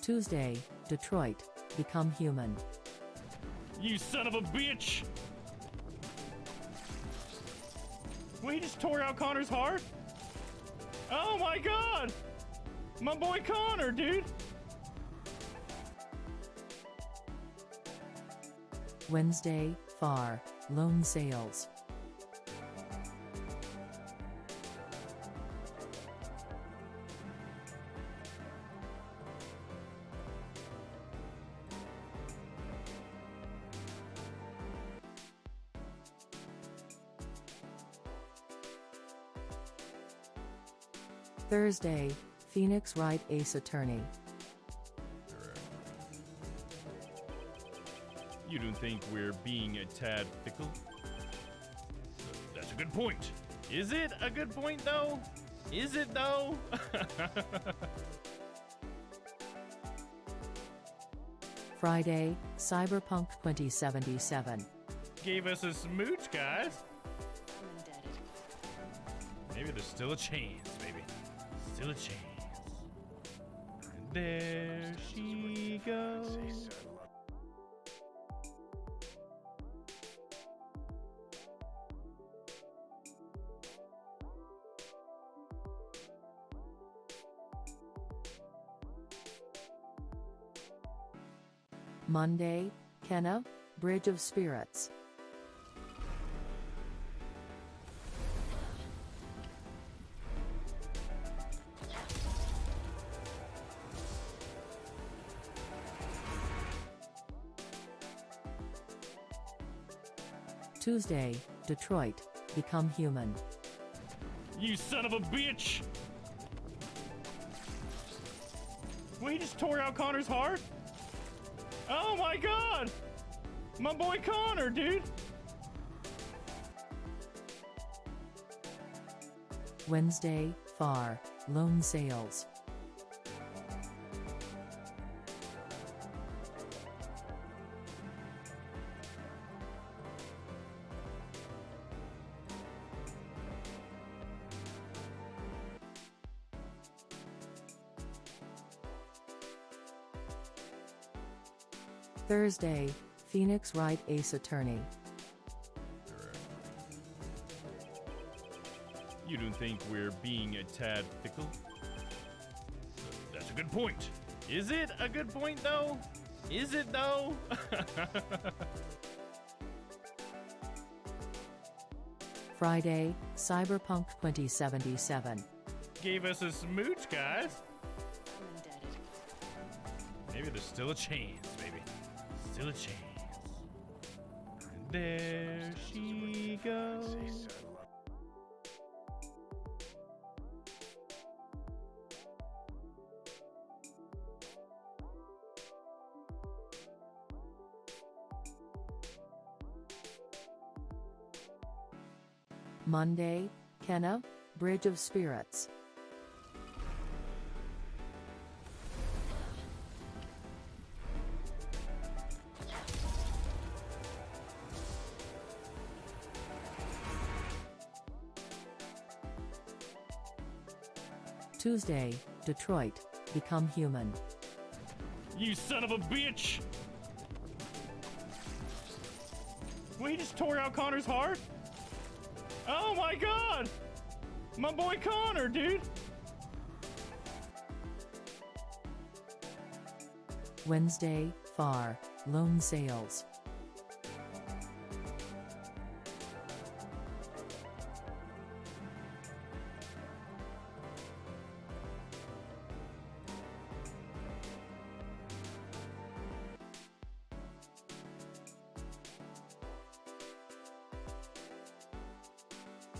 Tuesday, Detroit, become human. You son of a bitch! Wait, he just tore out Connor's heart? Oh my god! My boy Connor, dude! Wednesday, Far, Lone Sales. Thursday, Phoenix Wright Ace Attorney. You don't think we're being a tad fickle? That's a good point. Is it a good point, though? Is it, though? Friday, Cyberpunk 2077. Gave us a smooch, guys. I'm indebted. Maybe there's still a chance, baby. Still a chance. And there she goes. Monday, Kenna, Bridge of Spirits. Tuesday, Detroit, become human. You son of a bitch! Wait, he just tore out Connor's heart? Oh my god! My boy Connor, dude! Wednesday, Far, Lone Sales. Thursday, Phoenix Wright Ace Attorney. You don't think we're being a tad fickle? That's a good point. Is it a good point, though? Is it, though? Friday, Cyberpunk 2077. Gave us a smooch, guys. I'm indebted. Maybe there's still a chance, baby. Still a chance. And there she goes. Monday, Kenna, Bridge of Spirits. Tuesday, Detroit, become human. You son of a bitch! Wait, he just tore out Connor's heart? Oh my god! My boy Connor, dude! Wednesday, Far, Lone Sales.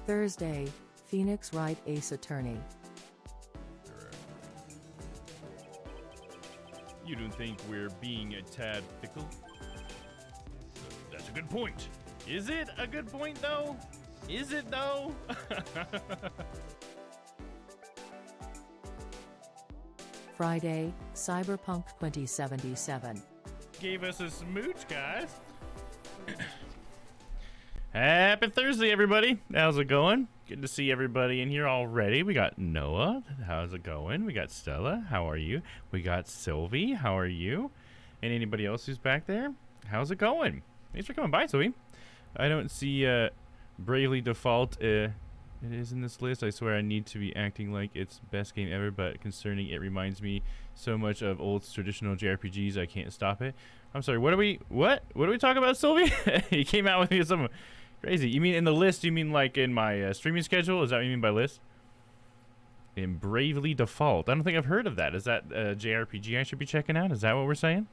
Thursday, Phoenix Wright Ace Attorney. You don't think we're being a tad fickle? That's a good point. Is it a good point, though? Is it, though? Friday, Cyberpunk 2077. Gave us a smooch, guys. Happy Thursday, everybody. How's it going? Good to see everybody in here already. We got Noah. How's it going? We got Stella. How are you? We got Sylvie. How are you? And anybody else who's back there? How's it going? Thanks for coming by, Sylvie. I don't see Bravely Default. It is in this list. I swear I need to be acting like it's best game ever, but concerning it reminds me so much of old traditional JRPGs, I can't stop it. I'm sorry, what are we talking about, Sylvie? You came out with me some crazy. You mean in the list? You mean like in my streaming schedule? Is that what you mean by list? In Bravely Default. I don't think I've heard of that. Is that a JRPG I should be checking out? Is that what we're saying?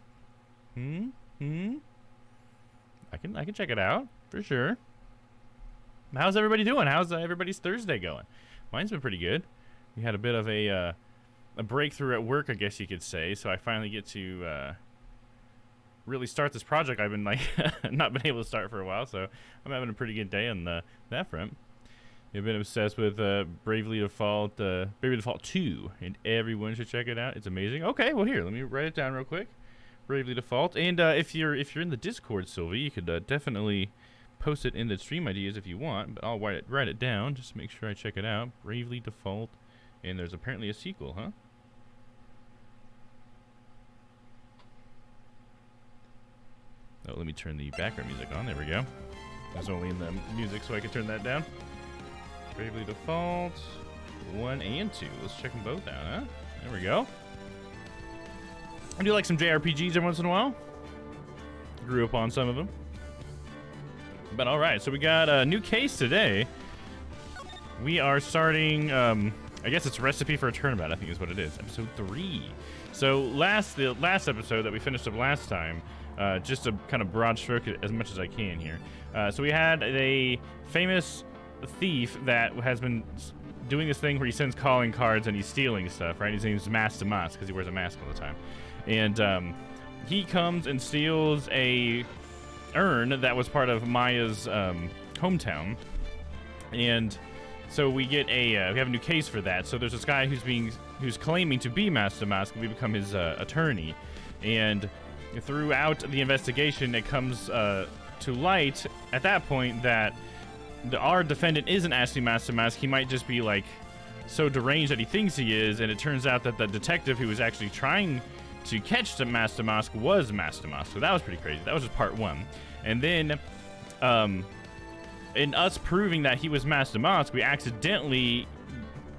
I can check it out for sure. How's everybody doing? How's everybody's Thursday going? Mine's been pretty good. We had a bit of a breakthrough at work, I guess you could say. So I finally get to really start this project I've been like not been able to start for a while. So I'm having a pretty good day on that front. I've been obsessed with Bravely Default 2, and everyone should check it out. It's amazing. Okay, well here, let me write it down real quick. Bravely Default, and if you're in the Discord, Sylvie, you could definitely post it in the stream ideas if you want, but I'll write it down just to make sure I check it out. Bravely Default, and there's apparently a sequel, huh? Oh, let me turn the background music on. There we go. I was only in the music, so I could turn that down. Bravely Default 1 and 2. Let's check them both out, huh? There we go. I do like some JRPGs every once in a while. Grew up on some of them. But all right, so we got a new case today. We are starting, I guess it's Recipe for a Turnabout, I think is what it is, episode 3. So the last episode that we finished up last time, just a kind of broad stroke as much as I can here. So we had a famous thief that has been doing this thing where he sends calling cards and he's stealing stuff, right? His name's Mask to Mask because he wears a mask all the time. And he comes and steals a urn that was part of Maya's hometown, and so we get we have a new case for that. So there's this guy who's claiming to be Mask to Mask, and we become his attorney. And throughout the investigation, it comes to light at that point that our defendant isn't actually Mask to Mask. He might just be like so deranged that he thinks he is, and it turns out that the detective who was actually trying to catch the Mask to Mask was Mask to Mask. So that was pretty crazy. That was just part 1. And then in us proving that he was Mask to Mask, we accidentally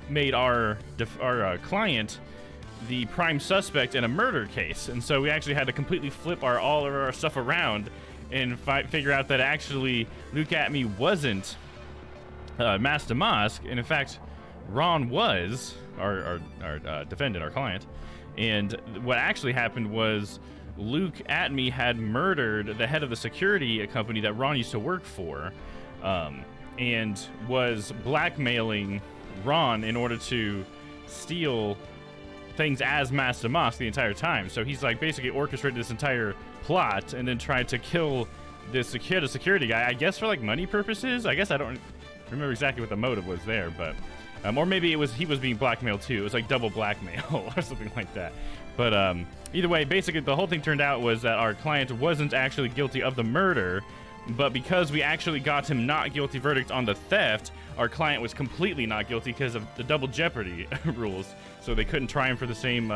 made our client the prime suspect in a murder case. And so we actually had to completely flip all of our stuff around and figure out that actually Luke Atme wasn't Mask to Mask. And in fact, Ron was our defendant, our client. And what actually happened was Luke Atme had murdered the head of the security company that Ron used to work for, and was blackmailing Ron in order to steal things as Mask to Mask the entire time. So he's like basically orchestrated this entire plot and then tried to kill this security guy, I guess for like money purposes. I guess I don't remember exactly what the motive was there, but or maybe he was being blackmailed too. It was like double blackmail or something like that. But either way, basically the whole thing turned out was that our client wasn't actually guilty of the murder, but because we actually got him not guilty verdict on the theft, our client was completely not guilty because of the double jeopardy rules. So they couldn't try him for the same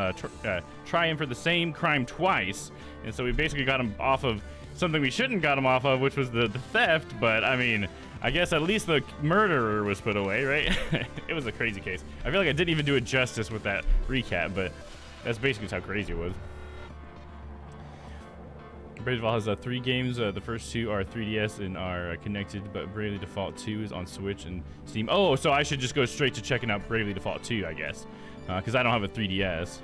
crime twice, and so we basically got him off of something we shouldn't got him off of, which was the theft. But I mean, I guess at least the murderer was put away, right? It was a crazy case. I feel like I didn't even do it justice with that recap, but that's basically how crazy it was. Bravely Default has 3 games. The first 2 are 3DS and are connected, but Bravely Default 2 is on Switch and Steam. Oh, so I should just go straight to checking out Bravely Default 2, I guess, because I don't have a 3DS.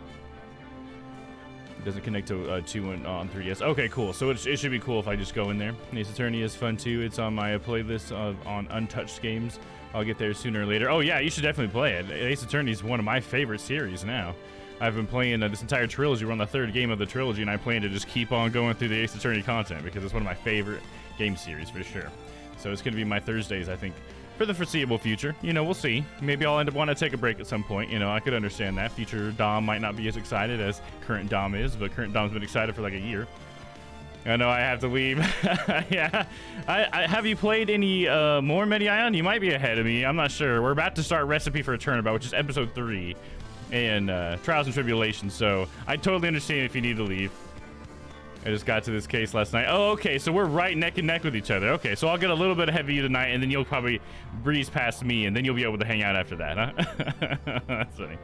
It doesn't connect to 2 on 3DS. Okay, cool. So it should be cool if I just go in there. Ace Attorney is fun too. It's on my playlist on untouched games. I'll get there sooner or later. Oh yeah, you should definitely play it. Ace Attorney is one of my favorite series now. I've been playing this entire trilogy. We're on the 3rd game of the trilogy, and I plan to just keep on going through the Ace Attorney content because it's one of my favorite game series for sure. So it's going to be my Thursdays, I think, for the foreseeable future. You know, we'll see. Maybe I'll end up wanting to take a break at some point. You know, I could understand that. Future Domm might not be as excited as current Domm is, but current Domm's been excited for like a year. I know I have to leave. Yeah. I have you played any more Medallion? You might be ahead of me. I'm not sure. We're about to start Recipe for a Turnabout, which is episode 3, and Trials and Tribulations. So I totally understand if you need to leave. I just got to this case last night. Oh, okay. So we're right neck and neck with each other. Okay, so I'll get a little bit ahead of you tonight, and then you'll probably breeze past me, and then you'll be able to hang out after that, huh? That's funny.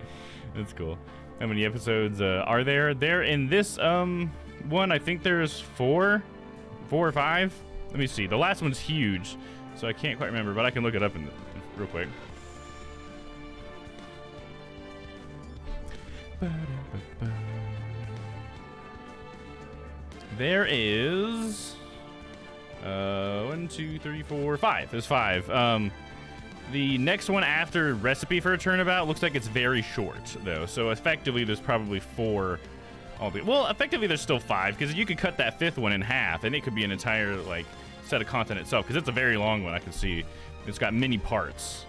That's cool. How many episodes are there? There in this one, I think there's 4 or 5. Let me see. The last one's huge, so I can't quite remember, but I can look it up real quick. There is 1, 2, 3, 4, 5. There's 5. The next one after Recipe for a Turnabout looks like it's very short, though. So effectively, there's probably 4. Well, effectively, there's still 5, because you could cut that 5th one in half, and it could be an entire like set of content itself, because it's a very long one. I can see it's got many parts.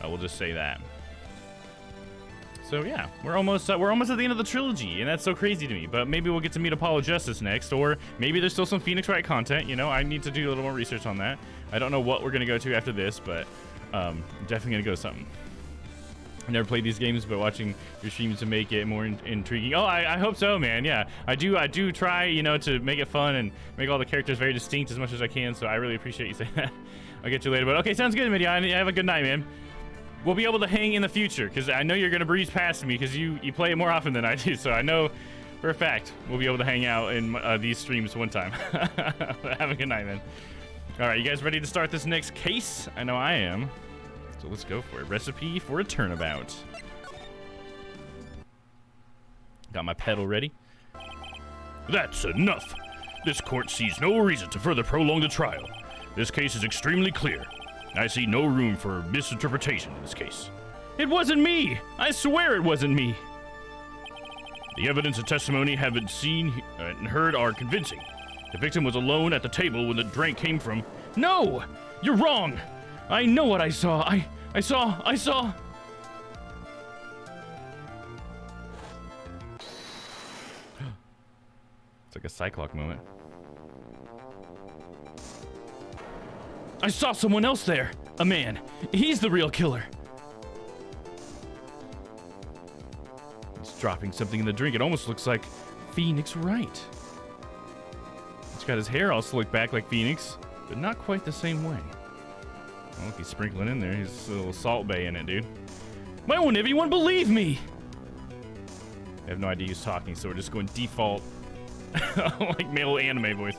We'll just say that. So yeah, we're almost at the end of the trilogy, and that's so crazy to me. But maybe we'll get to meet Apollo Justice next, or maybe there's still some Phoenix Wright content. You know, I need to do a little more research on that. I don't know what we're gonna go to after this, but definitely gonna go to something. I never played these games, but watching your streams to make it more intriguing. Oh, I hope so, man. Yeah, I do try, you know, to make it fun and make all the characters very distinct as much as I can. So I really appreciate you saying that. I'll get you later, but okay, sounds good, Midian. Have a good night, man. We'll be able to hang in the future, because I know you're gonna breeze past me, because you play it more often than I do. So I know for a fact we'll be able to hang out in these streams one time. Have a good night, man. All right, you guys ready to start this next case? I know I am. So let's go for it. Recipe for a Turnabout. Got my pedal ready. That's enough. This court sees no reason to further prolong the trial. This case is extremely clear. I see no room for misinterpretation in this case. It wasn't me! I swear it wasn't me! The evidence and testimony have been seen and heard are convincing. The victim was alone at the table when the drink came from. No! You're wrong! I know what I saw. I saw. It's like a Cyclock moment. I saw someone else there. A man. He's the real killer. He's dropping something in the drink. It almost looks like Phoenix Wright. He's got his hair all slicked back like Phoenix, but not quite the same way. Oh, look, he's sprinkling in there. He's a little Salt Bay in it, dude. Why won't everyone believe me? I have no idea who's talking, so we're just going default, like male anime voice.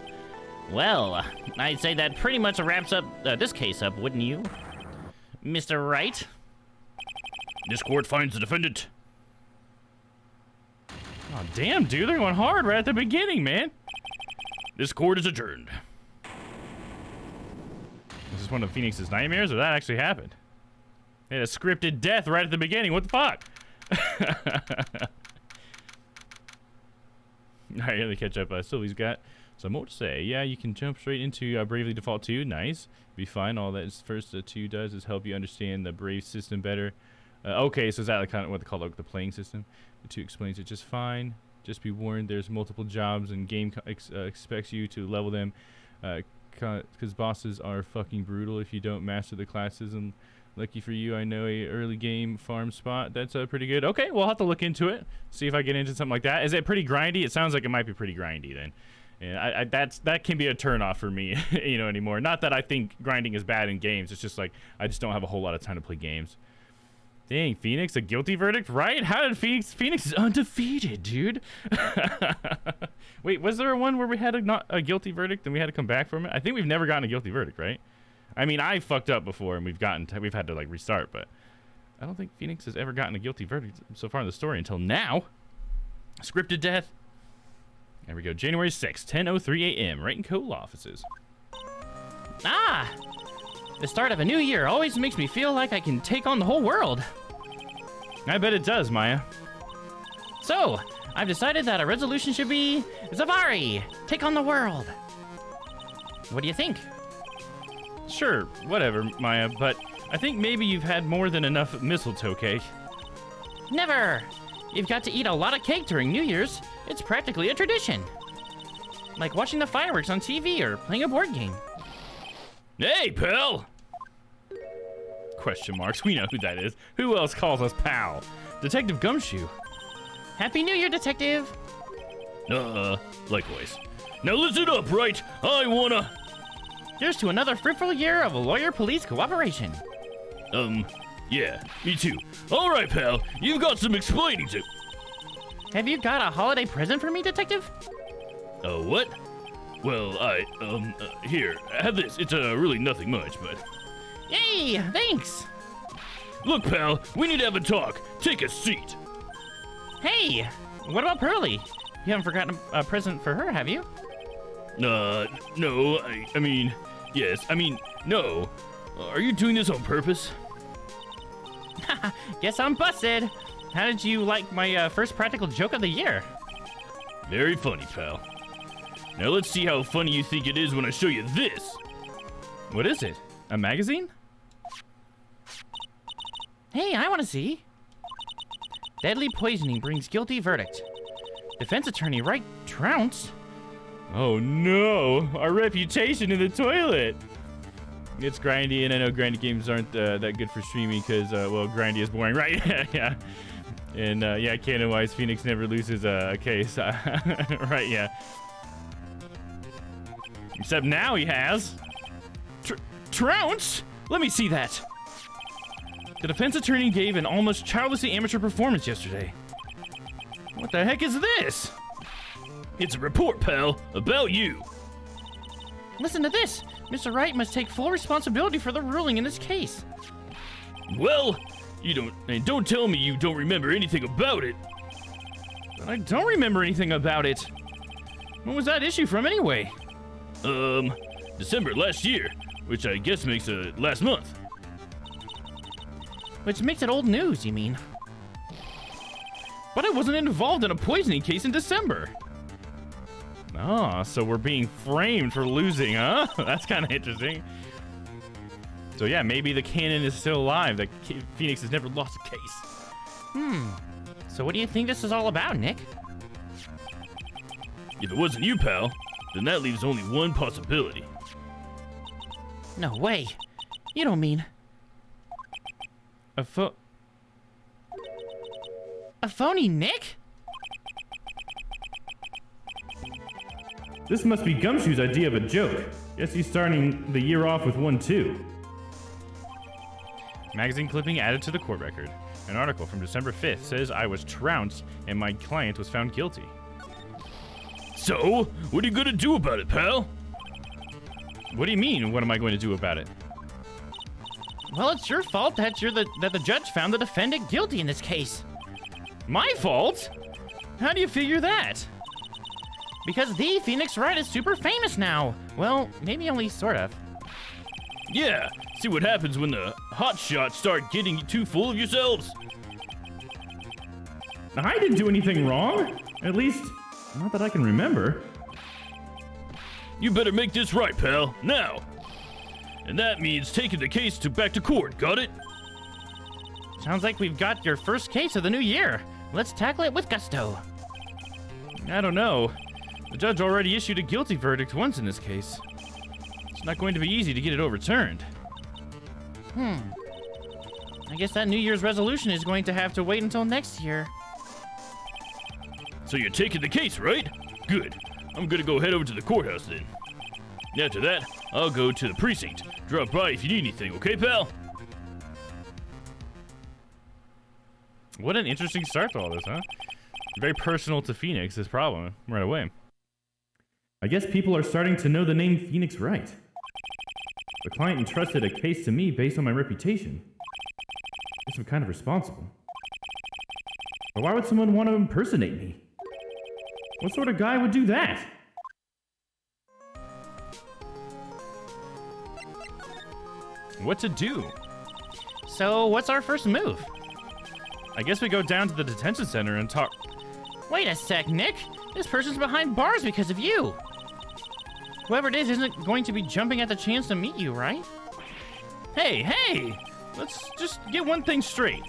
Well, I'd say that pretty much wraps up this case up, wouldn't you, Mr. Wright? This court finds the defendant. Oh, damn, dude. They're going hard right at the beginning, man. This court is adjourned. Is this one of Phoenix's nightmares, or that actually happened? They had a scripted death right at the beginning. What the fuck? All right, let catch up. Sylvie's got some more to say. Yeah, you can jump straight into Bravely Default 2. Nice. Be fine. All that first 2 does is help you understand the Brave system better. Okay, so is that like kind of what they call like the playing system? The 2 explains it just fine. Just be warned, there's multiple jobs, and game expects you to level them. Because bosses are fucking brutal if you don't master the classes. And lucky for you, I know a early game farm spot that's pretty good. Okay, we'll have to look into it, see if I get into something like that. Is it pretty grindy? It sounds like it might be pretty grindy then. And that can be a turnoff for me, you know, anymore. Not that I think grinding is bad in games. It's just like I just don't have a whole lot of time to play games. Dang, Phoenix, a guilty verdict, right? How did Phoenix is undefeated, dude. Wait, was there one where we had a guilty verdict and we had to come back from it? I think we've never gotten a guilty verdict, right? I mean, I fucked up before and we've had to like restart, but I don't think Phoenix has ever gotten a guilty verdict so far in the story until now. Scripted death. There we go. January 6th, 10:03 a.m. right in Cole offices. Ah! The start of a new year always makes me feel like I can take on the whole world. I bet it does, Maya. So, I've decided that a resolution should be Zavari, take on the world. What do you think? Sure, whatever, Maya, but I think maybe you've had more than enough mistletoe cake. Never! You've got to eat a lot of cake during New Year's. It's practically a tradition. Like watching the fireworks on TV or playing a board game. Hey, pal! Question marks. We know who that is. Who else calls us pal? Detective Gumshoe. Happy New Year, Detective! Likewise. Now listen up, right? I wanna... Here's to another fruitful year of lawyer-police cooperation. Yeah, me too. All right, pal, you've got some explaining to... Have you got a holiday present for me, Detective? What? Well, here, have this. It's, really nothing much, but... Yay, thanks! Look, pal, we need to have a talk. Take a seat. Hey, what about Pearlie? You haven't forgotten a present for her, have you? No, I mean, yes, I mean, no. Are you doing this on purpose? Guess I'm busted. How did you like my first practical joke of the year? Very funny, pal. Now let's see how funny you think it is when I show you this. What is it? A magazine? Hey, I want to see. Deadly poisoning brings guilty verdict. Defense attorney Wright trounced. Oh no! Our reputation in the toilet! It's grindy, and I know grindy games aren't that good for streaming because, well, grindy is boring, right? Yeah. And, yeah, canon-wise, Phoenix never loses a case. Right, yeah. Except now he has. Trounce? Let me see that. The defense attorney gave an almost childishly amateur performance yesterday. What the heck is this? It's a report, pal, about you. Listen to this. Mr. Wright must take full responsibility for the ruling in this case. Well, don't tell me you don't remember anything about it. I don't remember anything about it. When was that issue from anyway? December last year, which I guess makes last month. Which makes it old news, you mean? But I wasn't involved in a poisoning case in December. Oh, so we're being framed for losing, huh? That's kind of interesting. So yeah, maybe the canon is still alive. That Phoenix has never lost a case. So what do you think this is all about, Nick? If it wasn't you, pal, then that leaves only one possibility. No way. You don't mean... A phony Nick? This must be Gumshoe's idea of a joke. Guess he's starting the year off with one too. Magazine clipping added to the court record. An article from December 5th says I was trounced and my client was found guilty. So, what are you gonna do about it, pal? What do you mean, what am I going to do about it? Well, it's your fault that the judge found the defendant guilty in this case. My fault? How do you figure that? Because the Phoenix Wright is super famous now. Well, maybe only sort of. Yeah, see what happens when the hotshots start getting too full of yourselves. I didn't do anything wrong. At least, not that I can remember. You better make this right, pal, now. And that means taking the case back to court, got it? Sounds like we've got your first case of the new year. Let's tackle it with gusto. I don't know. The judge already issued a guilty verdict once in this case. It's not going to be easy to get it overturned. I guess that New Year's resolution is going to have to wait until next year. So you're taking the case, right? Good. I'm gonna go head over to the courthouse then. After that, I'll go to the precinct. Drop by if you need anything, okay, pal? What an interesting start to all this, huh? Very personal to Phoenix, this problem, right away. I guess people are starting to know the name Phoenix Wright. The client entrusted a case to me based on my reputation. I guess I'm kind of responsible. But why would someone want to impersonate me? What sort of guy would do that? What to do? So, what's our first move? I guess we go down to the detention center and talk. Wait a sec, Nick. This person's behind bars because of you. Whoever it is isn't going to be jumping at the chance to meet you, right? Hey! Let's just get one thing straight.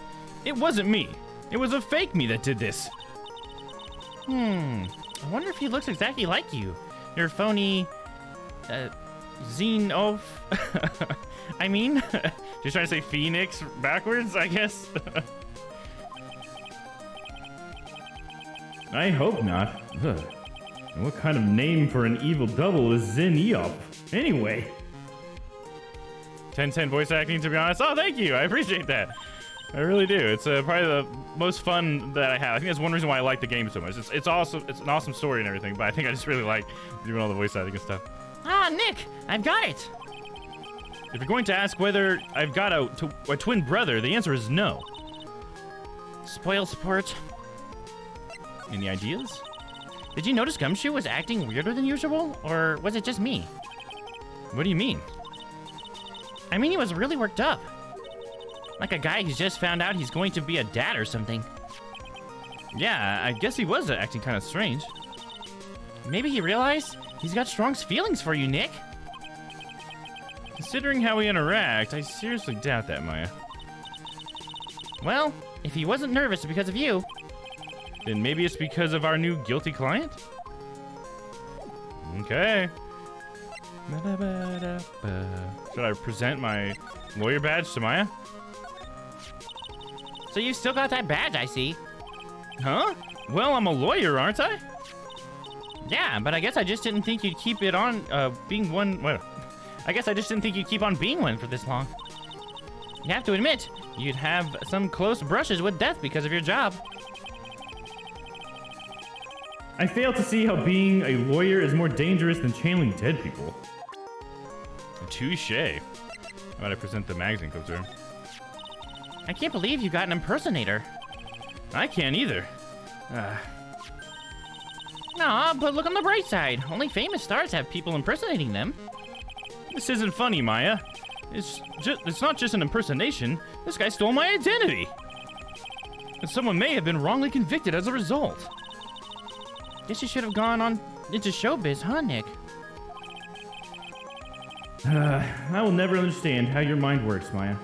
It wasn't me. It was a fake me that did this. I wonder if he looks exactly like you. your phony, Xenoph. I mean, She's trying to say Phoenix backwards, I guess. I hope not. Ugh. And what kind of name for an evil double is Xenoph? Anyway. 10/10 voice acting, to be honest. Oh, thank you. I appreciate that. I really do. It's probably the most fun that I have. I think that's one reason why I like the game so much. It's awesome. It's an awesome story and everything, but I think I just really like doing all the voice acting and stuff. Ah, Nick, I've got it. If you're going to ask whether I've got a twin brother, the answer is no. Spoil sport. Any ideas? Did you notice Gumshoe was acting weirder than usual, or was it just me? What do you mean? I mean, he was really worked up. Like a guy who's just found out he's going to be a dad or something. Yeah, I guess he was acting kind of strange. Maybe he realized he's got strong feelings for you, Nick. Considering how we interact, I seriously doubt that, Maya. Well, if he wasn't nervous because of you... Then maybe it's because of our new guilty client? Okay. Should I present my lawyer badge to Maya? So you still got that badge, I see. Huh? Well, I'm a lawyer, aren't I? Yeah, but I guess I just didn't think you'd keep it on, being one... Well, I guess I just didn't think you'd keep on being one for this long. You have to admit, you'd have some close brushes with death because of your job. I fail to see how being a lawyer is more dangerous than channeling dead people. Touche. How about I present the magazine clip to her? I can't believe you got an impersonator. I can't either. Nah, but look on the bright side. Only famous stars have people impersonating them. This isn't funny, Maya. It's not just an impersonation. This guy stole my identity. And someone may have been wrongly convicted as a result. Guess you should have gone on into showbiz, huh, Nick? I will never understand how your mind works, Maya.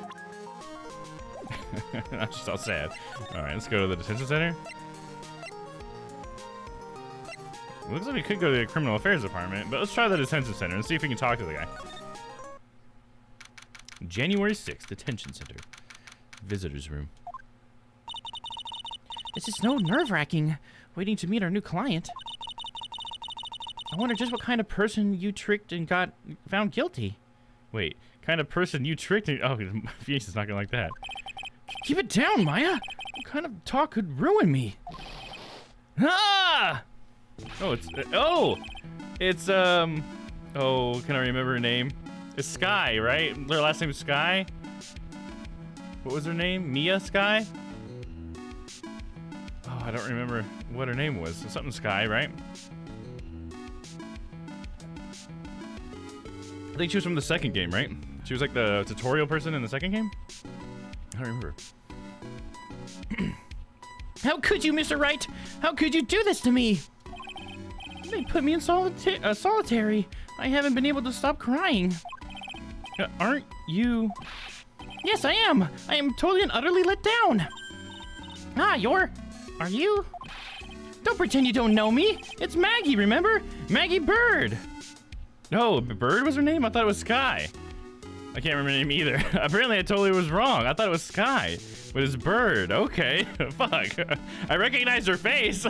I'm just all sad. All right, let's go to the detention center. It looks like we could go to the criminal affairs department, but let's try the detention center and see if we can talk to the guy. January 6th, detention center. Visitor's room. This is so nerve-wracking, waiting to meet our new client. I wonder just what kind of person you tricked and got found guilty. Wait, kind of person you tricked and... Oh, Phoenix is not gonna like that. Keep it down, Maya! What kind of talk could ruin me? Ah! Oh, it's oh, can I remember her name? It's Sky, right? Her last name is Sky? What was her name? Mia Sky? Oh, I don't remember what her name was. Something Sky, right? I think she was from the second game, right? She was like the tutorial person in the second game? I don't remember. How could you, Mr. Wright? How could you do this to me? They put me in solitary. I haven't been able to stop crying. Aren't you... Yes, I am. I am totally and utterly let down. Ah, are you? Don't pretend you don't know me. It's Maggie, remember? Maggie Bird. No, Bird was her name? I thought it was Sky. I can't remember her name either. Apparently I totally was wrong. I thought it was Sky, but it's Bird. Okay, fuck. I recognized her face.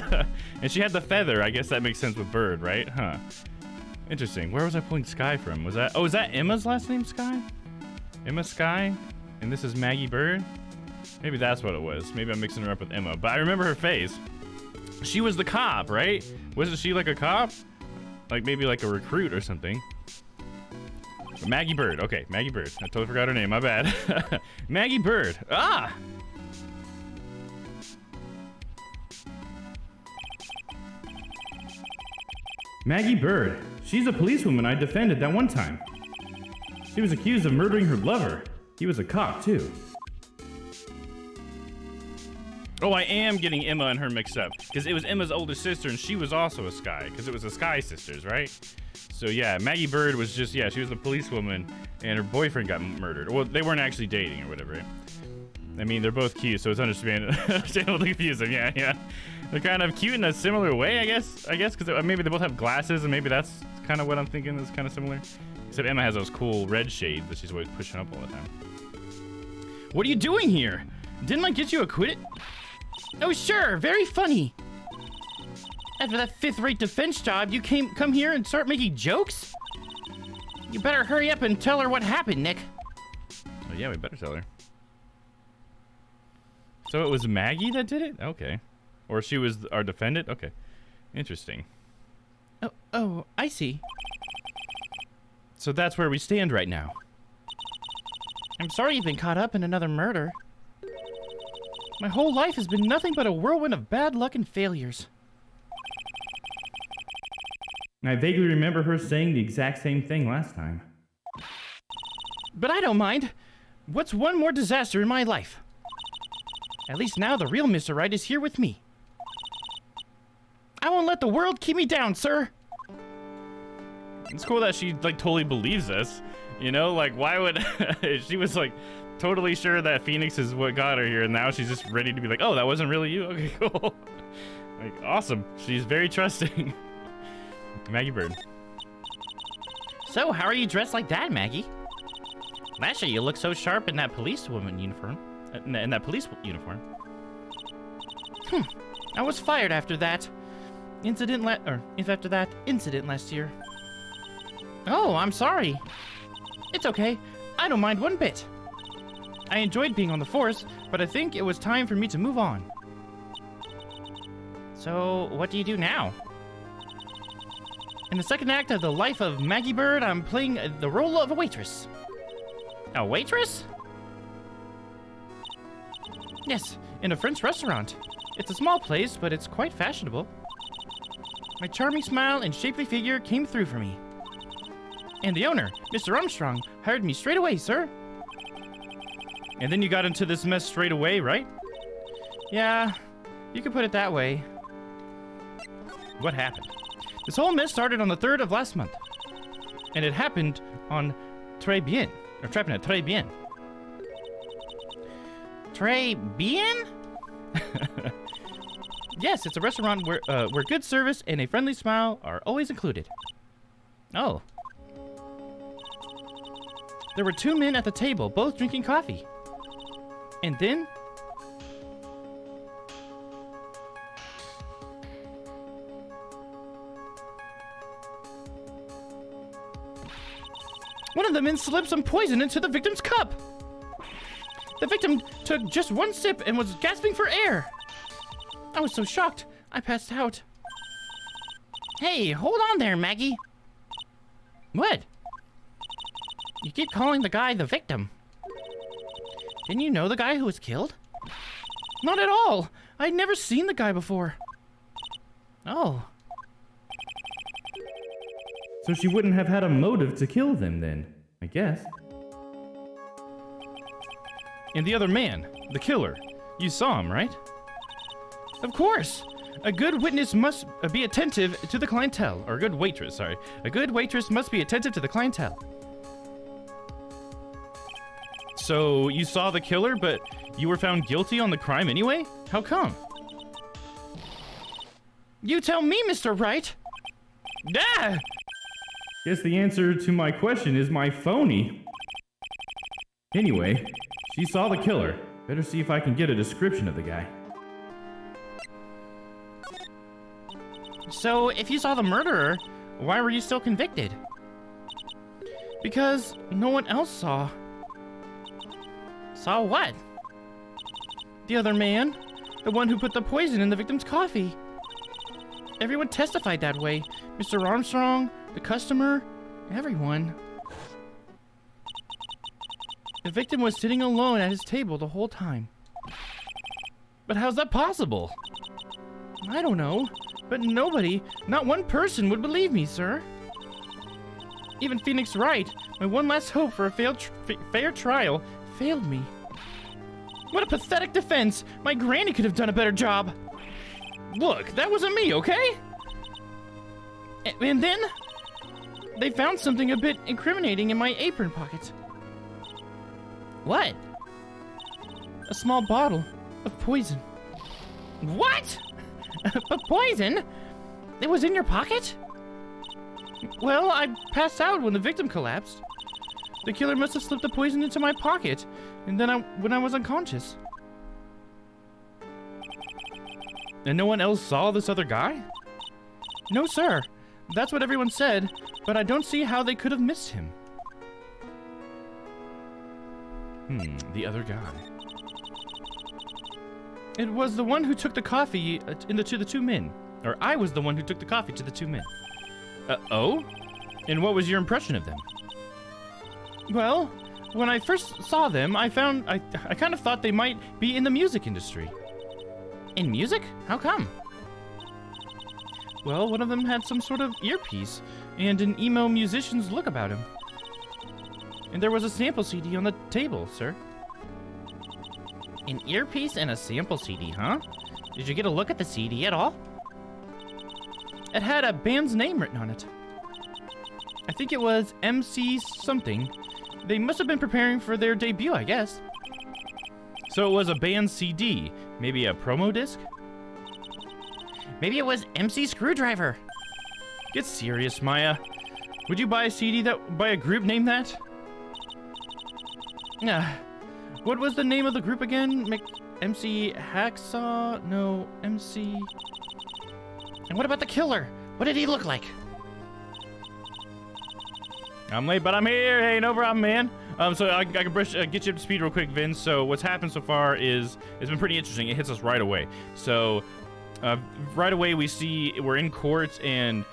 And she had the feather. I guess that makes sense with Bird, right? Huh. Interesting. Where was I pulling Sky from? Was that... Oh, is that Emma's last name, Sky? Emma Sky? And this is Maggie Bird? Maybe that's what it was. Maybe I'm mixing her up with Emma. But I remember her face. She was the cop, right? Wasn't she like a cop? Like maybe like a recruit or something. Maggie Bird. Okay, Maggie Bird. I totally forgot her name. My bad. Maggie Bird. Ah! Maggie Bird. She's a policewoman I defended that one time. She was accused of murdering her lover. He was a cop, too. Oh, I am getting Emma and her mixed up. Because it was Emma's older sister and she was also a Sky. Because it was the Sky sisters, right? So yeah, Maggie Bird was just, yeah, she was the policewoman and her boyfriend got murdered. Well, they weren't actually dating or whatever. I mean, they're both cute, so it's understandable to confuse them. Yeah, yeah. They're kind of cute in a similar way, I guess, because maybe they both have glasses and maybe that's kind of what I'm thinking is kind of similar. Except Emma has those cool red shades that she's always pushing up all the time. What are you doing here? Didn't I get you acquitted? Oh, sure. Very funny. After that fifth-rate defense job, you come here and start making jokes? You better hurry up and tell her what happened, Nick. Oh, yeah, we better tell her. So it was Maggie that did it? Okay. Or she was our defendant? Okay. Interesting. Oh, I see. So that's where we stand right now. I'm sorry you've been caught up in another murder. My whole life has been nothing but a whirlwind of bad luck and failures. I vaguely remember her saying the exact same thing last time. But I don't mind. What's one more disaster in my life? At least now the real Mr. Right is here with me. I won't let the world keep me down, sir. It's cool that she, like, totally believes us. You know, like, why would... she was, like, totally sure that Phoenix is what got her here, and now she's just ready to be like, oh, that wasn't really you? Okay, cool. Like, awesome. She's very trusting. Maggie Bird. So, how are you dressed like that, Maggie? Last year you looked so sharp in that policewoman uniform. In that police uniform. I was fired after that incident last year. Oh, I'm sorry. It's okay. I don't mind one bit. I enjoyed being on the force, but I think it was time for me to move on. So, what do you do now? In the second act of the life of Maggie Bird, I'm playing the role of a waitress. A waitress? Yes, in a French restaurant. It's a small place, but it's quite fashionable. My charming smile and shapely figure came through for me. And the owner, Mr. Armstrong, hired me straight away, sir. And then you got into this mess straight away, right? Yeah, you could put it that way. What happened? This whole mess started on the 3rd of last month. And it happened on Très Bien. Or Très Bien. Très Bien? Yes, it's a restaurant where good service and a friendly smile are always included. Oh. There were 2 men at the table, both drinking coffee. And then... one of the men slipped some poison into the victim's cup. The victim took just 1 sip and was gasping for air. I was so shocked, I passed out. Hey, hold on there, Maggie. What? You keep calling the guy the victim. Didn't you know the guy who was killed? Not at all. I'd never seen the guy before. Oh. So she wouldn't have had a motive to kill them then, I guess. And the other man, the killer, you saw him, right? Of course. A good witness must be attentive to the clientele. Or a good waitress, sorry. A good waitress must be attentive to the clientele. So you saw the killer, but you were found guilty on the crime anyway? How come? You tell me, Mr. Wright. Ah! Guess the answer to my question is my phony. Anyway, she saw the killer. Better see if I can get a description of the guy. So, if you saw the murderer, why were you still convicted? Because no one else saw. Saw what? The other man. The one who put the poison in the victim's coffee. Everyone testified that way. Mr. Armstrong, the customer, everyone. The victim was sitting alone at his table the whole time. But how's that possible? I don't know, but nobody, not one person would believe me, sir. Even Phoenix Wright, my one last hope for a fair trial, failed me. What a pathetic defense! My granny could have done a better job. Look, that wasn't me, okay? And then, they found something a bit incriminating in my apron pocket. What? A small bottle of poison. What? But poison? It was in your pocket? Well, I passed out when the victim collapsed. The killer must have slipped the poison into my pocket, and then when I was unconscious. And no one else saw this other guy? No, sir. That's what everyone said, but I don't see how they could have missed him. The other guy. It was the one who took the coffee to the two men. Or I was the one who took the coffee to the two men. Oh? And what was your impression of them? Well, when I first saw them, I kind of thought they might be in the music industry. In music? How come? Well, one of them had some sort of earpiece and an emo musician's look about him. And there was a sample CD on the table, sir. An earpiece and a sample CD, huh? Did you get a look at the CD at all? It had a band's name written on it. I think it was MC something. They must have been preparing for their debut, I guess. So it was a band CD, maybe a promo disc? Maybe it was MC Screwdriver. Get serious, Maya. Would you buy a CD by a group named that? What was the name of the group again? MC Hacksaw? No, MC... And what about the killer? What did he look like? I'm late, but I'm here. Hey, no problem, man. So I can get you up to speed real quick, Vince. So what's happened so far is it's been pretty interesting. It hits us right away. So right away we see we're in court and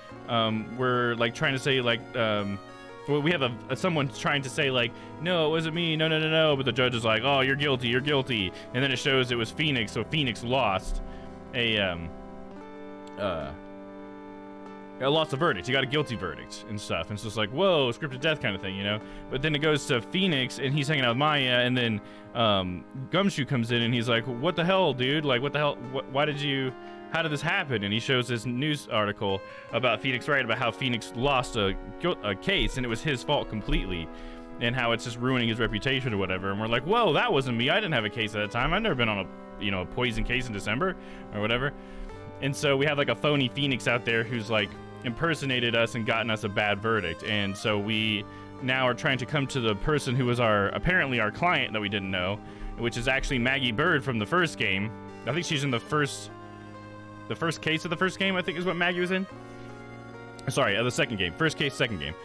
we're like trying to say like well, we have someone trying to say like, no, it wasn't me, no, but the judge is like, oh, you're guilty, and then it shows it was Phoenix, so Phoenix lost lost a verdict. He got a guilty verdict and stuff. And it's just like, whoa, scripted death kind of thing, you know? But then it goes to Phoenix, and he's hanging out with Maya, and then Gumshoe comes in, and he's like, what the hell, dude? Like, what the hell? How did this happen? And he shows this news article about Phoenix Wright, about how Phoenix lost a case, and it was his fault completely, and how it's just ruining his reputation or whatever. And we're like, whoa, that wasn't me. I didn't have a case at that time. I've never been on a poison case in December or whatever. And so we have like a phony Phoenix out there who's like impersonated us and gotten us a bad verdict. And so we now are trying to come to the person who was apparently our client that we didn't know, which is actually Maggie Bird from the first game. I think she's in the first case of the first game, I think is what Maggie was in. Sorry, the second game. First case, second game.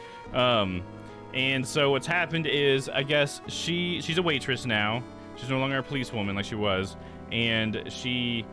And so what's happened is, I guess she's a waitress now. She's no longer a policewoman like she was. And she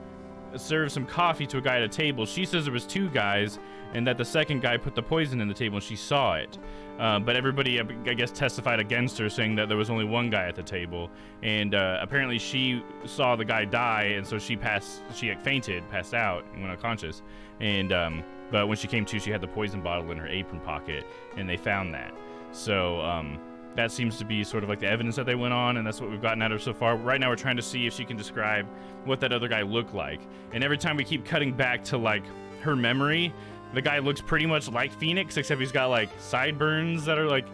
served some coffee to a guy at a table. She says there was two guys, and that the second guy put the poison in the table and she saw it. But everybody, I guess, testified against her, saying that there was only one guy at the table. And apparently she saw the guy die, and so she fainted, passed out, and went unconscious. And but when she came to, she had the poison bottle in her apron pocket, and they found that. So that seems to be sort of like the evidence that they went on, and that's what we've gotten out of her so far. Right now we're trying to see if she can describe what that other guy looked like. And every time we keep cutting back to like her memory, the guy looks pretty much like Phoenix, except he's got like sideburns that are like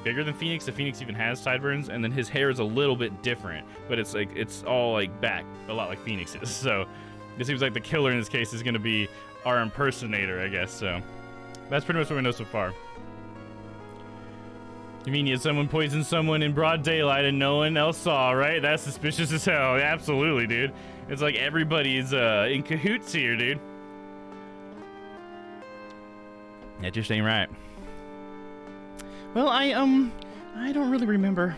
bigger than Phoenix. If Phoenix even has sideburns, and then his hair is a little bit different, but it's all like back a lot like Phoenix's. So it seems like the killer in this case is going to be our impersonator, I guess. So that's pretty much what we know so far. You mean you had someone poison someone in broad daylight and no one else saw, right? That's suspicious as hell. Absolutely, dude. It's like everybody's in cahoots here, dude. That just ain't right. Well, I don't really remember.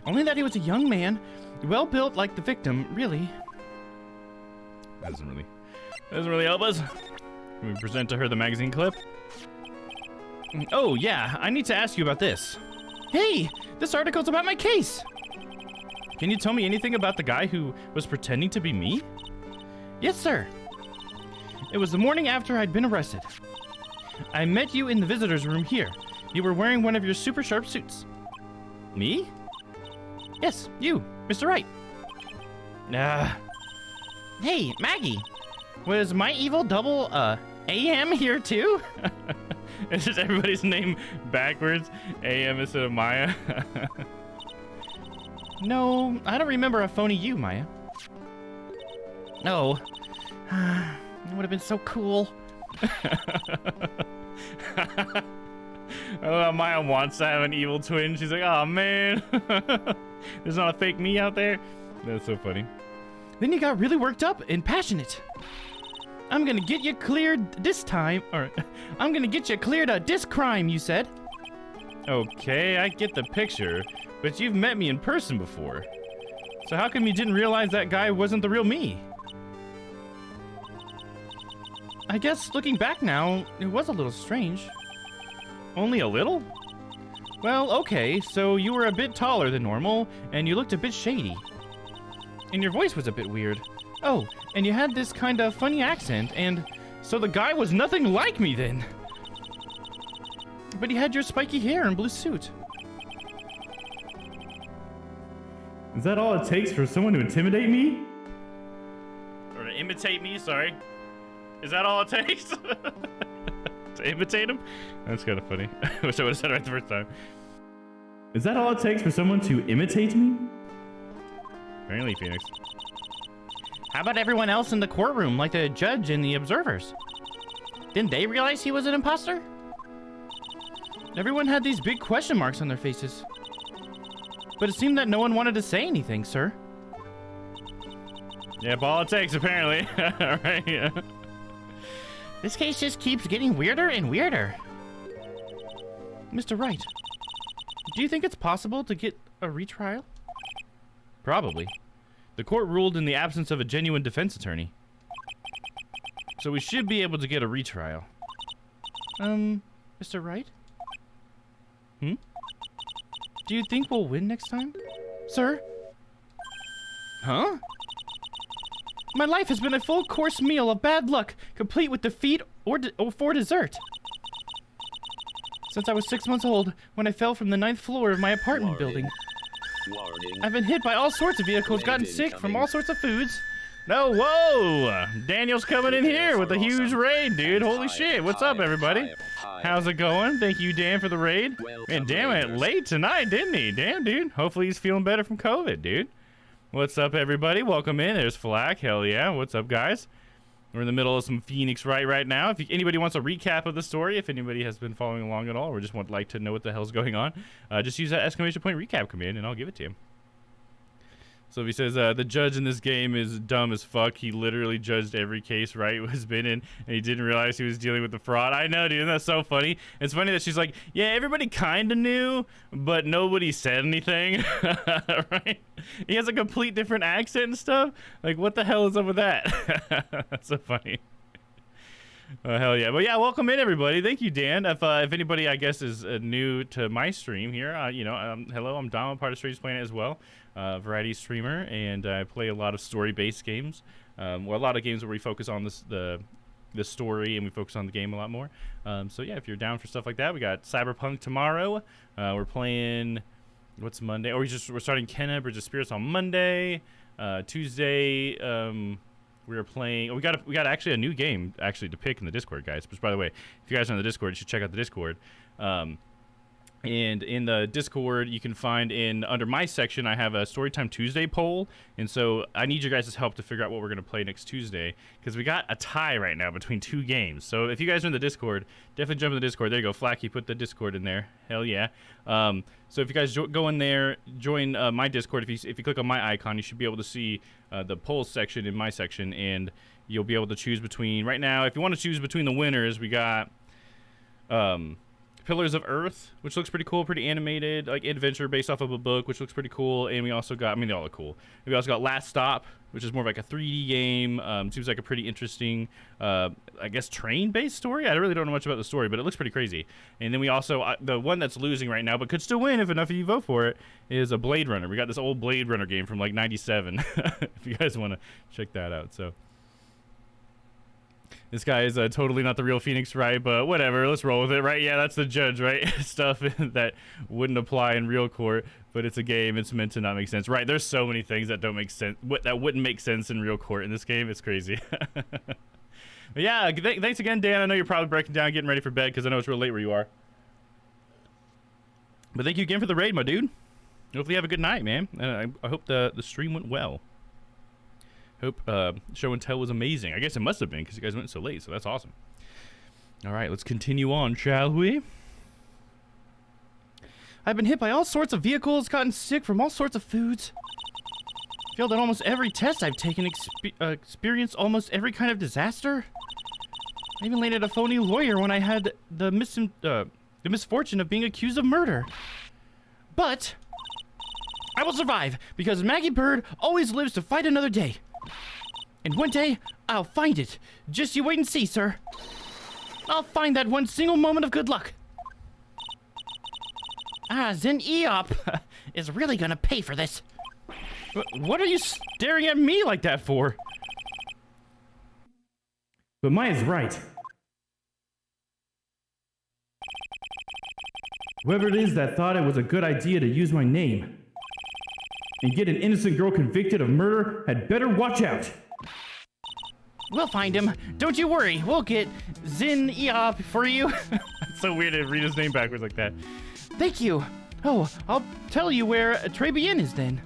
Only that he was a young man, well built like the victim, really. That doesn't really help us. Can we present to her the magazine clip? Oh, yeah, I need to ask you about this. Hey, this article's about my case. Can you tell me anything about the guy who was pretending to be me? Yes, sir. It was the morning after I'd been arrested. I met you in the visitor's room here. You were wearing one of your super sharp suits. Me? Yes, you, Mr. Wright. Hey, Maggie. Was my evil double, AM here too? It's just everybody's name backwards. AM instead of Maya. No, I don't remember a phony you, Maya. No. It would have been so cool. Oh, Maya wants to have an evil twin. She's like, oh man, there's not a fake me out there. That's so funny. Then you got really worked up and passionate. I'm gonna get you cleared this time, or I'm gonna get you cleared of this crime, you said. Okay, I get the picture, but you've met me in person before. So how come you didn't realize that guy wasn't the real me? I guess looking back now, it was a little strange. Only a little? Well, okay, so you were a bit taller than normal, and you looked a bit shady. And your voice was a bit weird. Oh, and you had this kind of funny accent, and so the guy was nothing like me then. But he had your spiky hair and blue suit. Is that all it takes for someone to intimidate me? Or to imitate me, sorry. Is that all it takes? To imitate him? That's kind of funny. I wish I would have said it right the first time. Is that all it takes for someone to imitate me? Apparently, Phoenix. How about everyone else in the courtroom, like the judge and the observers? Didn't they realize he was an imposter? Everyone had these big question marks on their faces. But it seemed that no one wanted to say anything, sir. Yep, all it takes, apparently. All right, yeah. This case just keeps getting weirder and weirder. Mr. Wright, do you think it's possible to get a retrial? Probably. The court ruled in the absence of a genuine defense attorney. So we should be able to get a retrial. Mr. Wright? Hmm? Do you think we'll win next time? Sir? Huh? My life has been a full course meal of bad luck, complete with defeat or for dessert. Since I was 6 months old, when I fell from the 9th floor of my apartment building. I've been hit by all sorts of vehicles, gotten sick from all sorts of foods. No, whoa! Daniel's coming in here with a huge raid, dude. Holy shit. What's up, everybody? How's it going? Thank you, Dan, for the raid. Man, damn it, late tonight, didn't he? Damn, dude. Hopefully he's feeling better from COVID, dude. What's up, everybody? Welcome in. There's Flack. Hell yeah. What's up, guys? We're in the middle of some Phoenix right now. If anybody wants a recap of the story, if anybody has been following along at all, or just would like to know what the hell's going on, just use that exclamation point recap command, and I'll give it to you. So if he says the judge in this game is dumb as fuck, he literally judged every case Wright was been in, and he didn't realize he was dealing with the fraud. I know, dude. That's so funny. It's funny that she's like, yeah, everybody kind of knew, but nobody said anything. Right? He has a complete different accent and stuff. Like, what the hell is up with that? That's so funny. Hell yeah. But yeah, welcome in, everybody. Thank you, Dan. If anybody, I guess, is new to my stream here, hello, I'm Domm, part of Strange Planet as well. Variety streamer, and I play a lot of story-based games. Well, a lot of games where we focus on the story and we focus on the game a lot more. So yeah, if you're down for stuff like that, we got Cyberpunk tomorrow. We're playing, what's Monday? We're starting Kenna Bridge of Spirits on Monday. Tuesday, we were playing. We got actually a new game actually to pick in the Discord, guys. Which, by the way, if you guys are on the Discord, you should check out the Discord. And in the Discord, you can find under my section, I have a Storytime Tuesday poll. And so I need your guys' help to figure out what we're going to play next Tuesday, because we got a tie right now between two games. So if you guys are in the Discord, definitely jump in the Discord. There you go, Flacky, put the Discord in there. Hell yeah. So if you guys go in there, join my Discord. If you click on my icon, you should be able to see the polls section in my section, and you'll be able to choose between, right now, if you want to choose between the winners, we got Pillars of Earth, which looks pretty cool, pretty animated, like adventure based off of a book, which looks pretty cool. And we also got, they all look cool. We also got Last Stop, which is more of like a 3D game. Seems like a pretty interesting, I guess, train-based story. I really don't know much about the story, but it looks pretty crazy. And then we also, the one that's losing right now, but could still win if enough of you vote for it, is a Blade Runner. We got this old Blade Runner game from like '97, if you guys want to check that out. So this guy is totally not the real Phoenix Wright, but whatever, let's roll with it, right? Yeah, that's the judge, right? Stuff that wouldn't apply in real court, but it's a game. It's meant to not make sense, right? There's so many things that don't make sense, that wouldn't make sense in real court in this game. It's crazy. But yeah, thanks again, Dan. I know you're probably breaking down, getting ready for bed, because I know it's real late where you are. But thank you again for the raid, my dude. Hopefully you have a good night, man. I hope the stream went well. Hope show and tell was amazing. I guess it must have been, because you guys went so late, so that's awesome. All right, let's continue on, shall we? I've been hit by all sorts of vehicles, gotten sick from all sorts of foods. Failed at almost every test I've taken, experienced almost every kind of disaster. I even landed a phony lawyer when I had the misfortune of being accused of murder. But I will survive because Maggie Bird always lives to fight another day. And one day, I'll find it. Just you wait and see, sir. I'll find that one single moment of good luck. Zen Eop is really gonna pay for this. What are you staring at me like that for? But Maya's right. Whoever it is that thought it was a good idea to use my name and get an innocent girl convicted of murder had better watch out. We'll find him. Don't you worry. We'll get Zen Eop for you. It's so weird to read his name backwards like that. Thank you. Oh, I'll tell you where Trite is then.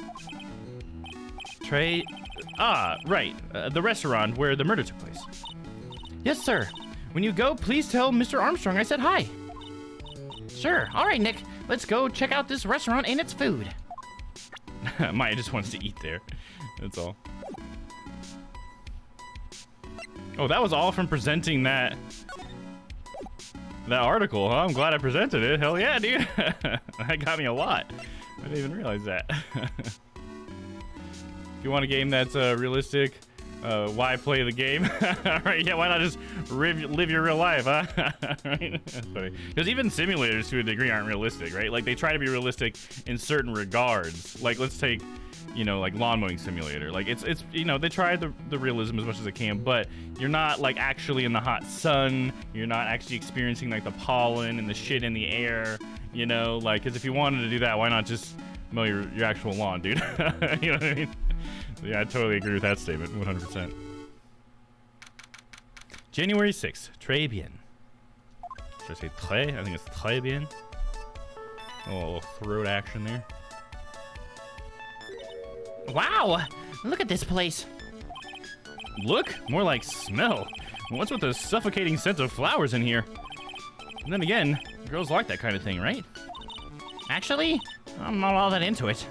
Trey. Right. The restaurant where the murder took place. Yes, sir. When you go, please tell Mr. Armstrong I said hi. Sure. All right, Nick. Let's go check out this restaurant and its food. Maya just wants to eat there. That's all. Oh, that was all from presenting that article, huh? I'm glad I presented it. Hell yeah, dude. That got me a lot. I didn't even realize that. If you want a game that's realistic, why play the game? Right? Yeah, why not just live your real life, huh? Right? That's funny. Because even simulators to a degree aren't realistic, right? Like they try to be realistic in certain regards. Like let's take, you know, like lawn mowing simulator. Like it's you know, they try the realism as much as they can, but you're not like actually in the hot sun. You're not actually experiencing like the pollen and the shit in the air, you know? Like, because if you wanted to do that, why not just mow your actual lawn, dude? You know what I mean? Yeah, I totally agree with that statement, 100%. January 6th, très bien. Should I say très? I think it's très bien. A little throat action there. Wow! Look at this place. Look? More like smell. What's with the suffocating scent of flowers in here? And then again, girls like that kind of thing, right? Actually, I'm not all that into it.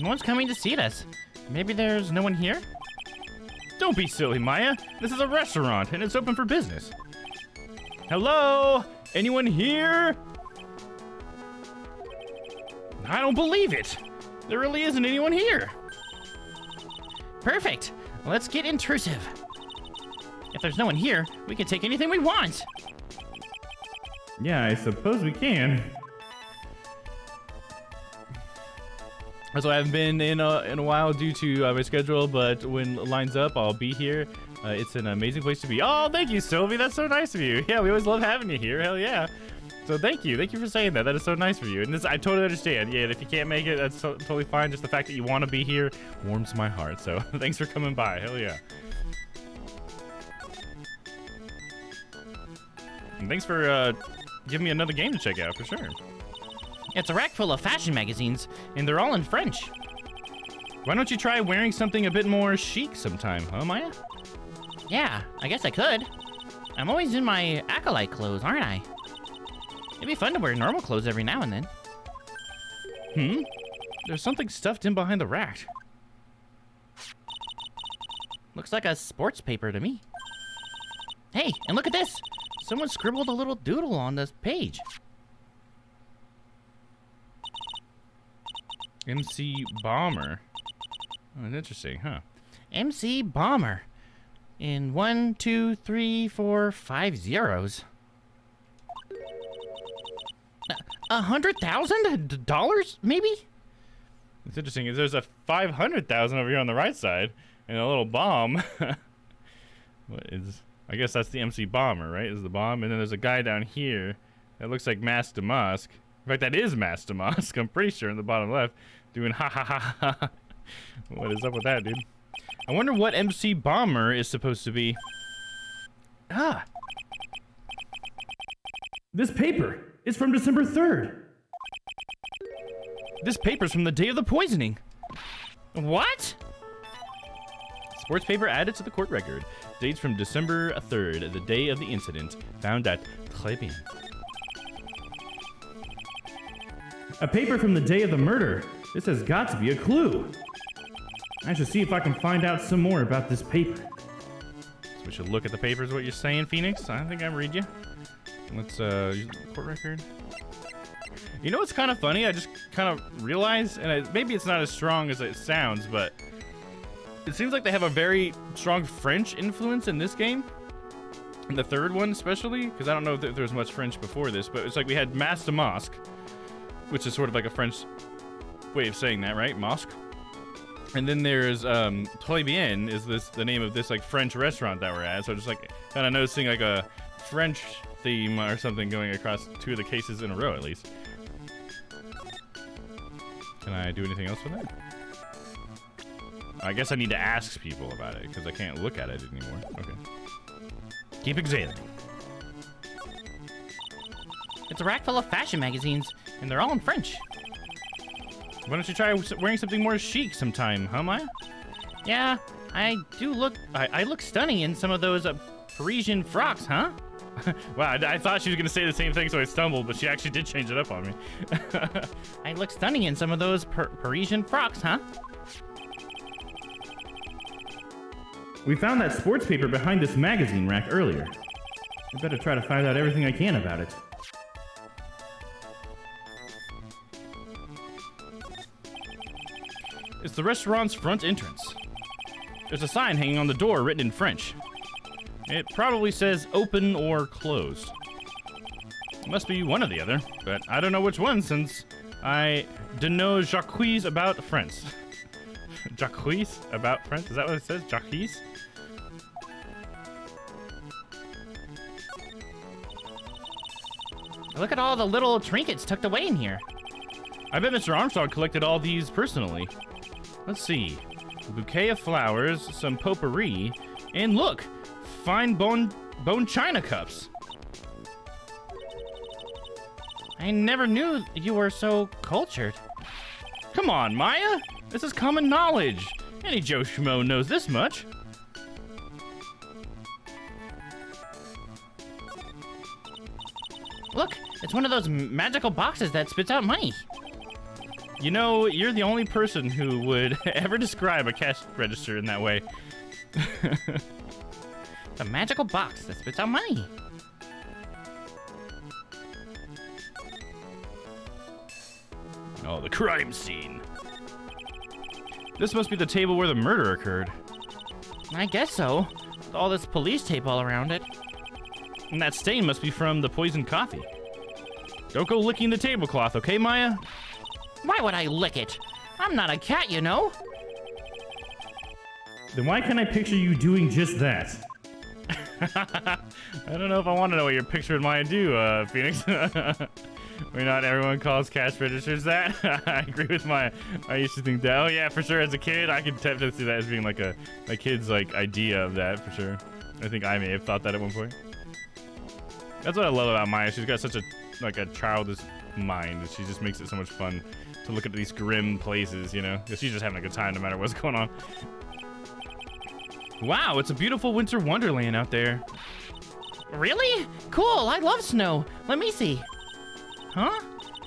No one's coming to see us. Maybe there's no one here? Don't be silly, Maya. This is a restaurant, and it's open for business. Hello? Anyone here? I don't believe it. There really isn't anyone here. Perfect. Let's get intrusive. If there's no one here, we can take anything we want. Yeah, I suppose we can. So I haven't been in a while due to my schedule, but when it lines up, I'll be here. It's an amazing place to be. Oh, thank you, Sylvie. That's so nice of you. Yeah, we always love having you here. Hell yeah. So thank you. Thank you for saying that. That is so nice of you. And this, I totally understand. Yeah, if you can't make it, that's totally fine. Just the fact that you want to be here warms my heart. So thanks for coming by. Hell yeah. And thanks for giving me another game to check out, for sure. It's a rack full of fashion magazines, and they're all in French. Why don't you try wearing something a bit more chic sometime, huh, Maya? Yeah, I guess I could. I'm always in my acolyte clothes, aren't I? It'd be fun to wear normal clothes every now and then. There's something stuffed in behind the rack. Looks like a sports paper to me. Hey, and look at this! Someone scribbled a little doodle on this page. MC Bomber. Oh, interesting, huh? MC Bomber. In 1, 2, 3, 4, 5 zeros. $100,000? Maybe? It's interesting. There's a 500,000 over here on the right side, and a little bomb. What is? I guess that's the MC Bomber, right? Is the bomb, and then there's a guy down here that looks like Mask to Musk. In fact, that is Mask to Musk. I'm pretty sure in the bottom left, doing ha ha ha ha. What is up with that, dude? I wonder what MC Bomber is supposed to be. Ah. This paper is from December 3rd. This paper's from the day of the poisoning. What? It's Sports paper added to the court record. Dates from December 3rd, the day of the incident. Found at Trite. A paper from the day of the murder. This has got to be a clue. I should see if I can find out some more about this paper. So we should look at the papers, what you're saying, Phoenix? I think I read you. Let's use the court record. You know what's kind of funny? I just kind of realized, and maybe it's not as strong as it sounds, but it seems like they have a very strong French influence in this game. In the third one, especially, because I don't know if there was much French before this, but it's like we had Mas de Mosque, which is sort of like a French way of saying that, right? Mosque. And then there's Très Bien is the name of this like French restaurant that we're at. So just like kind of noticing like a French theme or something going across two of the cases in a row at least. Can I do anything else with that? I guess I need to ask people about it because I can't look at it anymore. Okay. Keep examining. It's a rack full of fashion magazines, and they're all in French. Why don't you try wearing something more chic sometime, huh, Maya? Yeah, I do look. I look stunning in some of those Parisian frocks, huh? Wow, I thought she was gonna say the same thing, so I stumbled, but she actually did change it up on me. I look stunning in some of those Parisian frocks, huh? We found that sports paper behind this magazine rack earlier. I better try to find out everything I can about it. It's the restaurant's front entrance. There's a sign hanging on the door written in French. It probably says open or closed. It must be one or the other, but I don't know which one since I don't know Jacques about France. Jacques about France? Is that what it says? Jacques? Look at all the little trinkets tucked away in here. I bet Mr. Armstrong collected all these personally. Let's see. A bouquet of flowers, some potpourri, and look! Fine bone china cups. I never knew you were so cultured. Come on, Maya! This is common knowledge. Any Joe Schmo knows this much. Look, it's one of those magical boxes that spits out money. You know, you're the only person who would ever describe a cash register in that way. It's a magical box that spits out money. Oh, the crime scene. This must be the table where the murder occurred. I guess so. With all this police tape all around it. And that stain must be from the poisoned coffee. Don't go licking the tablecloth, okay, Maya? Why would I lick it? I'm not a cat, you know. Then why can't I picture you doing just that? I don't know if I want to know what you're picturing Maya do, Phoenix. Or not everyone calls cash registers that. I agree with Maya. I used to think that. Oh yeah, for sure. As a kid, I could definitely see that as being like a kid's like idea of that for sure. I think I may have thought that at one point. That's what I love about Maya. She's got such a childish mind. She just makes it so much fun to look at these grim places, you know? She's just having a good time no matter what's going on. Wow, it's a beautiful winter wonderland out there. Really? Cool, I love snow. Let me see. Huh?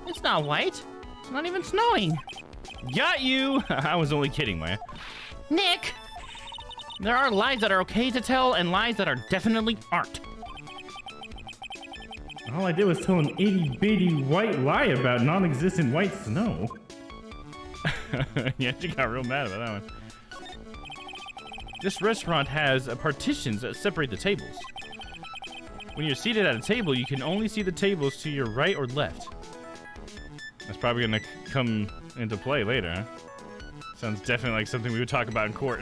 It's not white. It's not even snowing. Got you! I was only kidding, Maya. Nick! There are lies that are okay to tell and lies that are definitely aren't. All I did was tell an itty-bitty white lie about non-existent white snow. Yeah, she got real mad about that one. This restaurant has partitions that separate the tables. When you're seated at a table, you can only see the tables to your right or left. That's probably gonna come into play later, huh? Sounds definitely like something we would talk about in court.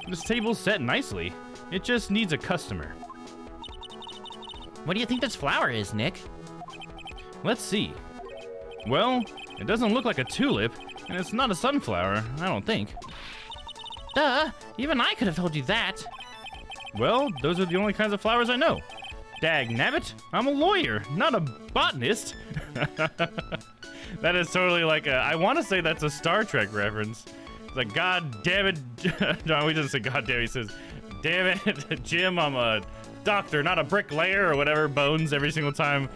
This table's set nicely. It just needs a customer. What do you think this flower is, Nick? Let's see. Well, it doesn't look like a tulip, and it's not a sunflower, I don't think. Duh, even I could have told you that. Well, those are the only kinds of flowers I know. Dag nabbit, I'm a lawyer, not a botanist. That is totally like I want to say that's a Star Trek reference. It's like, God damn it. No, he doesn't say God damn it. He says, damn it, Jim, I'm a doctor, not a bricklayer or whatever. Bones every single time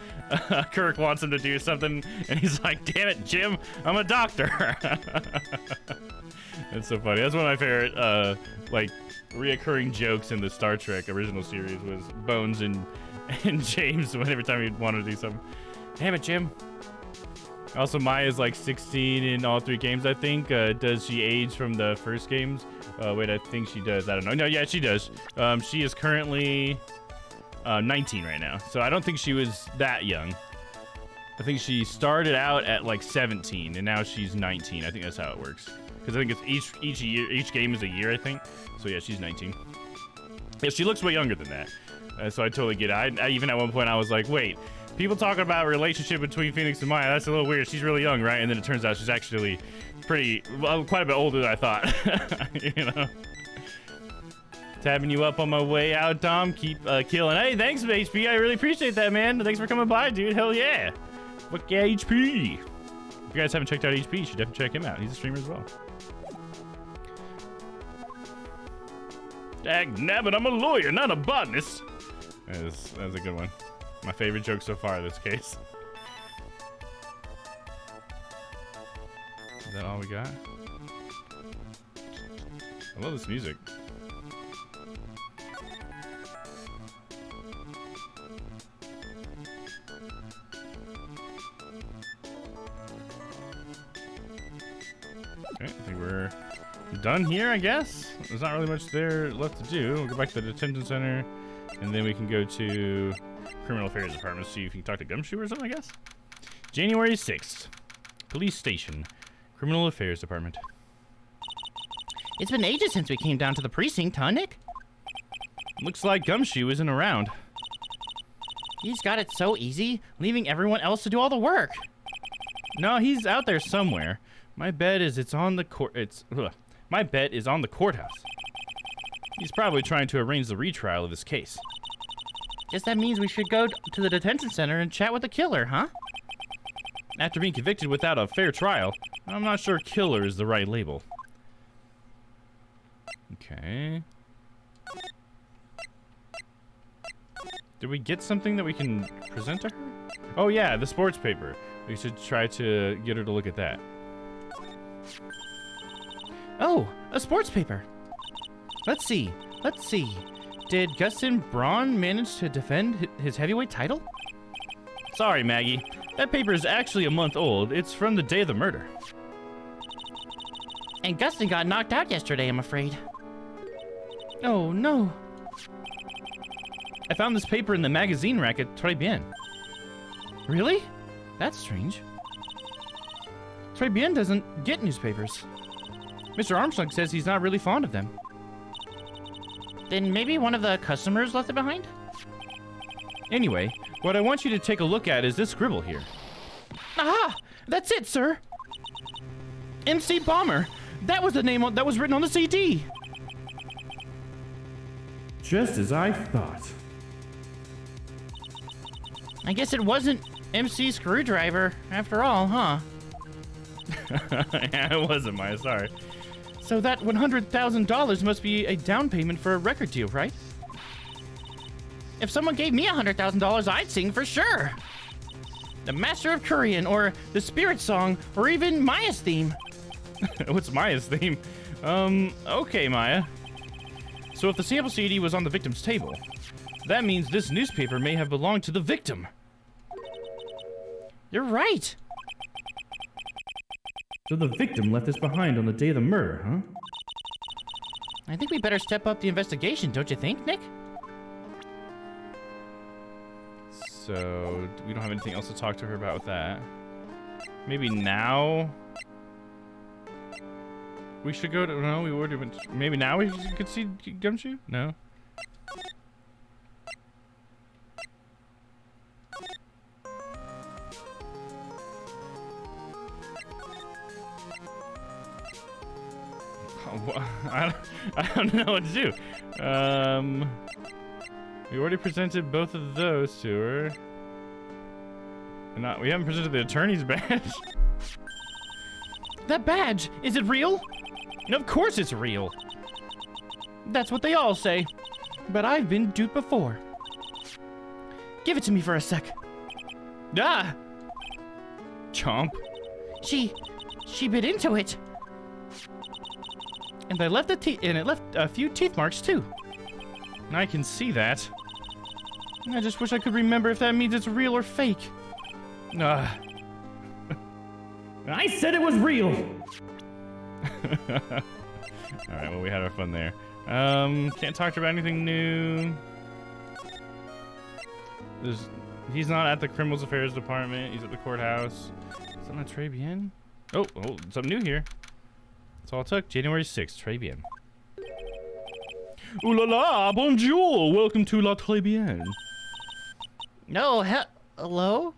Kirk wants him to do something. And he's like, damn it, Jim, I'm a doctor. It's so funny. That's one of my favorite, like, reoccurring jokes in the Star Trek original series was Bones and James every time he'd want to do something. Damn it, Jim. Also, Maya's like 16 in all 3 games, I think. Does she age from the first games? Wait, I think she does. I don't know. No, yeah, she does. She is currently 19 right now. So I don't think she was that young. I think she started out at like 17, and now she's 19. I think that's how it works. Because I think it's each game is a year, I think. So yeah, she's 19. Yeah, she looks way younger than that. So I totally get it. I even at one point I was like, wait. People talking about a relationship between Phoenix and Maya, that's a little weird. She's really young, right? And then it turns out she's actually quite a bit older than I thought. You know? Tabbing you up on my way out, Domm. Keep killing. Hey, thanks, HP. I really appreciate that, man. Thanks for coming by, dude. Hell yeah. Fuck yeah, HP. If you guys haven't checked out HP, you should definitely check him out. He's a streamer as well. Dag nabbit, I'm a lawyer, not a botanist. That's a good one. My favorite joke so far in this case. Is that all we got? I love this music. Okay, I think we're done here, I guess. There's not really much there left to do. We'll go back to the detention center, and then we can go to Criminal Affairs Department, see if you can talk to Gumshoe or something, I guess. January 6th. Police Station. Criminal Affairs Department. It's been ages since we came down to the precinct, huh, Nick? Looks like Gumshoe isn't around. He's got it so easy, leaving everyone else to do all the work. No, he's out there somewhere. My bet is on the courthouse. He's probably trying to arrange the retrial of this case. Guess that means we should go to the detention center and chat with the killer, huh? After being convicted without a fair trial, I'm not sure killer is the right label. Okay. Did we get something that we can present to her? Oh yeah, the sports paper. We should try to get her to look at that. Oh, a sports paper. Let's see. Did Gustin Braun manage to defend his heavyweight title? Sorry, Maggie. That paper is actually a month old. It's from the day of the murder. And Gustin got knocked out yesterday, I'm afraid. Oh, no. I found this paper in the magazine rack at Trite. Really? That's strange. Trite doesn't get newspapers. Mr. Armstrong says he's not really fond of them. Then maybe one of the customers left it behind? Anyway, what I want you to take a look at is this scribble here. Aha! That's it, sir! MC Bomber! That was the name that was written on the CD! Just as I thought. I guess it wasn't MC Screwdriver after all, huh? Yeah, it wasn't Maya, sorry. So that $100,000 must be a down payment for a record deal, right? If someone gave me $100,000, I'd sing for sure. The Master of Korean, or the Spirit Song, or even Maya's theme. What's Maya's theme? Okay, Maya. So if the sample CD was on the victim's table, that means this newspaper may have belonged to the victim. You're right. So the victim left this behind on the day of the murder, huh? I think we better step up the investigation, don't you think, Nick? So, we don't have anything else to talk to her about with that. Maybe now we should go to, no, we already went, maybe now we could see Gumshoe? No? I don't know what to do. We already presented both of those to her. We haven't presented the attorney's badge. That badge, is it real? Of course it's real. That's what they all say. But I've been duped before. Give it to me for a sec. Ah! Chomp. She bit into it. And I left it left a few teeth marks too. I can see that. I just wish I could remember if that means it's real or fake. Uh, I said it was real. Alright, well, we had our fun there. Can't talk to her about anything new. He's not at the Criminals Affairs Department. He's at the courthouse. Something at Très Bien? Oh, something new here. That's all it took. January 6th, Très Bien. Ooh la la, bonjour. Welcome to La Très Bien. No, hello?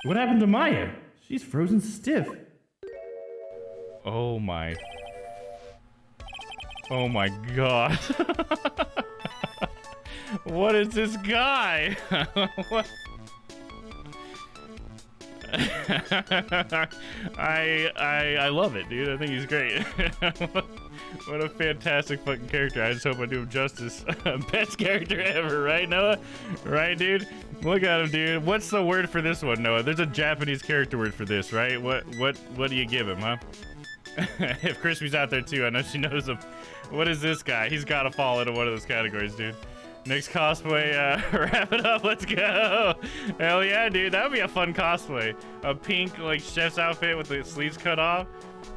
What happened to Maya? She's frozen stiff. Oh my. Oh my god. What is this guy? What? I love it, dude. I think he's great. What a fantastic fucking character. I just hope I do him justice. Best character ever, right, Noah? Right, dude? Look at him, dude. What's the word for this one, Noah? There's a Japanese character word for this, right? What do you give him, huh? If Crispy's out there too, I know she knows him. What is this guy? He's got to fall into one of those categories, dude. Next cosplay, wrap it up, let's go. Hell yeah, dude, that would be a fun cosplay. A pink, like, chef's outfit with the sleeves cut off.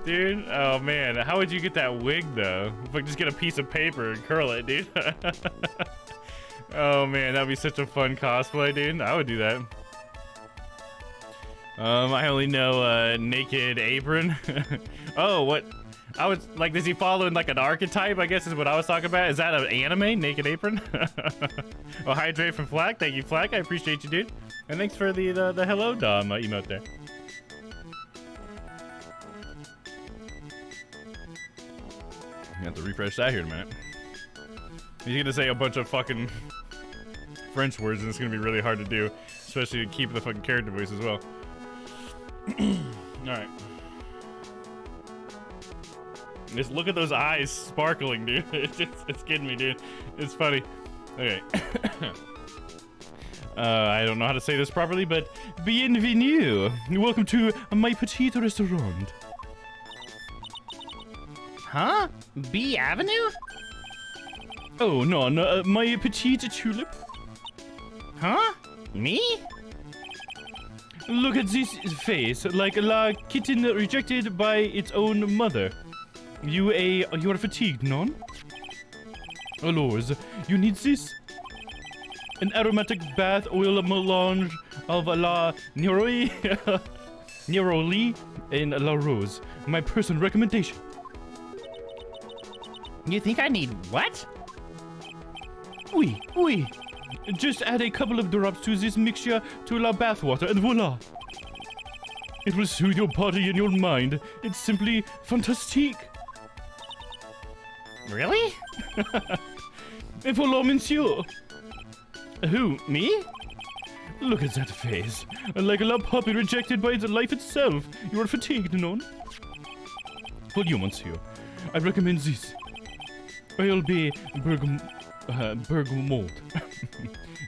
Dude, oh man, how would you get that wig, though? If I just get a piece of paper and curl it, dude. Oh man, that'd be such a fun cosplay, dude. I would do that. I only know, Naked Apron. Oh, what? I was like, does he follow in like an archetype? I guess is what I was talking about. Is that an anime, Naked Apron? Oh, hydrate from Flack. Thank you, Flack. I appreciate you, dude. And thanks for the hello Domm emote there. You have to refresh that here in a minute. He's gonna say a bunch of fucking French words, and it's gonna be really hard to do, especially to keep the fucking character voice as well. All right. Just look at those eyes sparkling, dude. It's kidding me, dude. It's funny. Okay. I don't know how to say this properly, but bienvenue. Welcome to my petit restaurant. Huh? B Avenue? Oh, no, my petite tulip. Huh? Me? Look at this face, like a kitten rejected by its own mother. You are fatigued, non? Alors, you need this? An aromatic bath oil melange of la Neroli, Neroli and La Rose. My personal recommendation. You think I need what? Oui. Just add a couple of drops to this mixture to la bathwater and voila. It will soothe your body and your mind. It's simply fantastique. Really? Et voilà, monsieur. Who, me? Look at that face. Like a love puppy rejected by its life itself. You are fatigued, non? For you, monsieur, I recommend this. I'll be bergamot.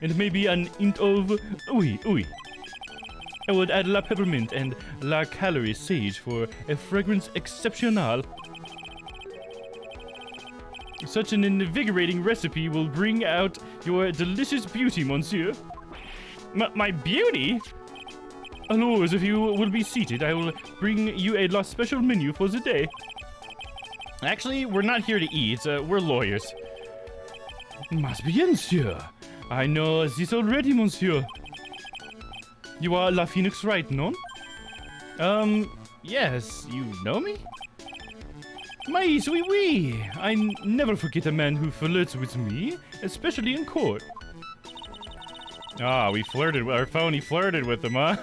And maybe an hint of oui. I would add la peppermint and la calorie sage for a fragrance exceptional. Such an invigorating recipe will bring out your delicious beauty, monsieur. My beauty? Alors, if you will be seated, I will bring you a special menu for the day. Actually, we're not here to eat. We're lawyers. Mas bien, monsieur. I know this already, monsieur. You are La Phoenix, right, non? Yes. You know me? Mais oui. I never forget a man who flirts with me, especially in court. Ah, we flirted with our phone. He flirted with them, huh?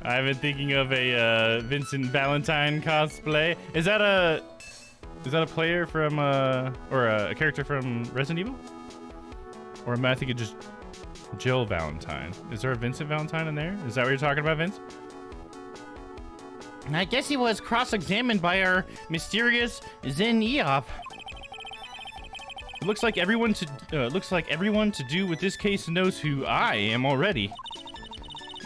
I've been thinking of a Vincent Valentine cosplay. Is that a player from or a character from Resident Evil? Or am I thinking just Jill Valentine? Is there a Vincent Valentine in there? Is that what you're talking about, Vince? I guess he was cross-examined by our mysterious Zen Eop. It looks like everyone to do with this case knows who I am already.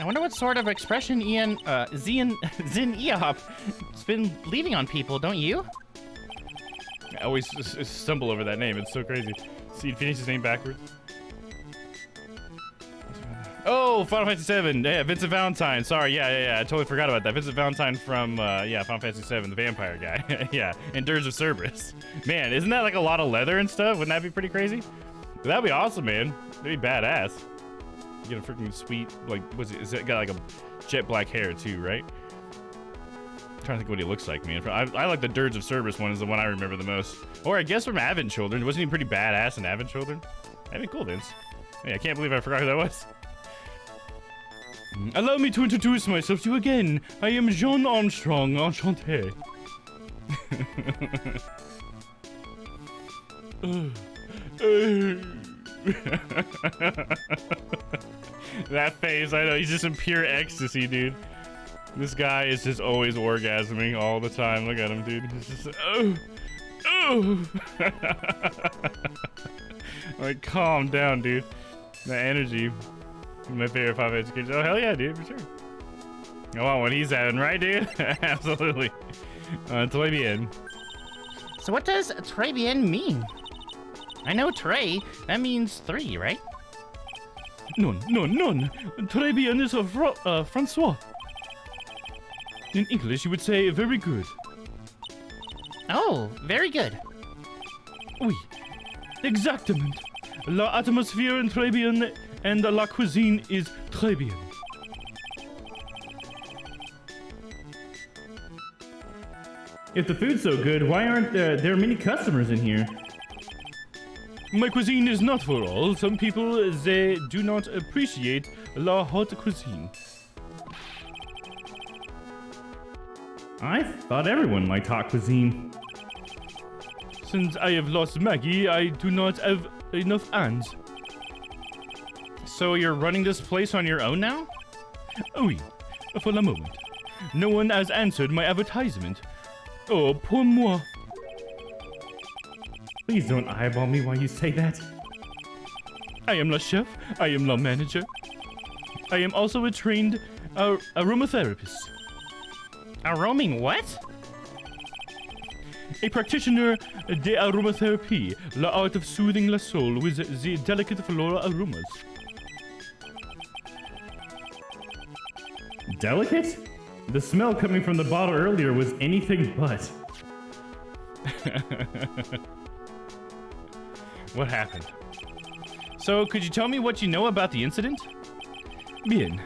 I wonder what sort of expression Zen Eop's been leaving on people, don't you? I always stumble over that name. It's so crazy. See, finish his name backwards. Oh, Final Fantasy VII. Yeah, Vincent Valentine. Sorry, yeah. I totally forgot about that. Vincent Valentine from, Final Fantasy VII, the vampire guy. Yeah, and Dirge of Cerberus. Man, isn't that like a lot of leather and stuff? Wouldn't that be pretty crazy? That'd be awesome, man. That'd be badass. You get a freaking sweet, like, is it got like a jet black hair too, right? I'm trying to think what he looks like, man. I like the Dirge of Cerberus one is the one I remember the most. Or I guess from Advent Children. Wasn't he pretty badass in Advent Children? That'd be cool, Vince. Hey, I can't believe I forgot who that was. Allow me to introduce myself to you again. I am Jean Armstrong, enchanté. That face, I know, he's just in pure ecstasy, dude. This guy is just always orgasming all the time. Look at him, dude. He's just, Like, calm down, dude. The energy. My favorite Final Fantasy games. Oh, hell yeah, dude, for sure. I want what he's having, right, dude? Absolutely. Très bien. So what does très bien mean? I know très, that means 3, right? Non. Très bien is Francois. In English, you would say very good. Oh, very good. Oui, exactement. La atmosphère in très bien and la cuisine is très bien. If the food's so good, why aren't there many customers in here? My cuisine is not for all. Some people, they do not appreciate la haute cuisine. I thought everyone liked hot cuisine. Since I have lost Maggie, I do not have enough hands. So you're running this place on your own now? Oui, for the moment. No one has answered my advertisement. Oh, pour moi. Please don't eyeball me while you say that. I am la chef. I am la manager. I am also a trained aromatherapist. A roaming what? A practitioner de aromatherapy, la art of soothing la soul with the delicate floral aromas. Delicate? The smell coming from the bottle earlier was anything but. What happened? So, could you tell me what you know about the incident? Bien.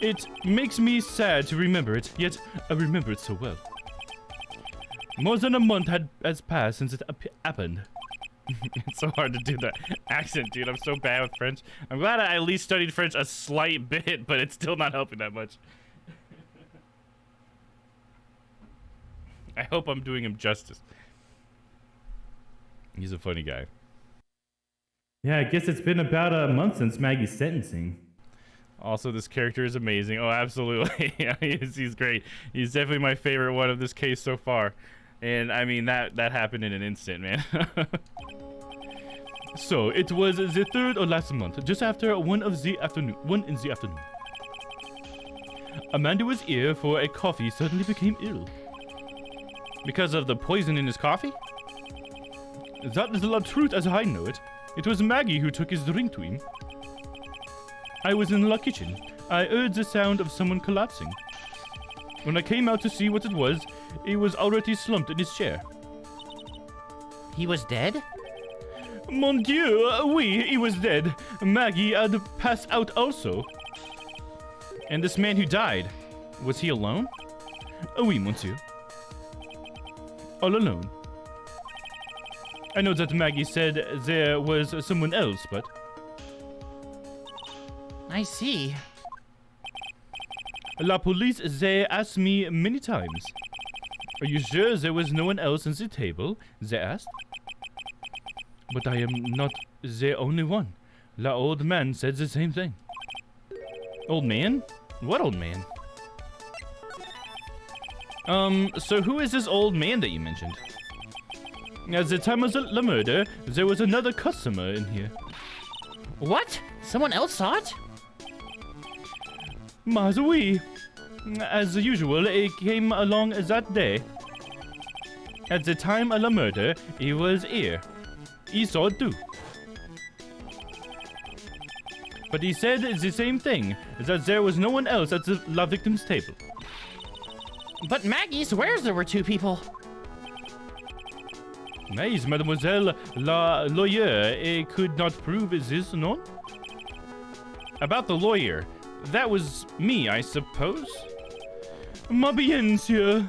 It makes me sad to remember it, yet I remember it so well. More than a month has passed since it happened. It's so hard to do that accent, dude. I'm so bad with French. I'm glad I at least studied French a slight bit, but it's still not helping that much. I hope I'm doing him justice. He's a funny guy. Yeah, I guess it's been about a month since Maggie's sentencing. Also, this character is amazing. Oh, absolutely. Yeah, he's great. He's definitely my favorite one of this case so far. And I mean, that happened in an instant, man. So, it was the 3rd of last month, just after 1 in the afternoon. A man who was here for a coffee suddenly became ill. Because of the poison in his coffee? That is the truth as I know it. It was Maggie who took his drink to him. I was in the kitchen. I heard the sound of someone collapsing. When I came out to see what it was, he was already slumped in his chair. He was dead? Mon Dieu, oui, he was dead. Maggie had passed out also. And this man who died, was he alone? Oui, monsieur. All alone. I know that Maggie said there was someone else, but... I see. La police, they asked me many times. Are you sure there was no one else at the table? They asked. But I am not the only one. La old man said the same thing. Old man? What old man? So who is this old man that you mentioned? At the time of the murder, there was another customer in here. What? Someone else saw it? Mas oui. As usual, it came along that day. At the time of the murder, he was here. He saw it too. But he said the same thing, that there was no one else at the la victim's table. But Maggie swears there were two people. Nice, mademoiselle la lawyer, could not prove this, no? About the lawyer. That was me, I suppose? Ma bien, monsieur.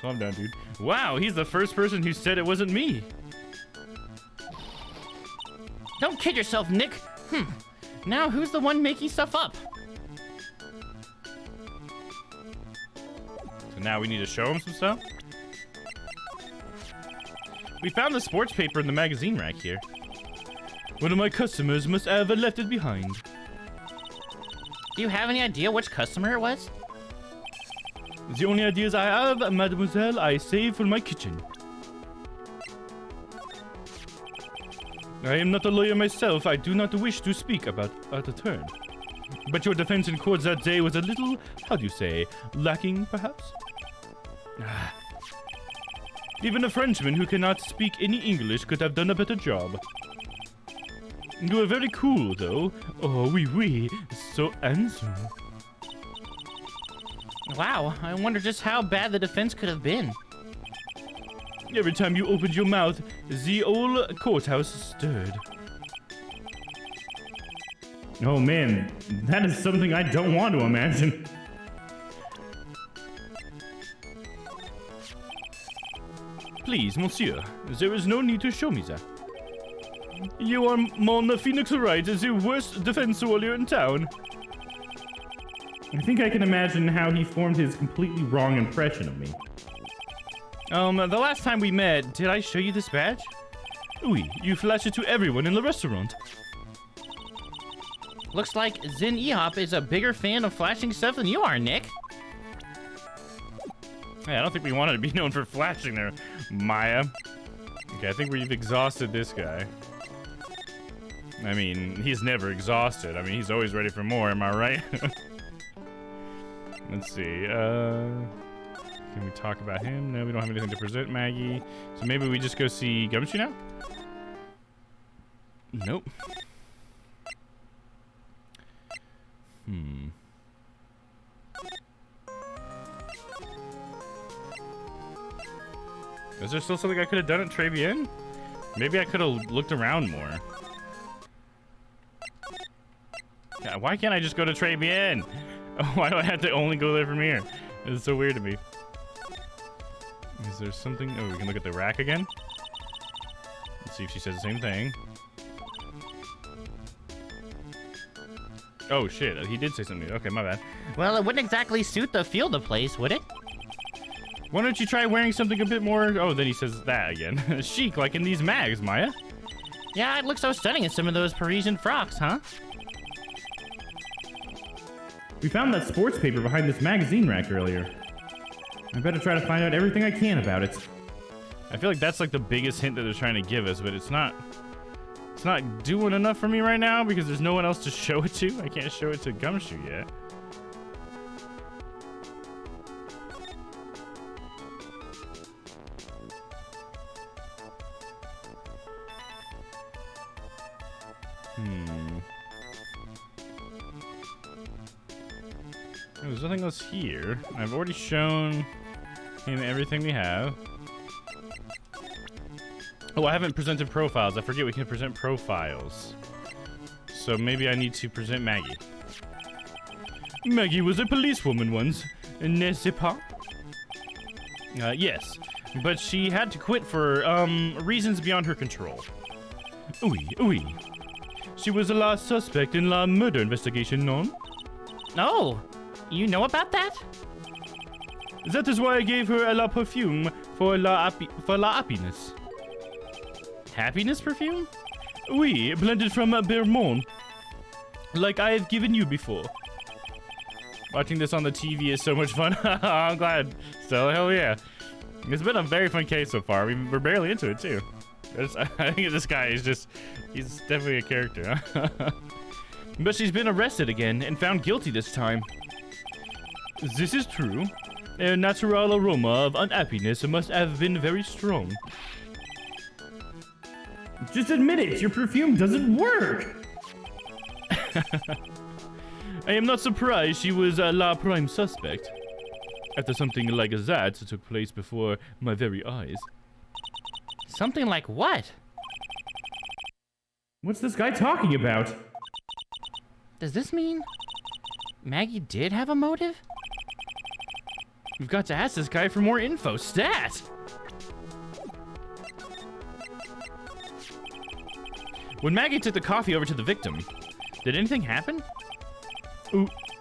Calm down, dude. Wow, he's the first person who said it wasn't me. Don't kid yourself, Nick. Now who's the one making stuff up? So now we need to show him some stuff? We found the sports paper in the magazine rack here. One of my customers must have left it behind. Do you have any idea which customer it was? The only ideas I have, mademoiselle, I save for my kitchen. I am not a lawyer myself. I do not wish to speak about the turn. But your defense in court that day was a little, how do you say, lacking, perhaps? Even a Frenchman who cannot speak any English could have done a better job. You are very cool, though. Oh, oui, oui. So handsome. Wow, I wonder just how bad the defense could have been. Every time you opened your mouth, the old courthouse stirred. Oh man, that is something I don't want to imagine. Please, monsieur, there is no need to show me that. You are Mon Phoenix Wright, the worst defense lawyer in town. I think I can imagine how he formed his completely wrong impression of me. The last time we met, did I show you this badge? Oui, you flashed it to everyone in the restaurant. Looks like Zin Ehop is a bigger fan of flashing stuff than you are, Nick. Hey, I don't think we wanted to be known for flashing there, Maya. Okay, I think we've exhausted this guy. I mean, he's never exhausted. I mean, he's always ready for more, am I right? Let's see, can we talk about him? No, we don't have anything to present Maggie. So maybe we just go see Gumshoe now? Nope. Is there still something I could have done at Trevian? Maybe I could have looked around more. Yeah, why can't I just go to Trevian? Why do I have to only go there from here? It's so weird to me. Is there something? Oh, we can look at the rack again. Let's see if she says the same thing. Oh shit, he did say something. Okay, my bad. Well, it wouldn't exactly suit the feel of the place, would it? Why don't you try wearing something a bit more... Oh, then he says that again. Chic, like in these mags, Maya. Yeah, it looks so stunning in some of those Parisian frocks, huh? We found that sports paper behind this magazine rack earlier. I better try to find out everything I can about it. I feel like that's like the biggest hint that they're trying to give us, but it's not doing enough for me right now because there's no one else to show it to. I can't show it to Gumshoe yet. There's nothing else here. I've already shown him everything we have. Oh, I haven't presented profiles. I forget we can present profiles. So maybe I need to present Maggie. Maggie was a policewoman once, n'est-ce pas? Yes, but she had to quit for reasons beyond her control. Oui, oui. She was the last suspect in la murder investigation, non? Oh, you know about that? That is why I gave her a la perfume for la happiness. Happiness perfume? Oui, blended from Vermont. Like I have given you before. Watching this on the TV is so much fun. I'm glad. So, hell yeah. It's been a very fun case so far. We're barely into it, too. I think this guy is just... He's definitely a character, huh? But she's been arrested again and found guilty this time. This is true. A natural aroma of unhappiness must have been very strong. Just admit it, your perfume doesn't work! I am not surprised she was la prime suspect. After something like that took place before my very eyes. Something like what? What's this guy talking about? Does this mean Maggie did have a motive? We've got to ask this guy for more info. Stat! When Maggie took the coffee over to the victim, did anything happen?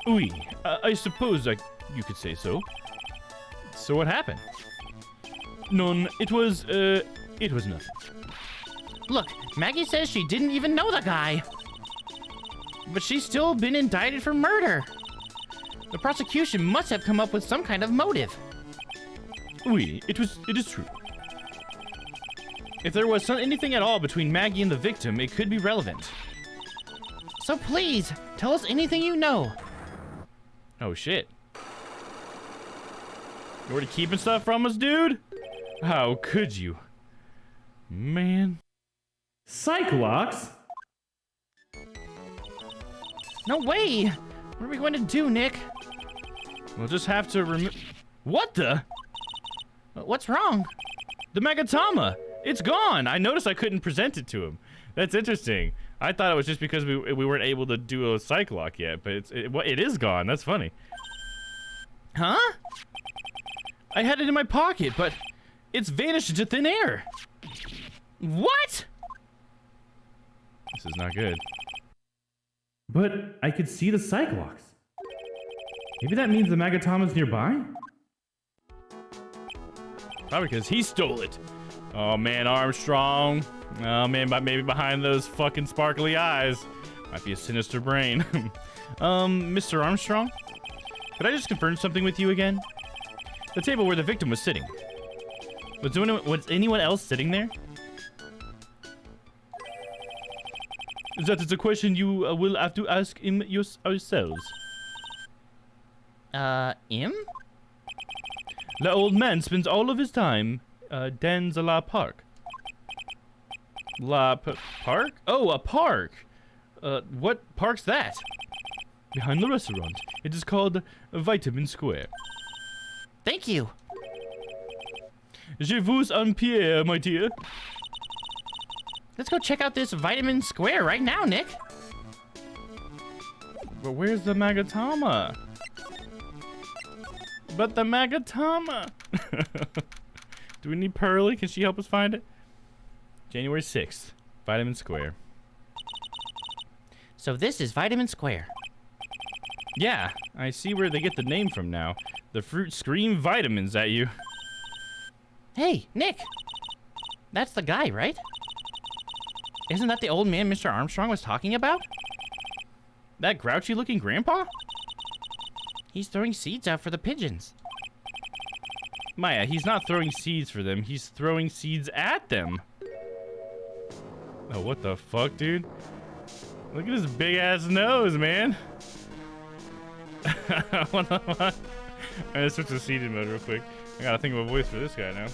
Oui, I suppose you could say so. So what happened? None. It was nothing. Look, Maggie says she didn't even know the guy. But she's still been indicted for murder. The prosecution must have come up with some kind of motive. Oui, it is true. If there was anything at all between Maggie and the victim, it could be relevant. So please, tell us anything you know. Oh, shit. You already keeping stuff from us, dude? How could you? Man. Cyclops? No way! What are we going to do, Nick? We'll just have to What the? What's wrong? The Magatama! It's gone! I noticed I couldn't present it to him. That's interesting. I thought it was just because we weren't able to do a Cyclock yet, but it is gone. That's funny. Huh? I had it in my pocket, but it's vanished into thin air. What? This is not good. But I could see the Cyclops. Maybe that means the Magatama's nearby? Probably because he stole it. Oh man, Armstrong. Oh man, maybe behind those fucking sparkly eyes might be a sinister brain. Mr. Armstrong? Could I just confirm something with you again? The table where the victim was sitting. Was anyone else sitting there? That is a question you will have to ask him yourselves. Him? The old man spends all of his time dans la park. Park? Oh, a park. What park's that? Behind the restaurant. It is called Vitamin Square. Thank you. Je vous en prie, my dear. Let's go check out this Vitamin Square right now, Nick. But where's the Magatama? But the Magatama! Do we need Pearly? Can she help us find it? January 6th. Vitamin Square. So this is Vitamin Square. Yeah, I see where they get the name from now. The fruit scream vitamins at you. Hey, Nick. That's the guy, right? Isn't that the old man Mr. Armstrong was talking about? That grouchy looking grandpa? He's throwing seeds out for the pigeons. Maya, he's not throwing seeds for them. He's throwing seeds at them. Oh, what the fuck, dude? Look at his big ass nose, man. What the fuck? Alright, let's switch to seeded mode real quick. I gotta think of a voice for this guy now.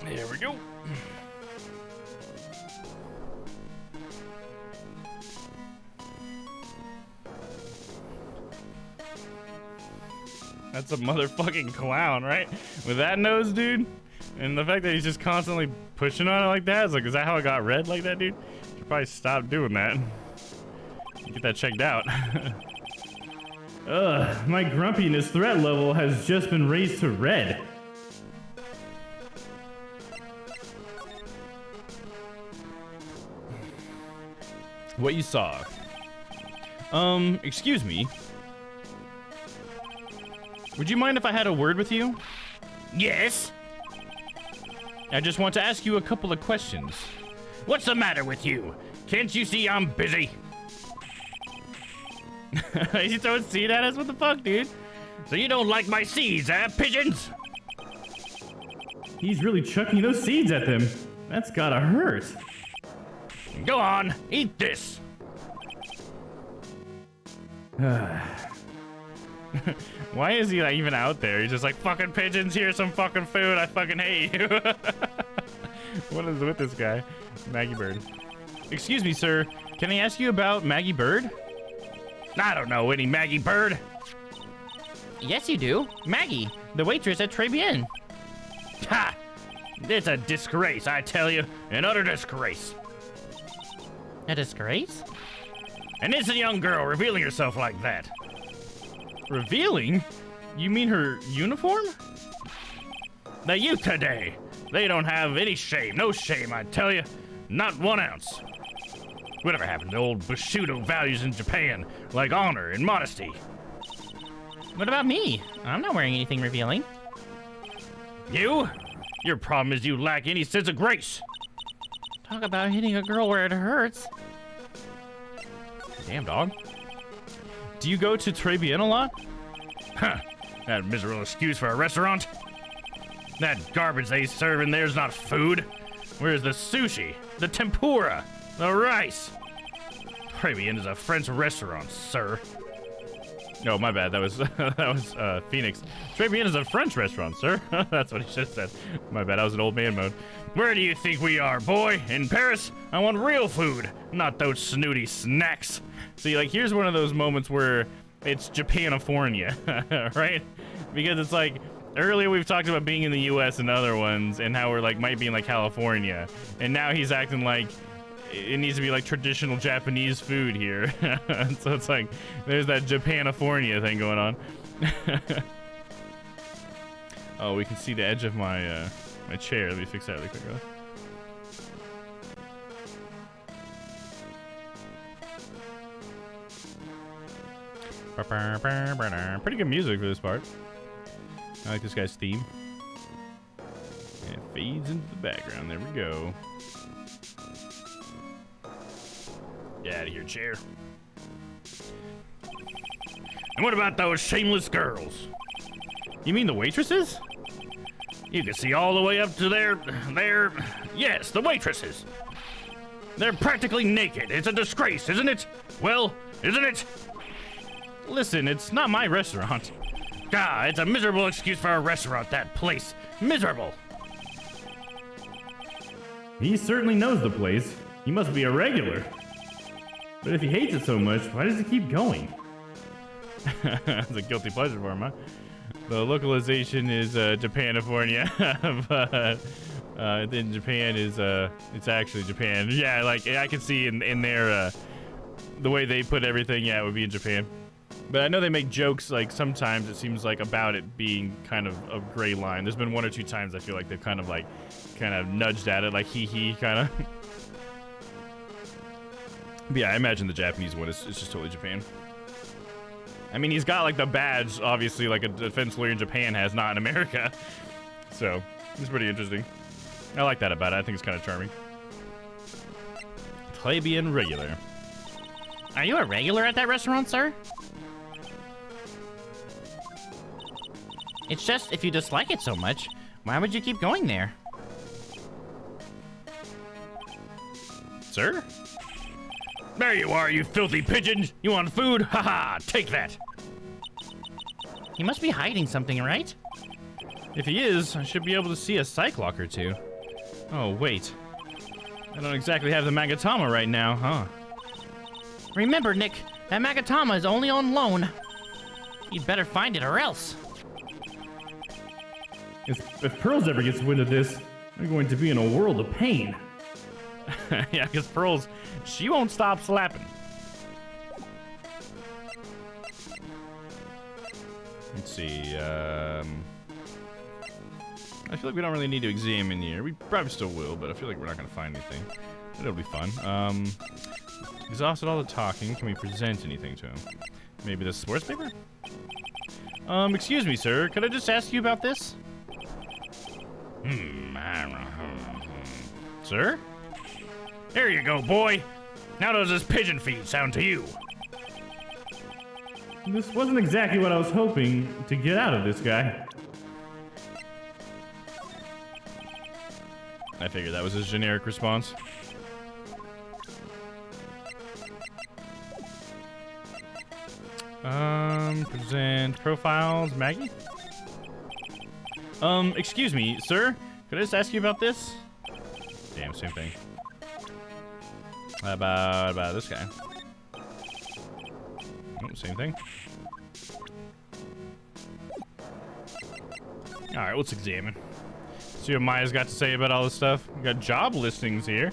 There we go. That's a motherfucking clown, right? With that nose, dude. And the fact that he's just constantly pushing on it like that. It's like, is that how it got red like that, dude? You should probably stop doing that. Get that checked out. Ugh, my grumpiness threat level has just been raised to red. What you saw? Excuse me. Would you mind if I had a word with you? Yes? I just want to ask you a couple of questions. What's the matter with you? Can't you see I'm busy? You throwing seed at us? What the fuck, dude? So you don't like my seeds, eh, pigeons? He's really chucking those seeds at them. That's gotta hurt. Go on, eat this. Why is he like even out there? He's just like, fucking pigeons, here's some fucking food. I fucking hate you. What is with this guy? Maggie Bird. Excuse me, sir. Can I ask you about Maggie Bird? I don't know any Maggie Bird. Yes, you do. Maggie, the waitress at Trite. Ha! It's a disgrace, I tell you. An utter disgrace. A disgrace? An innocent young girl revealing herself like that. Revealing? You mean her uniform? The youth today, they don't have any shame. No shame, I tell you. Not 1 ounce. Whatever happened to old Bushido values in Japan, like honor and modesty? What about me? I'm not wearing anything revealing. You? Your problem is you lack any sense of grace. Talk about hitting a girl where it hurts. Damn, dog. Do you go to Trite a lot? Huh. That miserable excuse for a restaurant. That garbage they serve in there's not food. Where's the sushi, the tempura, the rice? Trite is a French restaurant, sir. No, my bad. That was Phoenix. Trite is a French restaurant, sir. That's what he should have said. My bad. I was in old man mode. Where do you think we are, boy? In Paris? I want real food, not those snooty snacks. See, like, here's one of those moments where it's Japanifornia, right? Because it's like, earlier we've talked about being in the U.S. and other ones, and how we're, like, might be in, like, California. And now he's acting like it needs to be, like, traditional Japanese food here. So it's like, there's that Japanifornia thing going on. Oh, we can see the edge of my, my chair. Let me fix that really quick, guys. Pretty good music for this part. I like this guy's theme. And it fades into the background. There we go. Get out of here, chair. And what about those shameless girls? You mean the waitresses? You can see all the way up to their, yes, the waitresses. They're practically naked. It's a disgrace, isn't it? Well, isn't it? Listen, it's not my restaurant. God, it's a miserable excuse for a restaurant, that place. Miserable. He certainly knows the place. He must be a regular. But if he hates it so much, why does he keep going? It's a guilty pleasure for him, huh? The localization is Japanifornia, but in Japan is it's actually Japan. Yeah, like I can see in their the way they put everything. Yeah, it would be in Japan. But I know they make jokes, like, sometimes it seems like about it being kind of a gray line. There's been 1 or 2 times I feel like they've kind of nudged at it, like hee kind of. But yeah, I imagine the Japanese one is just totally Japan. I mean, he's got, like, the badge, obviously, like a defense lawyer in Japan has, not in America. So, it's pretty interesting. I like that about it. I think it's kind of charming. Plebeian regular. Are you a regular at that restaurant, sir? It's just, if you dislike it so much, why would you keep going there? Sir? There you are, you filthy pigeons. You want food? Haha, take that. He must be hiding something, right? If he is, I should be able to see a psych lock or two. Oh, wait. I don't exactly have the Magatama right now, huh? Remember, Nick, that Magatama is only on loan. You'd better find it or else. If Pearls ever gets wind of this, they're going to be in a world of pain. Yeah, because Pearls, she won't stop slapping. Let's see, I feel like we don't really need to examine here. We probably still will, but I feel like we're not going to find anything. But it'll be fun. Exhausted all the talking. Can we present anything to him? Maybe the sports paper? Excuse me, sir. Could I just ask you about this? Sir? Here you go, boy. How does this pigeon feed sound to you? This wasn't exactly what I was hoping to get out of this guy. I figured that was his generic response. Present profiles, Maggie? Excuse me, sir? Could I just ask you about this? Damn, same thing. About this guy. Oh, same thing. Alright, let's examine. See what Maya's got to say about all this stuff. We got job listings here.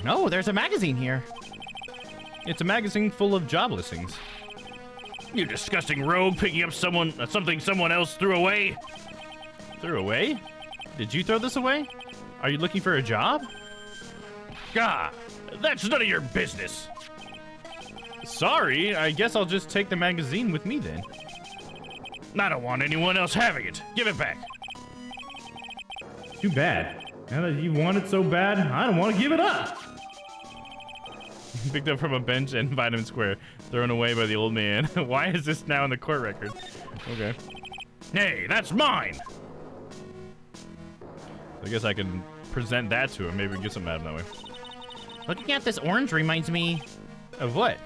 No, there's a magazine here. It's a magazine full of job listings. You disgusting rogue picking up something someone else threw away. Threw away? Did you throw this away? Are you looking for a job? Gah, that's none of your business. Sorry, I guess I'll just take the magazine with me then. I don't want anyone else having it. Give it back. Too bad. Now that you want it so bad, I don't want to give it up. Picked up from a bench in Vitamin Square, thrown away by the old man. Why is this now in the court record? Okay. Hey, that's mine. I guess I can present that to him. Maybe we can get something out of him that way. Looking at this orange reminds me Of what?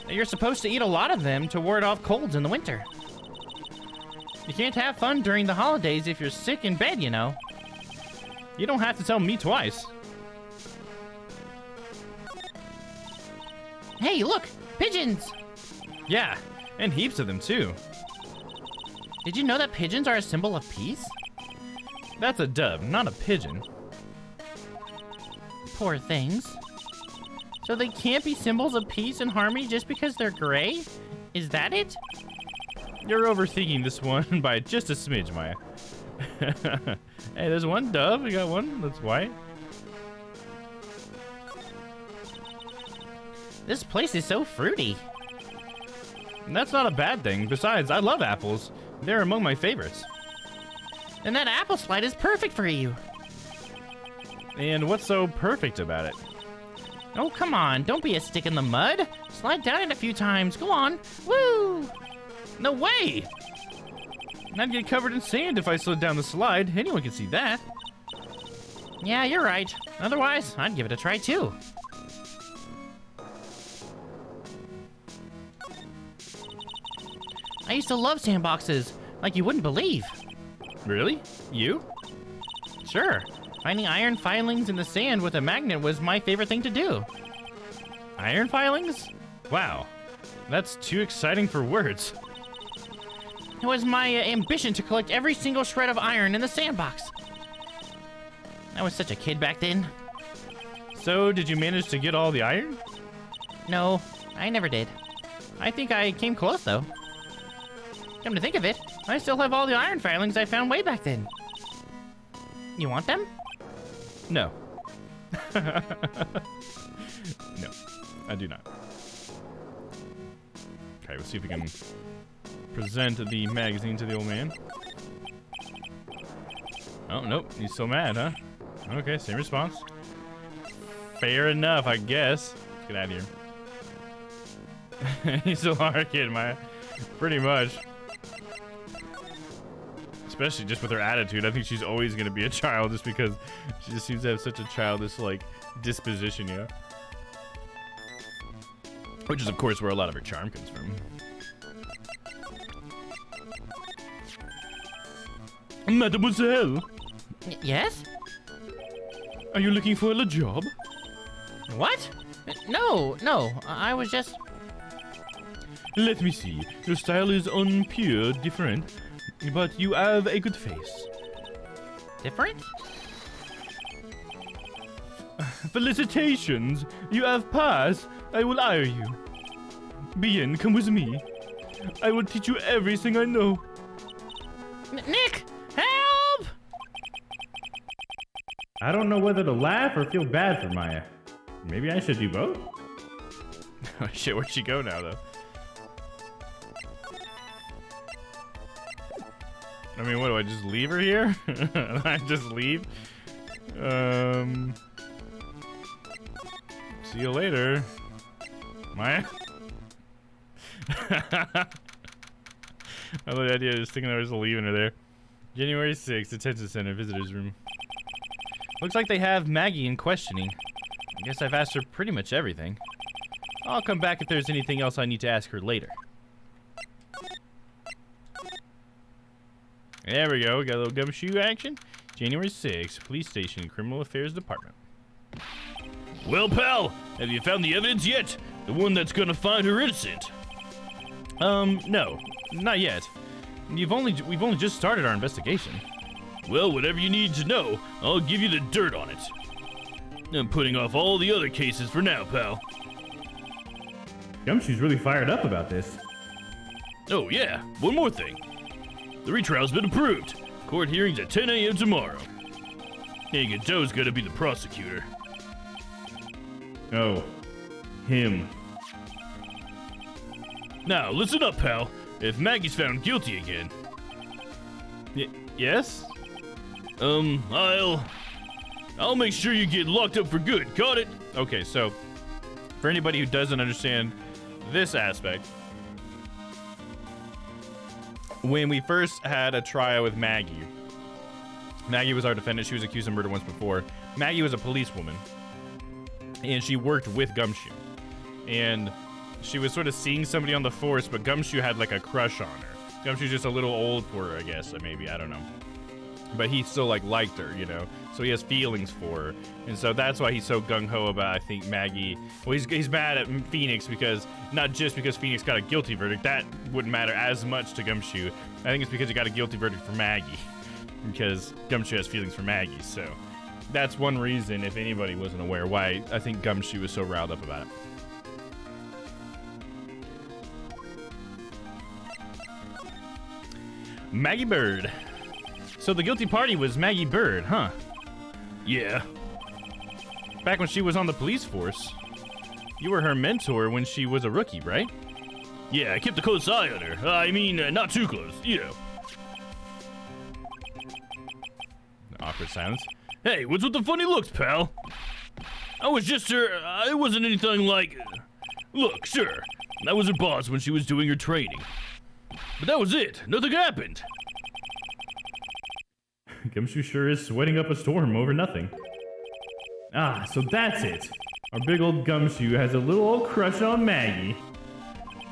that you're supposed to eat a lot of them to ward off colds in the winter. You can't have fun during the holidays if you're sick in bed, you know. You don't have to tell me twice. Hey, look! Pigeons! Yeah, and heaps of them too. Did you know that pigeons are a symbol of peace? That's a dove, not a pigeon. Poor things. So they can't be symbols of peace and harmony just because they're gray? Is that it? You're overthinking this one by just a smidge, Maya. Hey, there's one dove. We got one that's white. This place is so fruity. And that's not a bad thing. Besides, I love apples. They're among my favorites. And that apple slide is perfect for you. And what's so perfect about it? Oh, come on. Don't be a stick in the mud. Slide down it a few times. Go on. Woo! No way! I'd get covered in sand if I slid down the slide. Anyone can see that. Yeah, you're right. Otherwise, I'd give it a try too. I used to love sandboxes, like you wouldn't believe. Really? You? Sure. Finding iron filings in the sand with a magnet was my favorite thing to do. Iron filings? Wow. That's too exciting for words. It was my ambition to collect every single shred of iron in the sandbox. I was such a kid back then. So, did you manage to get all the iron? No, I never did. I think I came close, though. Come to think of it, I still have all the iron filings I found way back then. You want them? No. No, I do not. Okay, we'll see if we can present the magazine to the old man. Oh, nope, he's still mad, huh? Okay, same response. Fair enough, I guess. Let's get out of here. He's still our kid, Maya. Pretty much. Especially just with her attitude. I think she's always going to be a child just because she just seems to have such a childish, like, disposition, you know? Which is, of course, where a lot of her charm comes from. Mademoiselle, Yes? are you looking for a job? What? No, I was just... Let me see. Your style is pure different, but you have a good face. Different? Felicitations! You have passed. I will hire you. Bien, come with me. I will teach you everything I know. Nick! Help! I don't know whether to laugh or feel bad for Maya. Maybe I should do both? Oh shit, where'd she go now, though? I mean, what do I just leave her here? I just leave? See you later. Maya? I love the idea of just thinking I was leaving her there. January 6th, Detention Center, Visitors Room. Looks like they have Maggie in questioning. I guess I've asked her pretty much everything. I'll come back if there's anything else I need to ask her later. There we go, got a little gumshoe action. January 6th, Police Station, Criminal Affairs Department. Well, pal, have you found the evidence yet? The one that's gonna find her innocent? No, not yet. We've only just started our investigation. Well, whatever you need to know, I'll give you the dirt on it. I'm putting off all the other cases for now, pal. Gumshoe's really fired up about this. Oh, yeah, one more thing. The retrial's been approved. Court hearing's at 10 a.m. tomorrow. Hank and Joe's gonna be the prosecutor. Oh, him. Now, listen up, pal. If Maggie's found guilty again... Yes? I'll make sure you get locked up for good. Got it? Okay, so, for anybody who doesn't understand this aspect, when we first had a trial with Maggie was our defendant. She was accused of murder once before. Maggie was a policewoman, and she worked with Gumshoe. And she was sort of seeing somebody on the force, but Gumshoe had like a crush on her. Gumshoe's just a little old for her, I guess, maybe, I don't know. But he still liked her, you know, so he has feelings for her. And so that's why he's so gung-ho about, I think, Maggie. Well, he's mad at Phoenix because, not just because Phoenix got a guilty verdict, that wouldn't matter as much to Gumshoe. I think it's because he got a guilty verdict for Maggie, because Gumshoe has feelings for Maggie. So that's one reason, if anybody wasn't aware, why I think Gumshoe was so riled up about it. Maggie Bird. So the guilty party was Maggie Bird, huh? Yeah. Back when she was on the police force. You were her mentor when she was a rookie, right? Yeah, I kept a close eye on her. I mean, not too close, you know. Awkward silence. Hey, what's with the funny looks, pal? I was just her... I wasn't anything like... Look, sure, I was her boss when she was doing her training. But that was it. Nothing happened. Gumshoe sure is sweating up a storm over nothing. Ah, so that's it. Our big old Gumshoe has a little old crush on Maggie.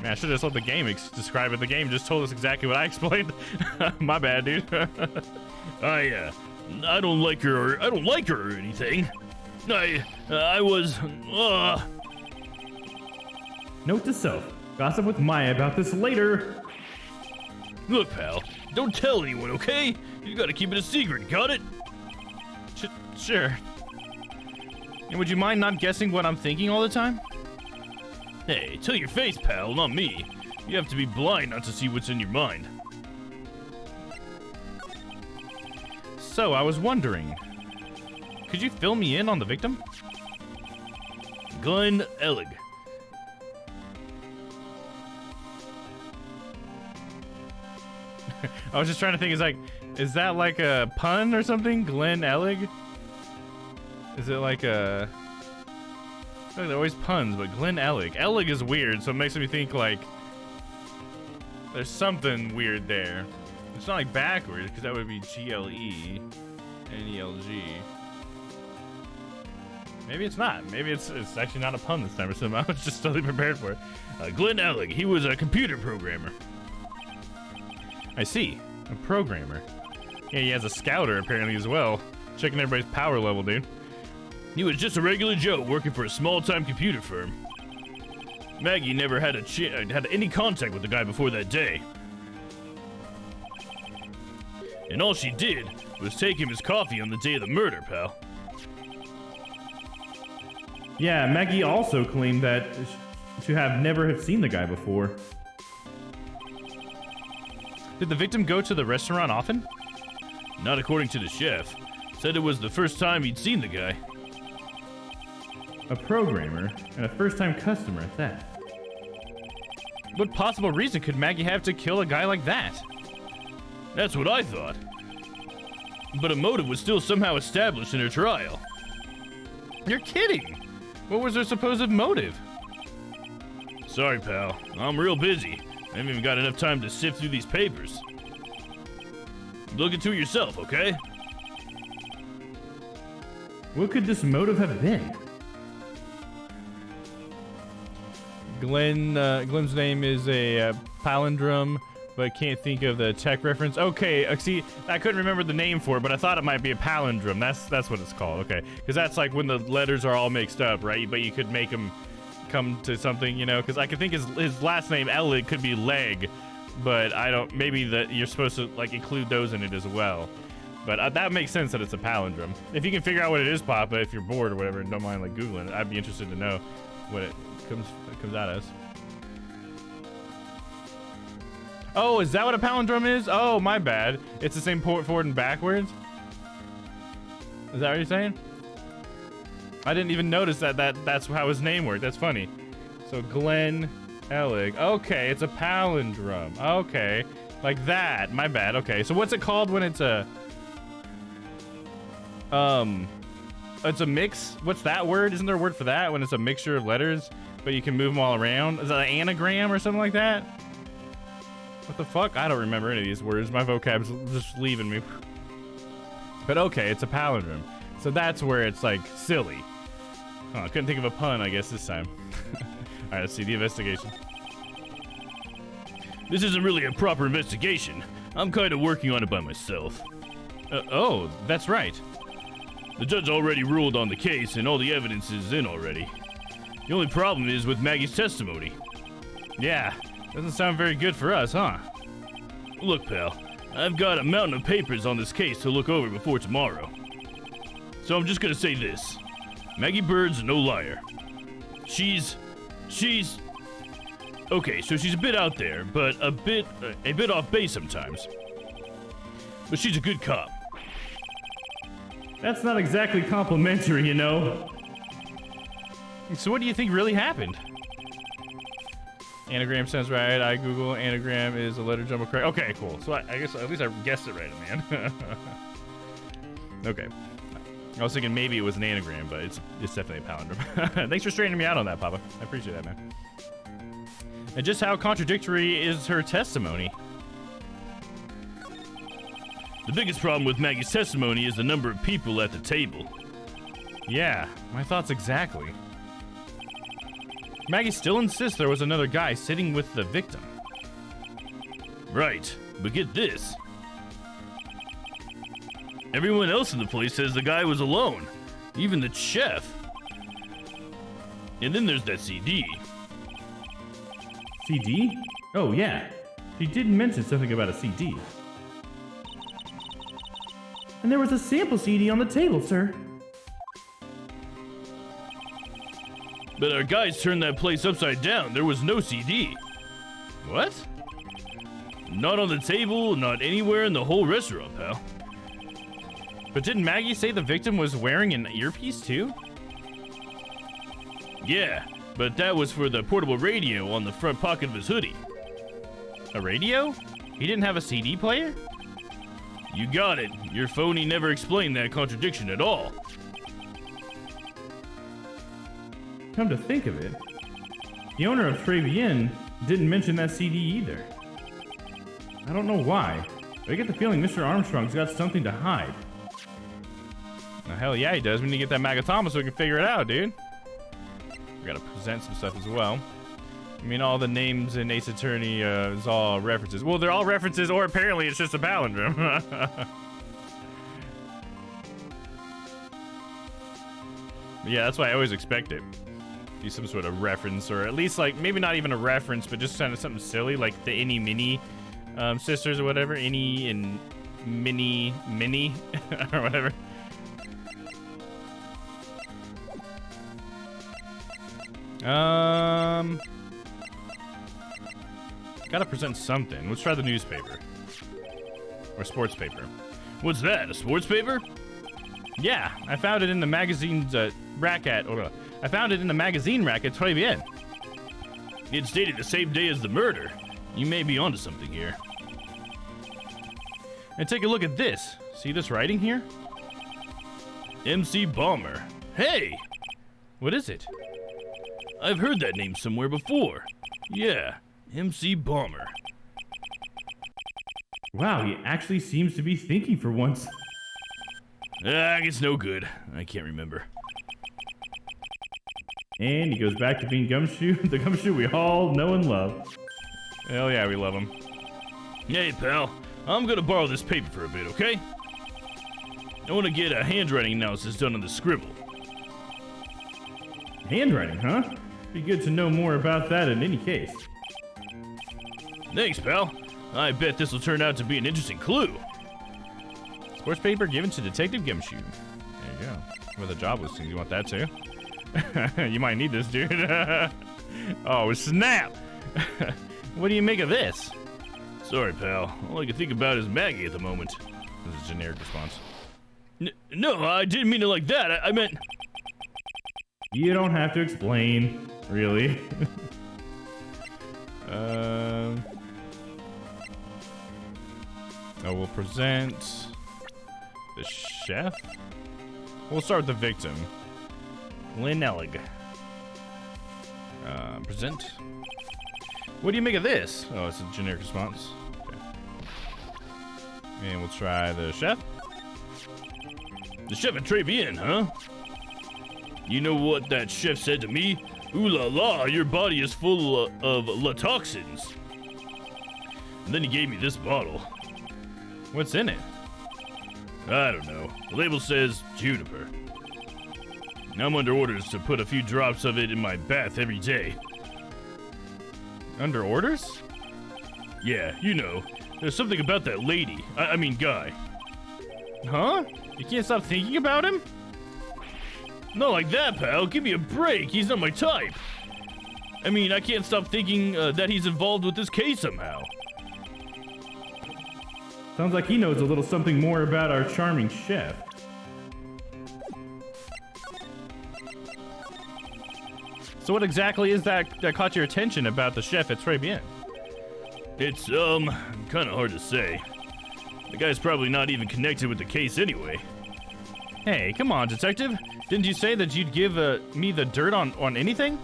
Man, I should have just let the game describe it. The game just told us exactly what I explained. My bad, dude. I don't like her or anything. I was, Note to self. Gossip with Maya about this later. Look, pal, don't tell anyone, okay? You gotta keep it a secret, got it? Sure. And would you mind not guessing what I'm thinking all the time? Hey, tell your face, pal, not me. You have to be blind not to see what's in your mind. So, I was wondering, could you fill me in on the victim? Glenn Ellig. I was just trying to think, is that like a pun or something? Glenn Ellig? Is it like a... I feel like they're always puns, but Glenn Ellig. Ellig is weird, so it makes me think like there's something weird there. It's not like backwards, because that would be G-L-E, N-E-L-G. Maybe it's not. Maybe it's actually not a pun this time or something. I was just totally prepared for it. Glenn Ellig, he was a computer programmer. I see. A programmer. Yeah, he has a scouter apparently as well. Checking everybody's power level, dude. He was just a regular Joe working for a small-time computer firm. Maggie never had any contact with the guy before that day. And all she did was take him his coffee on the day of the murder, pal. Yeah, Maggie also claimed that to have never have seen the guy before. Did the victim go to the restaurant often? Not according to the chef. Said it was the first time he'd seen the guy. A programmer, and a first-time customer at that. What possible reason could Maggie have to kill a guy like that? That's what I thought. But a motive was still somehow established in her trial. You're kidding. What was her supposed motive? Sorry, pal. I'm real busy. I haven't even got enough time to sift through these papers. Look into it yourself, okay? What could this motive have been? Glenn's name is a palindrome, but can't think of the tech reference. Okay, see, I couldn't remember the name for it, but I thought it might be a palindrome. That's what it's called. Okay, because that's like when the letters are all mixed up, right? But you could make them come to something, you know? Because I could think his last name Elig could be leg, but I don't. Maybe that you're supposed to like include those in it as well. But that makes sense that it's a palindrome. If you can figure out what it is, Papa, if you're bored or whatever, and don't mind like Googling it, I'd be interested to know what it comes out as. Oh, is that what a palindrome is? Oh, my bad. It's the same forward and backwards? Is that what you're saying? I didn't even notice that's how his name worked. That's funny. So Glenn Elig. Okay, it's a palindrome. Okay. Like that. My bad. Okay. So what's it called when it's a mix? What's that word? Isn't there a word for that when it's a mixture of letters, but you can move them all around? Is that an anagram or something like that? What the fuck? I don't remember any of these words. My vocab's just leaving me. But okay, it's a palindrome. So that's where it's like silly. Oh, I couldn't think of a pun, I guess, this time. Alright, let's see the investigation. This isn't really a proper investigation. I'm kind of working on it by myself. Oh, that's right. The judge already ruled on the case and all the evidence is in already. The only problem is with Maggie's testimony. Yeah, doesn't sound very good for us, huh? Look, pal, I've got a mountain of papers on this case to look over before tomorrow. So I'm just gonna say this. Maggie Bird's no liar. She's... Okay, so she's a bit out there, but a bit off base sometimes. But she's a good cop. That's not exactly complimentary, you know. So what do you think really happened? Anagram sounds right. I Google anagram is a letter jumble correct. Okay, cool. So I guess at least I guessed it right, man. Okay. I was thinking maybe it was an anagram, but it's definitely a palindrome. Thanks for straightening me out on that, Papa. I appreciate that, man. And just how contradictory is her testimony? The biggest problem with Maggie's testimony is the number of people at the table. Yeah, my thoughts exactly. Maggie still insists there was another guy sitting with the victim. Right, but get this. Everyone else in the place says the guy was alone, even the chef. And then there's that CD. CD? Oh, yeah. She did mention something about a CD. And there was a sample CD on the table, sir. But our guys turned that place upside down. There was no CD. What? Not on the table, not anywhere in the whole restaurant, pal. But didn't Maggie say the victim was wearing an earpiece too? Yeah, but that was for the portable radio on the front pocket of his hoodie. A radio? He didn't have a CD player? You got it. Your phony never explained that contradiction at all. Come to think of it, the owner of Trevian didn't mention that CD either. I don't know why, but I get the feeling Mr. Armstrong's got something to hide. Oh, hell yeah, he does. We need to get that Magatama so we can figure it out, dude. We gotta present some stuff as well. I mean, all the names in Ace Attorney is all references. Well, they're all references, or apparently it's just a palindrome. Yeah, that's why I always expect it. Be some sort of reference, or at least like maybe not even a reference, but just kind of something silly like the Any Mini sisters or whatever. Any and Mini or whatever. Gotta present something. Let's try the newspaper or sports paper. What's that? A sports paper? Yeah, I found it in the magazine's rack at. I found it in the magazine rack at Très Bien. It's dated the same day as the murder. You may be onto something here. And take a look at this. See this writing here? MC Bomber. Hey! What is it? I've heard that name somewhere before. Yeah, MC Bomber. Wow, he actually seems to be thinking for once. It's no good. I can't remember. And he goes back to being Gumshoe, the Gumshoe we all know and love. Hell yeah, we love him. Hey, pal. I'm gonna borrow this paper for a bit, okay? I want to get a handwriting analysis done on the scribble. Handwriting, huh? Be good to know more about that in any case. Thanks, pal. I bet this will turn out to be an interesting clue. Sports paper given to Detective Gumshoe. There you go. With a job listing, you want that too? You might need this, dude. Oh, snap! What do you make of this? Sorry, pal. All I can think about is Maggie at the moment. This is a generic response. No, I didn't mean it like that. I meant... You don't have to explain, really. Oh, we'll present the chef. We'll start with the victim, Lynn Ellig. Present. What do you make of this? Oh, it's a generic response. Okay. And we'll try the chef. The chef at Trite, huh? You know what that chef said to me? Ooh la la, your body is full of la toxins. And then he gave me this bottle. What's in it? I don't know. The label says juniper. I'm under orders to put a few drops of it in my bath every day. Under orders? Yeah, you know. There's something about that lady. I mean guy. Huh? You can't stop thinking about him? Not like that, pal. Give me a break. He's not my type. I mean, I can't stop thinking that he's involved with this case somehow. Sounds like he knows a little something more about our charming chef. So what exactly is that caught your attention about the chef at Trite? It's, kind of hard to say. The guy's probably not even connected with the case anyway. Hey, come on, detective. Didn't you say that you'd give me the dirt on anything?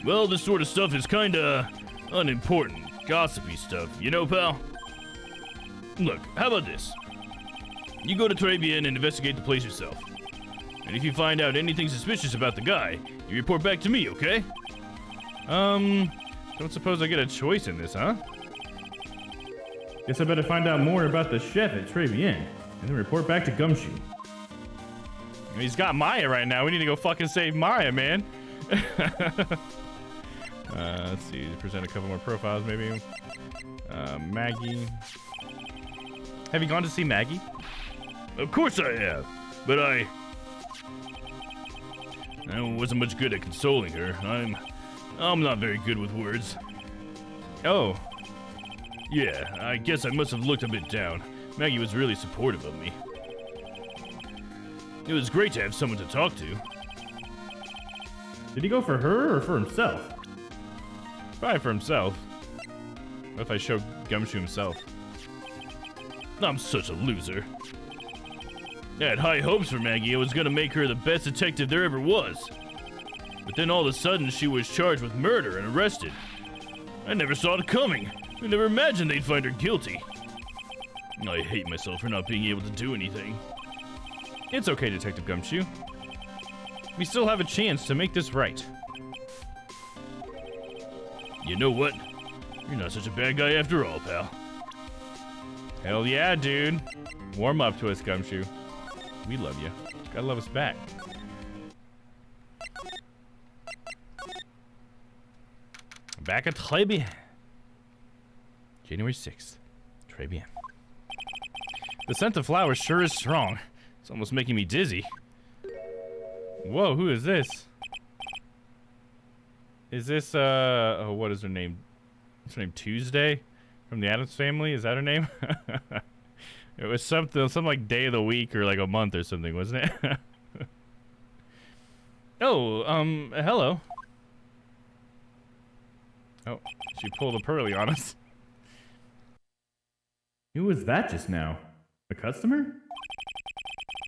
Well, this sort of stuff is kinda unimportant, gossipy stuff, you know, pal? Look, how about this? You go to Trite and investigate the place yourself. And if you find out anything suspicious about the guy, you report back to me, okay? Don't suppose I get a choice in this, huh? Guess I better find out more about the chef at Trite and then report back to Gumshoe. He's got Maya right now. We need to go fucking save Maya, man. Let's see. Present a couple more profiles, maybe. Maggie. Have you gone to see Maggie? Of course I have, but I wasn't much good at consoling her. I'm not very good with words. Oh. Yeah, I guess I must have looked a bit down. Maggie was really supportive of me. It was great to have someone to talk to. Did he go for her or for himself? Probably for himself. What if I show Gumshoe himself? I'm such a loser. I had high hopes for Maggie. I was gonna make her the best detective there ever was. But then all of a sudden she was charged with murder and arrested. I never saw it coming. I never imagined they'd find her guilty. I hate myself for not being able to do anything. It's okay, Detective Gumshoe. We still have a chance to make this right. You know what? You're not such a bad guy after all, pal. Hell yeah, dude. Warm up to us, Gumshoe. We love you. Gotta love us back. Back at Trite. January 6th. Trite. The scent of flowers sure is strong. It's almost making me dizzy. Whoa, who is this? Is this, oh, what is her name? What's her name? Tuesday? From the Addams Family? Is that her name? It was something like day of the week or like a month or something, wasn't it? Oh, hello. Oh, she pulled a pearly on us. Who was that just now? A customer?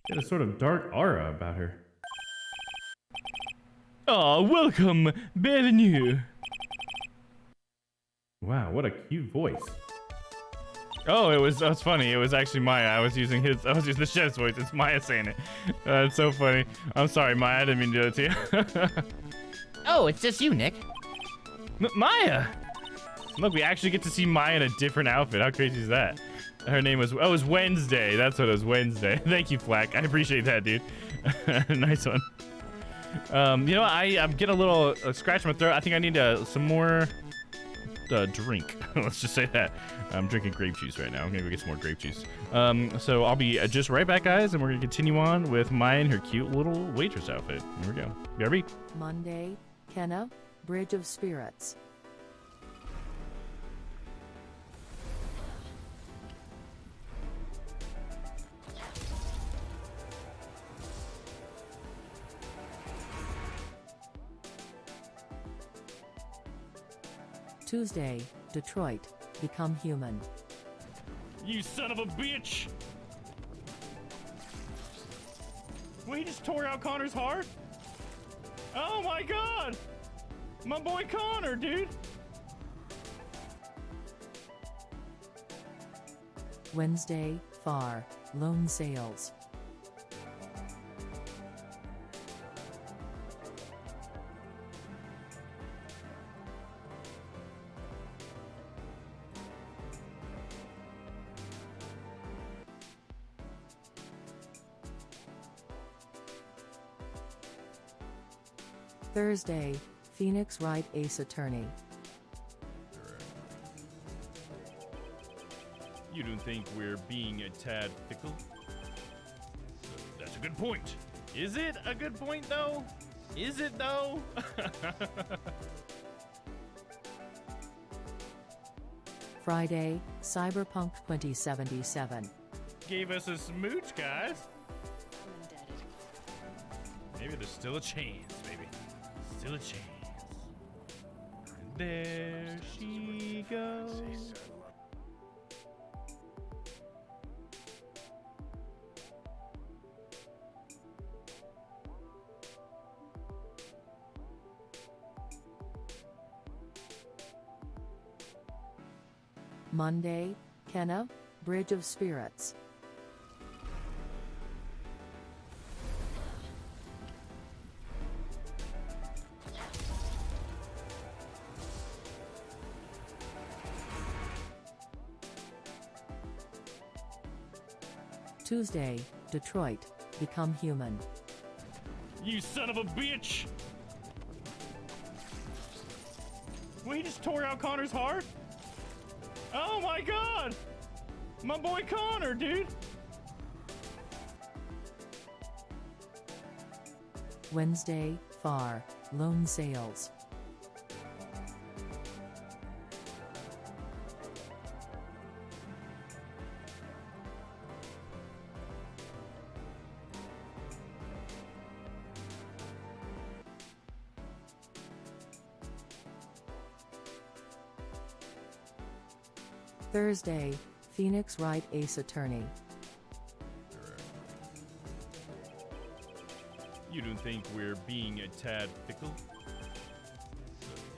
She had a sort of dark aura about her. Ah, welcome, bienvenue. Wow, what a cute voice. Oh, that's funny. It was actually Maya. I was using the chef's voice. It's Maya saying it. It's so funny. I'm sorry, Maya. I didn't mean to do it to you. Oh, it's just you, Nick. Maya! Look, we actually get to see Maya in a different outfit. How crazy is that? Her name was, it was Wednesday. That's what it was, Wednesday. Thank you, Flack. I appreciate that, dude. Nice one. You know, I'm getting a little scratch in my throat. I think I need some more drink. Let's just say that. I'm drinking grape juice right now. I'm gonna go get some more grape juice. So I'll be just right back, guys, and we're gonna continue on with Maya and her cute little waitress outfit. Here we go. BRB. Monday, Kenna, Bridge of Spirits. Tuesday, Detroit, Become Human. You son of a bitch! Wait, he just tore out Connor's heart? Oh my god! My boy Connor, dude! Wednesday, Far, Lone Sales. Thursday, Phoenix Wright Ace Attorney. You don't think we're being a tad fickle? That's a good point. Is it a good point, though? Is it, though? Friday, Cyberpunk 2077. Gave us a smooch, guys. I'm indebted. Maybe there's still a chance, baby. Still a chance. And there she goes. Monday, Kenna, Bridge of Spirits. Tuesday, Detroit, Become Human. You son of a bitch! Wait, he just tore out Connor's heart? Oh my god! My boy Connor, dude! Wednesday, Far, Lone Sales. Thursday, Phoenix Wright Ace Attorney. You don't think we're being a tad fickle?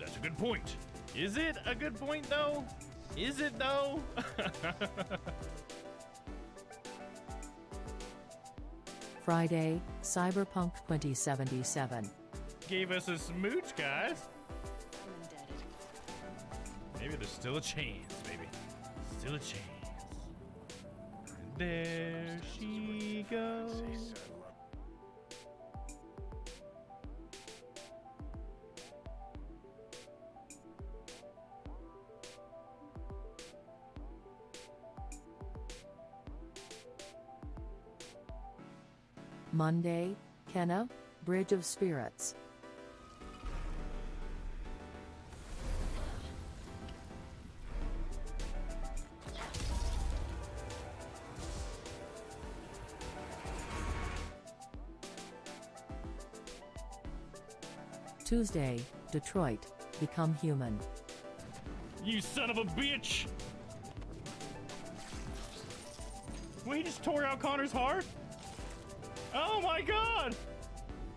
That's a good point. Is it a good point, though? Is it, though? Friday, Cyberpunk 2077. Gave us a smooch, guys. I'm indebted. Maybe there's still a chance, baby. Still a chance. And there she goes. Monday, Kenna, Bridge of Spirits. Tuesday, Detroit, Become Human. You son of a bitch! Wait, he just tore out Connor's heart? Oh my god!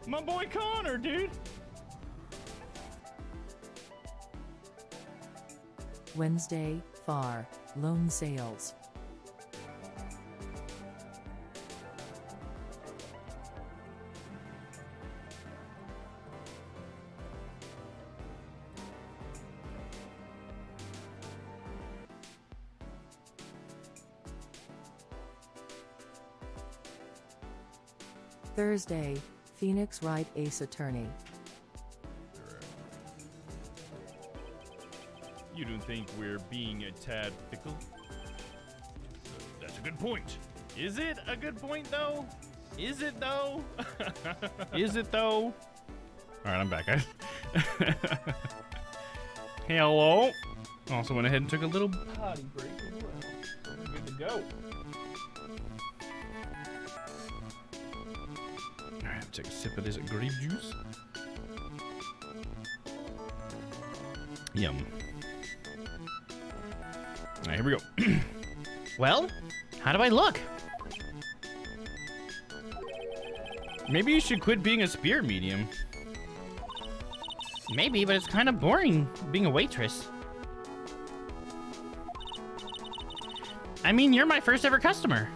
My boy Connor, dude! Wednesday, far, loan sales. Thursday, Phoenix Wright Ace Attorney. You don't think we're being a tad fickle? That's a good point. Is it a good point, though? Is it, though? Is it though? All right, I'm back, guys. Hello. Also went ahead and took a little potty break as well. We're good to go. All right, take a sip of this grape juice. Yum. All right, here we go. Well, how do I look? Maybe you should quit being a spirit medium. Maybe, but it's kind of boring being a waitress. I mean, you're my first ever customer.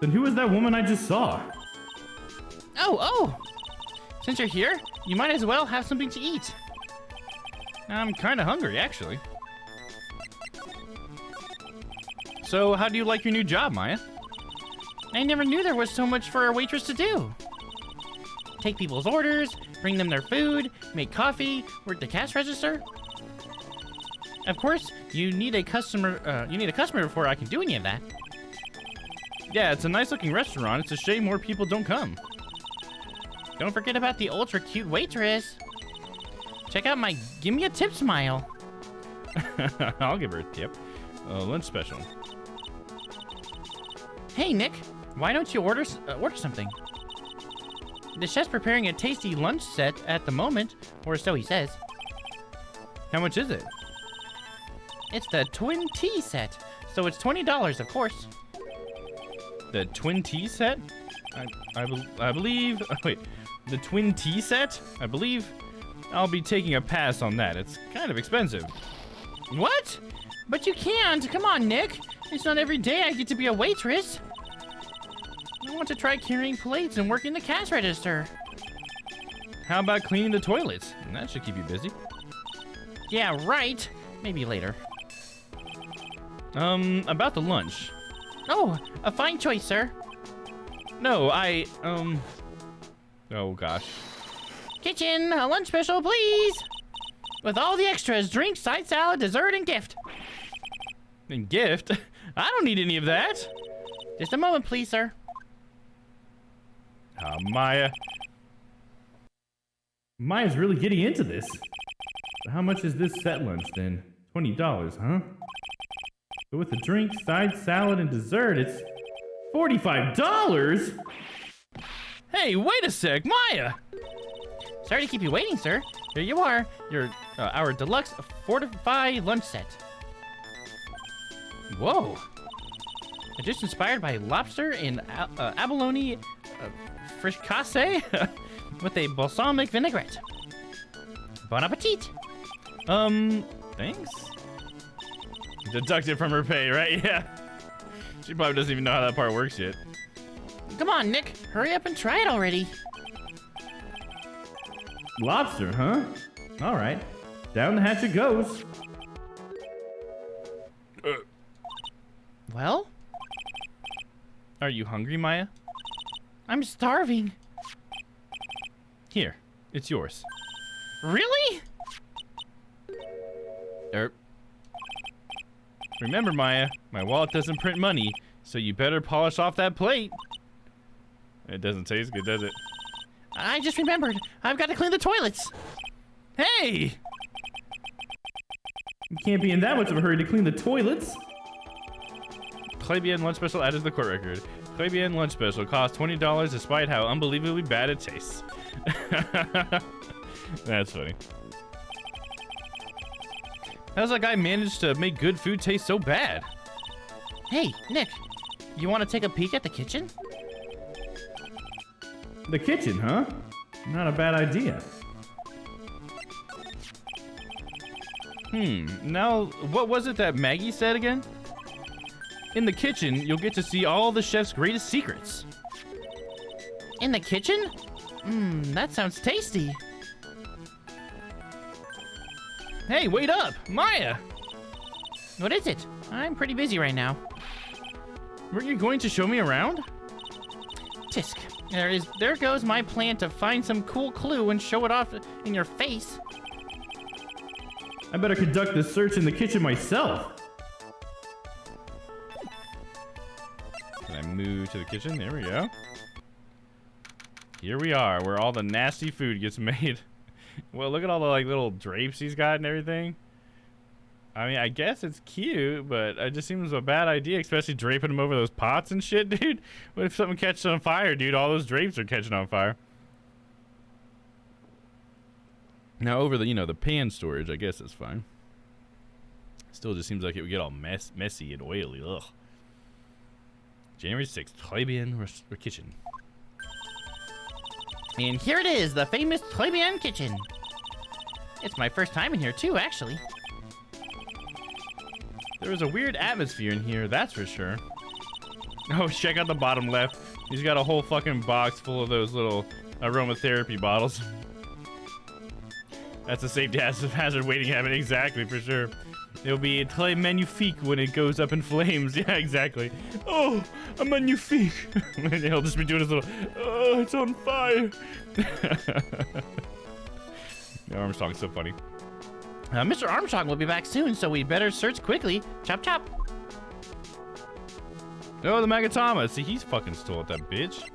Then who was that woman I just saw? Oh! Since you're here, you might as well have something to eat. I'm kind of hungry, actually. So, how do you like your new job, Maya? I never knew there was so much for a waitress to do. Take people's orders, bring them their food, make coffee, work the cash register. Of course, you need a customer. Before I can do any of that. Yeah, it's a nice-looking restaurant. It's a shame more people don't come. Don't forget about the ultra cute waitress. Check out my give me a tip smile. I'll give her a tip. Lunch special. Hey Nick, why don't you order something? The chef's preparing a tasty lunch set at the moment, or so he says. How much is it? It's the twin tea set, so it's $20, of course. The twin tea set? I believe. Oh, wait, the twin tea set? I believe I'll be taking a pass on that. It's kind of expensive. What? But you can't. Come on, Nick. It's not every day I get to be a waitress. I want to try carrying plates and working the cash register. How about cleaning the toilets? That should keep you busy. Yeah, right. Maybe later. About the lunch. Oh, a fine choice, sir. No, oh gosh. Kitchen, a lunch special, please. With all the extras, drink, side salad, dessert, and gift. And gift? I don't need any of that. Just a moment, please, sir. Maya. Maya's really getting into this. So how much is this set lunch then? $20, huh? But with the drink, side salad, and dessert, it's $45? Hey, wait a sec, Maya! Sorry to keep you waiting, sir. Here you are, our deluxe fortify lunch set. Whoa. A dish inspired by lobster and abalone fricassee with a balsamic vinaigrette. Bon appetit. Thanks? Deducted from her pay, right? Yeah. She probably doesn't even know how that part works yet. Come on, Nick. Hurry up and try it already. Lobster, huh? All right. Down the hatch it goes. Well? Are you hungry, Maya? I'm starving. Here, it's yours. Really? Remember, Maya, my wallet doesn't print money, so you better polish off that plate. It doesn't taste good, does it? I just remembered. I've got to clean the toilets. Hey! You can't be in that much of a hurry to clean the toilets. Clay Bien lunch special added to the court record. Clay Bien lunch special costs $20 despite how unbelievably bad it tastes. That's funny. How's that guy managed to make good food taste so bad? Hey, Nick, you want to take a peek at the kitchen? The kitchen, huh? Not a bad idea. Now, what was it that Maggie said again? In the kitchen, you'll get to see all the chef's greatest secrets. In the kitchen? That sounds tasty. Hey, wait up! Maya! What is it? I'm pretty busy right now. Weren't you going to show me around? Tisk, there goes my plan to find some cool clue and show it off in your face. I better conduct this search in the kitchen myself. Can I move to the kitchen? There we go. Here we are, where all the nasty food gets made. Well, look at all the like little drapes he's got and everything. I mean, I guess it's cute, but it just seems a bad idea, especially draping them over those pots and shit, dude. What if something catches on fire, dude? All those drapes are catching on fire. Now, over the, you know, the pan storage, I guess it's fine. Still just seems like it would get all messy and oily. Ugh. January 6th, Très Bien Kitchen. And here it is, the famous Très Bien kitchen. It's my first time in here too, actually. There was a weird atmosphere in here, that's for sure. Oh, check out the bottom left. He's got a whole fucking box full of those little aromatherapy bottles. That's a safety hazard waiting habit, exactly, for sure. It'll be très magnifique when it goes up in flames. Yeah, exactly. Oh, a magnifique. And he'll just be doing his little, oh, it's on fire. Armstrong's so funny. Mr. Armstrong will be back soon, so we better search quickly. Chop chop. Oh, the Magatama. See, he's fucking stole at that bitch.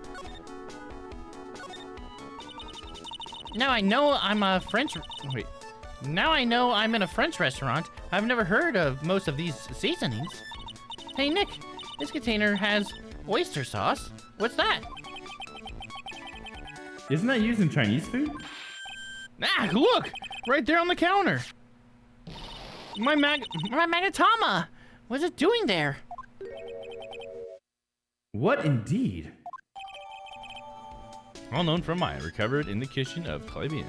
Now I know I'm a French... Wait. Now I know I'm in a French restaurant. I've never heard of most of these seasonings. Hey, Nick. This container has oyster sauce. What's that? Isn't that used in Chinese food? Ah, look! Right there on the counter. My Magatama! What's it doing there? What indeed? All known from Maya, recovered in the kitchen of Très Bien.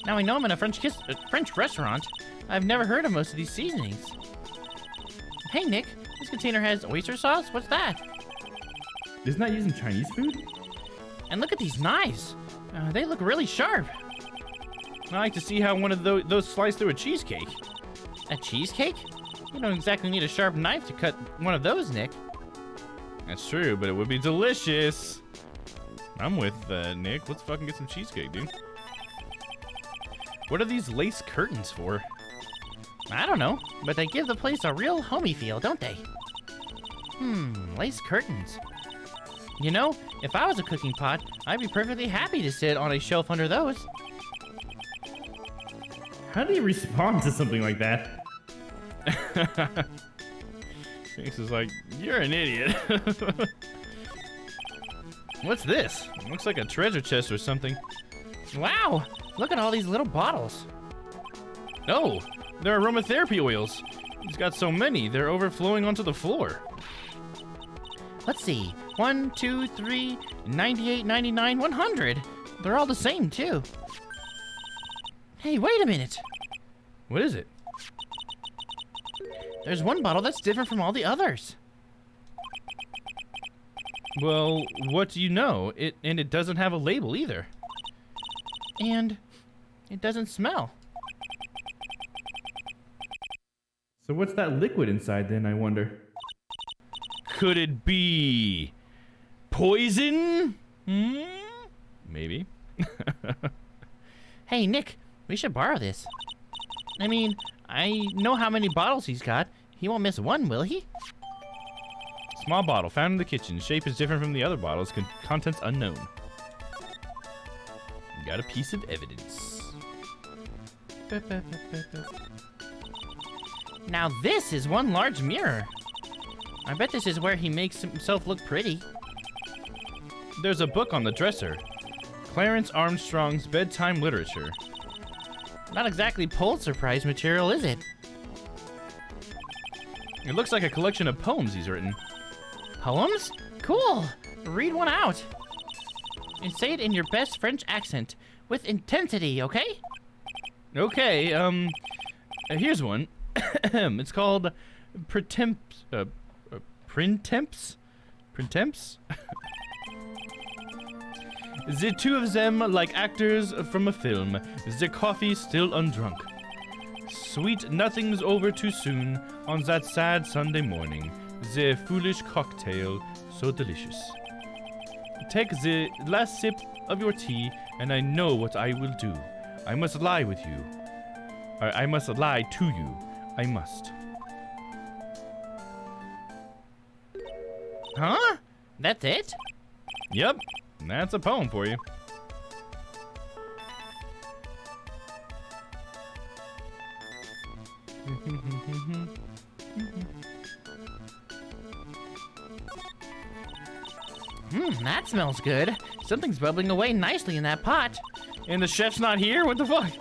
Now I know I'm in a French restaurant. I've never heard of most of these seasonings. Hey, Nick. This container has oyster sauce. What's that? Isn't that used in Chinese food? And look at these knives. They look really sharp. I like to see how one of those slice through a cheesecake. A cheesecake? You don't exactly need a sharp knife to cut one of those, Nick. That's true, but it would be delicious. I'm with Nick. Let's fucking get some cheesecake, dude. What are these lace curtains for? I don't know, but they give the place a real homey feel, don't they? Lace curtains. You know, if I was a cooking pot, I'd be perfectly happy to sit on a shelf under those. How do you respond to something like that? Phoenix is like, you're an idiot. What's this? Looks like a treasure chest or something. Wow! Look at all these little bottles. Oh, they're aromatherapy oils. He's got so many, they're overflowing onto the floor. Let's see. 1, 2, 3, 98, 99, 100. They're all the same, too. Hey, wait a minute. What is it? There's one bottle that's different from all the others. Well, what do you know? It doesn't have a label either. And it doesn't smell. So what's that liquid inside then, I wonder? Could it be poison? Maybe. Hey, Nick, we should borrow this. I mean, I know how many bottles he's got. He won't miss one, will he? Small bottle found in the kitchen. Shape is different from the other bottles. Contents unknown. Got a piece of evidence. Now this is one large mirror. I bet this is where he makes himself look pretty. There's a book on the dresser. Clarence Armstrong's Bedtime Literature. Not exactly Pulitzer Prize material, is it? It looks like a collection of poems he's written. Poems? Cool. Read one out. And say it in your best French accent with intensity, okay? Okay, here's one. It's called Printemps. Printemps? The two of them like actors from a film. The coffee still undrunk. Sweet nothing's over too soon on that sad Sunday morning. The foolish cocktail so delicious. Take the last sip of your tea, and I know what I will do. I must lie with you. I must lie to you. I must. Huh? That's it? Yep, that's a poem for you. That smells good. Something's bubbling away nicely in that pot. And the chef's not here? What the fuck?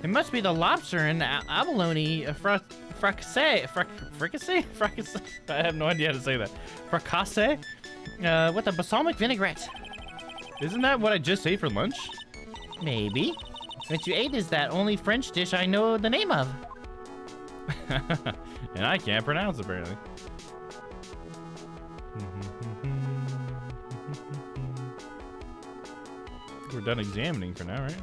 It must be the lobster and abalone fricassee. Fricassee? I have no idea how to say that. Fricassee? With a balsamic vinaigrette. Isn't that what I just ate for lunch? Maybe. What you ate is that only French dish I know the name of. And I can't pronounce it, apparently. We're done examining for now, right?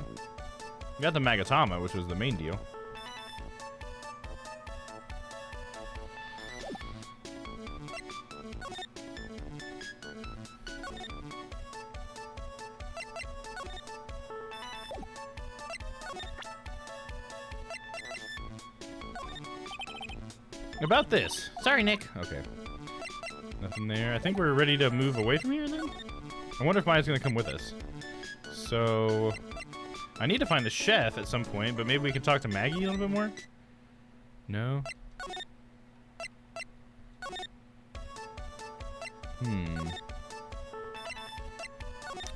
We got the Magatama, which was the main deal. About this. Sorry, Nick. Okay. Nothing there. I think we're ready to move away from here then? I wonder if Maya's gonna come with us. So I need to find the chef at some point, but maybe we can talk to Maggie a little bit more? No?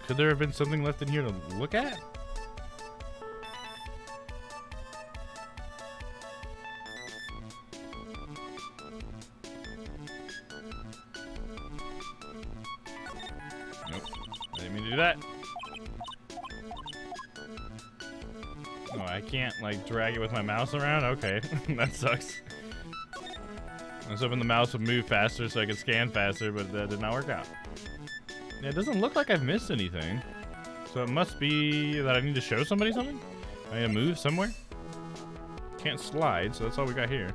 Could there have been something left in here to look at? Nope. I didn't mean to do that. Oh, I can't, like, drag it with my mouse around? Okay, that sucks. I was hoping the mouse would move faster so I could scan faster, but that did not work out. Yeah, it doesn't look like I've missed anything. So it must be that I need to show somebody something? I need to move somewhere? Can't slide, so that's all we got here.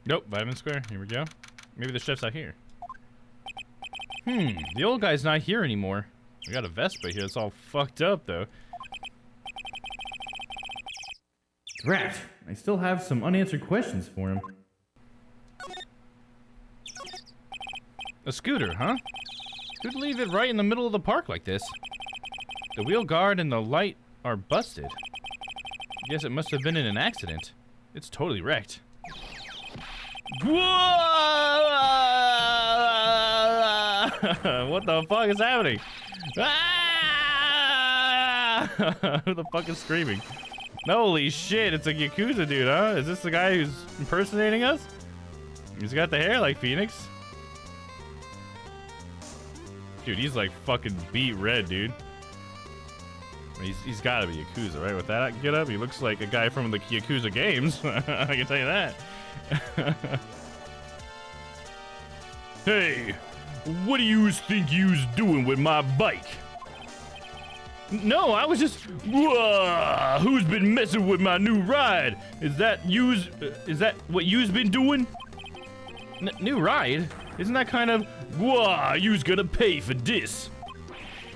Nope, Vitamin Square. Here we go. Maybe the chef's out here. The old guy's not here anymore. We got a Vespa here. It's all fucked up, though. Rat, I still have some unanswered questions for him. A scooter, huh? Who'd leave it right in the middle of the park like this? The wheel guard and the light are busted. Guess it must have been in an accident. It's totally wrecked. What the fuck is happening? Who the fuck is screaming? Holy shit, it's a Yakuza dude, huh? Is this the guy who's impersonating us? He's got the hair like Phoenix. Dude, he's like fucking beet red, dude. He's gotta be Yakuza, right? With that get up, he looks like a guy from the Yakuza games. I can tell you that. Hey, what do you think you's doing with my bike? No, I was just... Whoa, who's been messing with my new ride? Is that what you's been doing? New ride? Isn't that kind of... Whoa, you's gonna pay for this.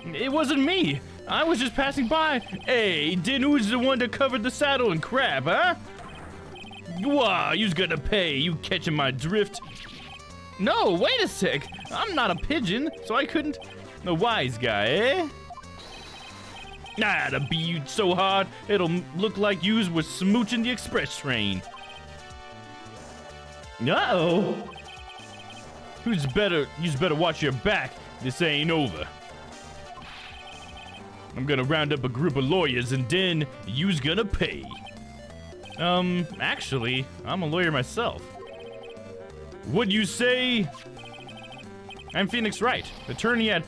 It wasn't me. I was just passing by. Hey, then who's the one that covered the saddle and crap, huh? Whoa, you's gonna pay. You catching my drift? No, wait a sec. I'm not a pigeon, so I couldn't... The wise guy, eh? Nah, to be you so hard, it'll look like yous was smooching the express train. Uh-oh. You's better watch your back. This ain't over. I'm gonna round up a group of lawyers and then you's gonna pay. Actually, I'm a lawyer myself. What'd you say? I'm Phoenix Wright, attorney at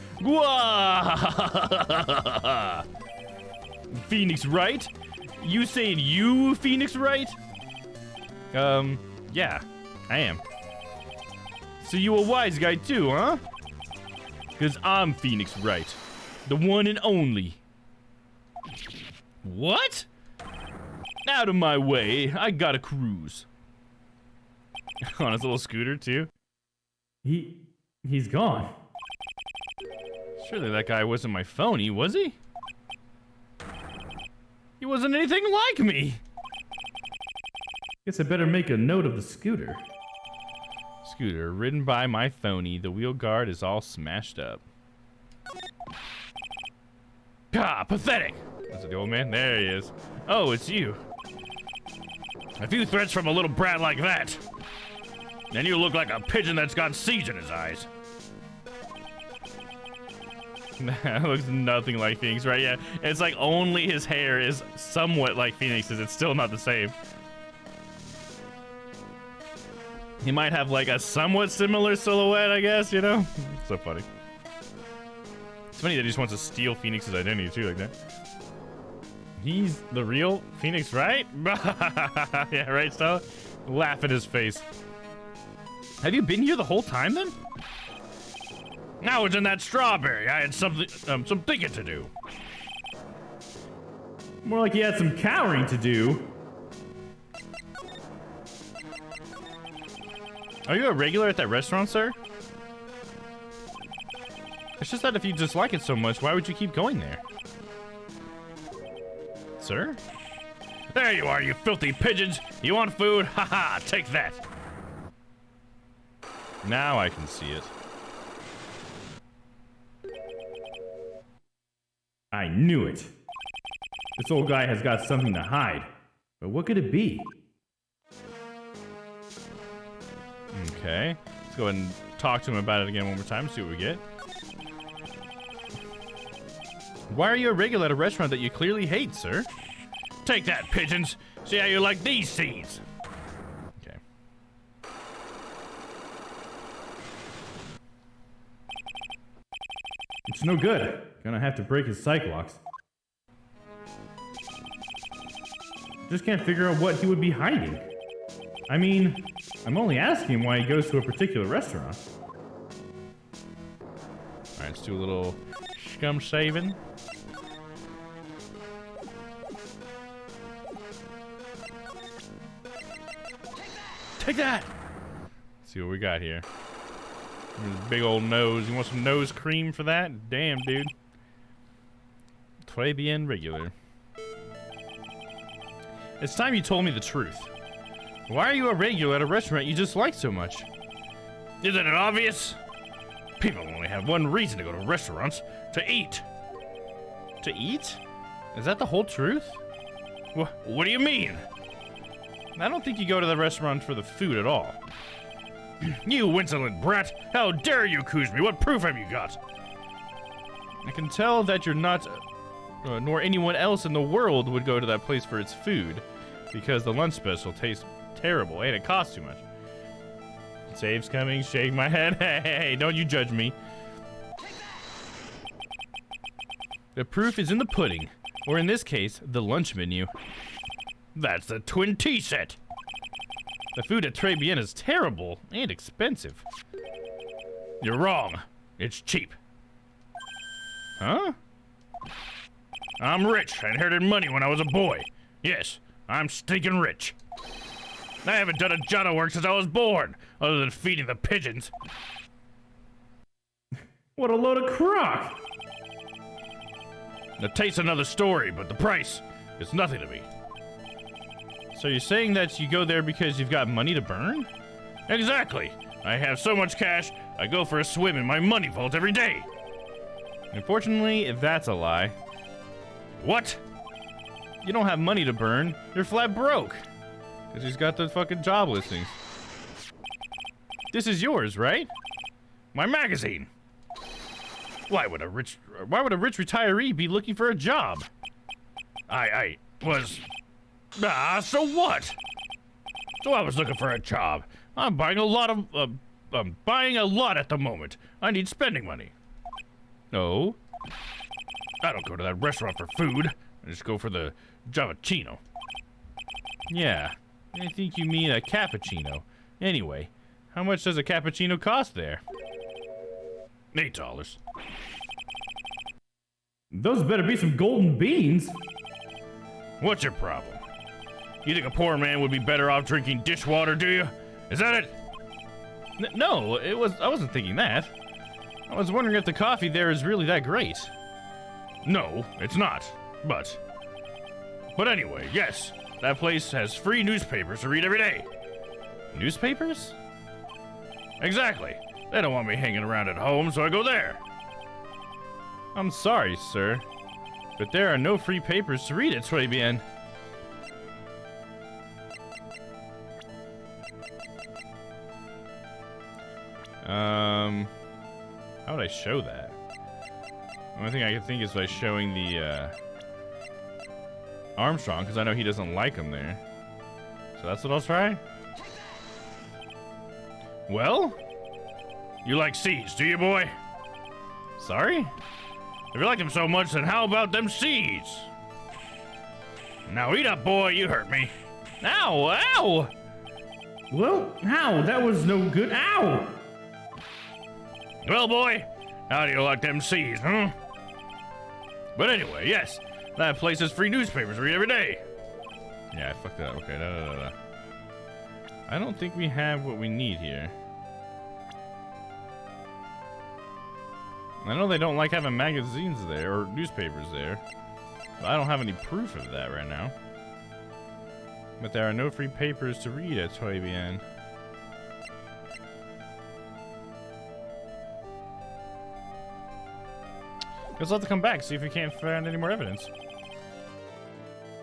Phoenix Wright? You saying you Phoenix Wright? Yeah, I am. So you a wise guy too, huh? 'Cause I'm Phoenix Wright, the one and only. What? Out of my way, I gotta cruise. On his little scooter too? He's gone. Surely that guy wasn't my phony, was he? He wasn't anything like me! Guess I better make a note of the scooter. Scooter, ridden by my phony. The wheel guard is all smashed up. Ah, pathetic! Is it the old man? There he is. Oh, it's you. A few threats from a little brat like that. And you look like a pigeon that's got seeds in his eyes. That looks nothing like Phoenix, right? Yeah, it's like only his hair is somewhat like Phoenix's. It's still not the same. He might have like a somewhat similar silhouette, I guess, you know? So funny. It's funny that he just wants to steal Phoenix's identity too, like that. He's the real Phoenix, right? Yeah, right, Stella? Laugh at his face. Have you been here the whole time then? I was in that strawberry. I had some thinking to do. More like he had some cowering to do. Are you a regular at that restaurant, sir? It's just that if you dislike it so much, why would you keep going there? Sir? There you are, you filthy pigeons. You want food? Haha, take that. Now I can see it. I knew it. This old guy has got something to hide. But what could it be? Okay. Let's go ahead and talk to him about it again one more time, see what we get. Why are you a regular at a restaurant that you clearly hate, sir? Take that, pigeons. See how you like these seeds. Okay. It's no good. Gonna have to break his psych locks. Just can't figure out what he would be hiding. I mean, I'm only asking why he goes to a particular restaurant. Alright, let's do a little scum shaving. Take that. Let's see what we got here. Big old nose. You want some nose cream for that? Damn, dude. Très bien regular. It's time you told me the truth. Why are you a regular at a restaurant you just like so much? Isn't it obvious? People only have one reason to go to restaurants: to eat. To eat? Is that the whole truth? What do you mean? I don't think you go to the restaurant for the food at all. You insolent brat! How dare you accuse me? What proof have you got? I can tell that you're not, nor anyone else in the world would go to that place for its food, because the lunch special tastes terrible and it costs too much. Save's coming, shake my head. Hey, don't you judge me. The proof is in the pudding, or in this case, the lunch menu. That's the twin tea set. The food at Trite is terrible and expensive. You're wrong. It's cheap. Huh? I'm rich. I inherited money when I was a boy. Yes, I'm stinking rich. I haven't done a jot of work since I was born, other than feeding the pigeons. What a load of crock! The taste's another story, but the price is nothing to me. So you're saying that you go there because you've got money to burn? Exactly. I have so much cash, I go for a swim in my money vault every day. Unfortunately, that's a lie. What? You don't have money to burn. You're flat broke. Because he's got the fucking job listings. This is yours, right? My magazine. Why would a rich retiree be looking for a job? I was. So what? So I was looking for a job. I'm buying a lot at the moment. I need spending money. No. I don't go to that restaurant for food. I just go for the Javachino. Yeah, I think you mean a cappuccino. Anyway, how much does a cappuccino cost there? $8. Those better be some golden beans. What's your problem? You think a poor man would be better off drinking dishwater, do you? Is that it? No, I wasn't thinking that. I was wondering if the coffee there is really that great. No, it's not. But anyway, yes, that place has free newspapers to read every day. Newspapers? Exactly. They don't want me hanging around at home, so I go there. I'm sorry, sir, but there are no free papers to read at Trite. How would I show that? The only thing I can think is by showing the Armstrong, because I know he doesn't like him there. So that's what I'll try. Well, you like seeds, do you, boy? Sorry? If you like them so much, then how about them seeds? Now eat up, boy, you hurt me. Ow! Ow! Well, ow, that was no good. Ow! Well, boy, how do you like them seeds, huh? But anyway, yes, that place has free newspapers to read every day. Yeah, I fucked that up. Okay, no. I don't think we have what we need here. I know they don't like having magazines there, or newspapers there. But I don't have any proof of that right now. But there are no free papers to read at Trite. Guess I'll have to come back, see if we can't find any more evidence.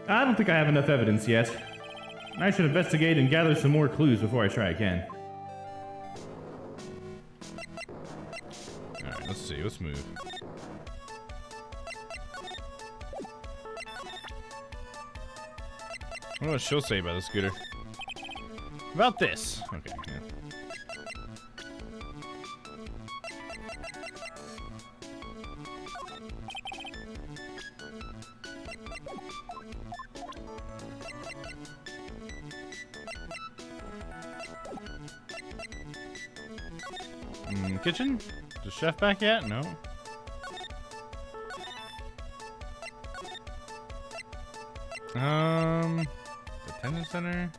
I don't think I have enough evidence yet. I should investigate and gather some more clues before I try again. Alright, let's see, let's move. I wonder what she'll say about the scooter. About this. Okay, yeah. Kitchen? Is the chef back yet? No. Detention center.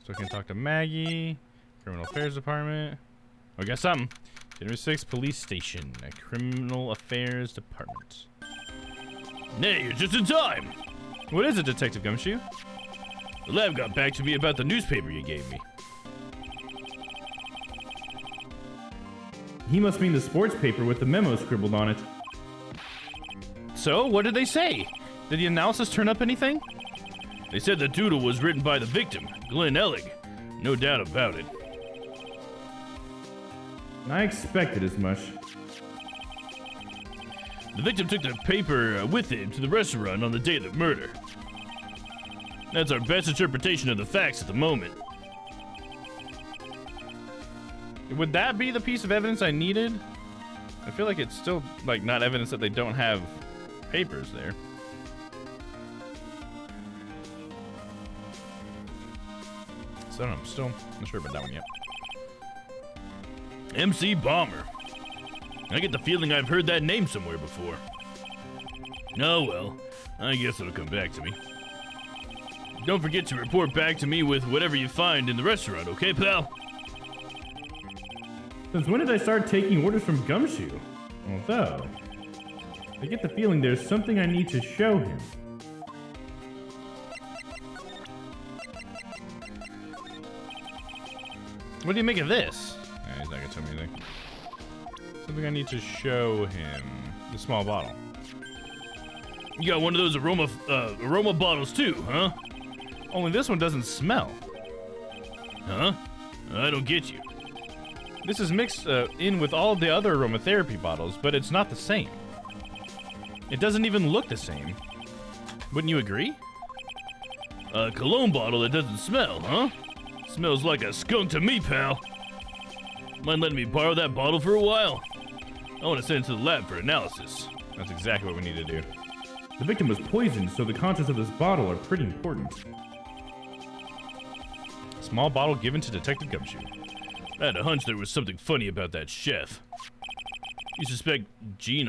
So I can talk to Maggie. Criminal Affairs Department. Oh, got something. January 6th, Police Station. Criminal Affairs Department. Nay, you're just in time. What is it, Detective Gumshoe? The lab got back to me about the newspaper you gave me. He must mean the sports paper with the memo scribbled on it. So, what did they say? Did the analysis turn up anything? They said the doodle was written by the victim, Glenn Ellig. No doubt about it. I expected as much. The victim took the paper with him to the restaurant on the day of the murder. That's our best interpretation of the facts at the moment. Would that be the piece of evidence I needed? I feel like it's still, like, not evidence that they don't have papers there. So I don't know, I'm still not sure about that one yet. MC Bomber. I get the feeling I've heard that name somewhere before. Oh well, I guess it'll come back to me. Don't forget to report back to me with whatever you find in the restaurant, okay, pal? Since when did I start taking orders from Gumshoe? Although, I get the feeling there's something I need to show him. What do you make of this? He's not gonna tell me anything. Something I need to show him. The small bottle. You got one of those aroma bottles too, huh? Only this one doesn't smell. Huh? I don't get you. This is mixed in with all the other aromatherapy bottles, but it's not the same. It doesn't even look the same. Wouldn't you agree? A cologne bottle that doesn't smell, huh? Smells like a skunk to me, pal. Mind letting me borrow that bottle for a while? I want to send it to the lab for analysis. That's exactly what we need to do. The victim was poisoned, so the contents of this bottle are pretty important. Small bottle given to Detective Gumshoe. I had a hunch there was something funny about that chef. You suspect Jean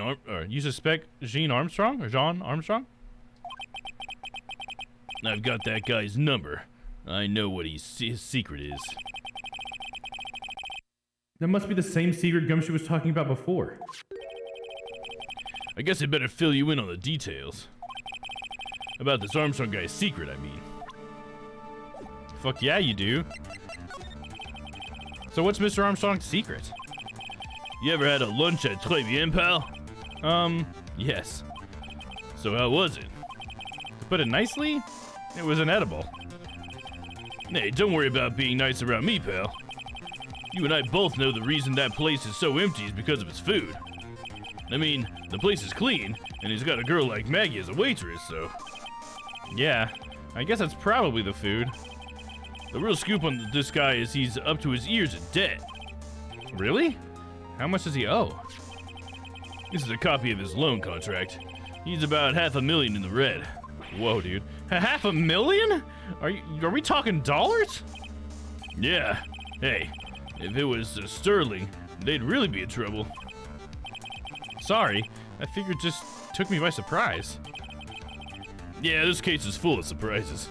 Armstrong or John Armstrong? I've got that guy's number. I know what his secret is. That must be the same secret Gumshoe was talking about before. I guess I better fill you in on the details. About this Armstrong guy's secret, I mean. Fuck yeah, you do. So what's Mr. Armstrong's secret? You ever had a lunch at Trite, pal? Yes. So how was it? To put it nicely, it was inedible. Hey, don't worry about being nice around me, pal. You and I both know the reason that place is so empty is because of its food. I mean, the place is clean, and he's got a girl like Maggie as a waitress, so... Yeah, I guess that's probably the food. The real scoop on this guy is he's up to his ears in debt. Really? How much does he owe? This is a copy of his loan contract. He's about $500,000 in the red. Whoa, dude. $500,000? Are we talking dollars? Yeah. Hey, if it was sterling, they'd really be in trouble. Sorry, that figure just took me by surprise. Yeah, this case is full of surprises.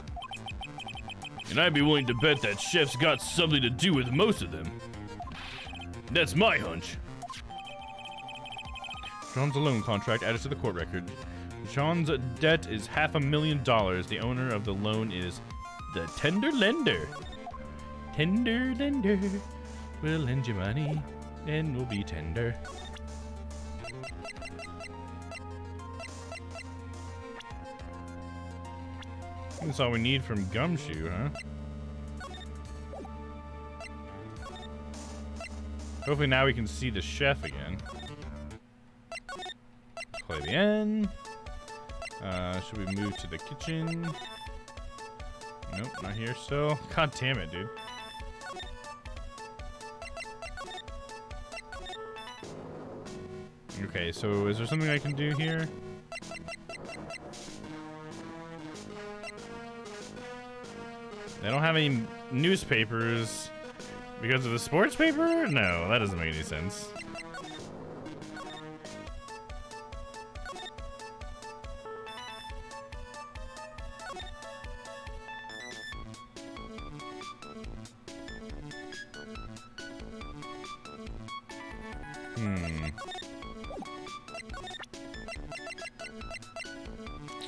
And I'd be willing to bet that chef's got something to do with most of them. That's my hunch. John's loan contract added to the court record. John's debt is $500,000. The owner of the loan is the tender lender. Tender lender will lend you money and will be tender. That's all we need from Gumshoe, huh? Hopefully now we can see the chef again. Play the end. Should we move to the kitchen? Nope, not here still. God damn it, dude. Okay, so is there something I can do here? They don't have any newspapers because of the sports paper? No, that doesn't make any sense.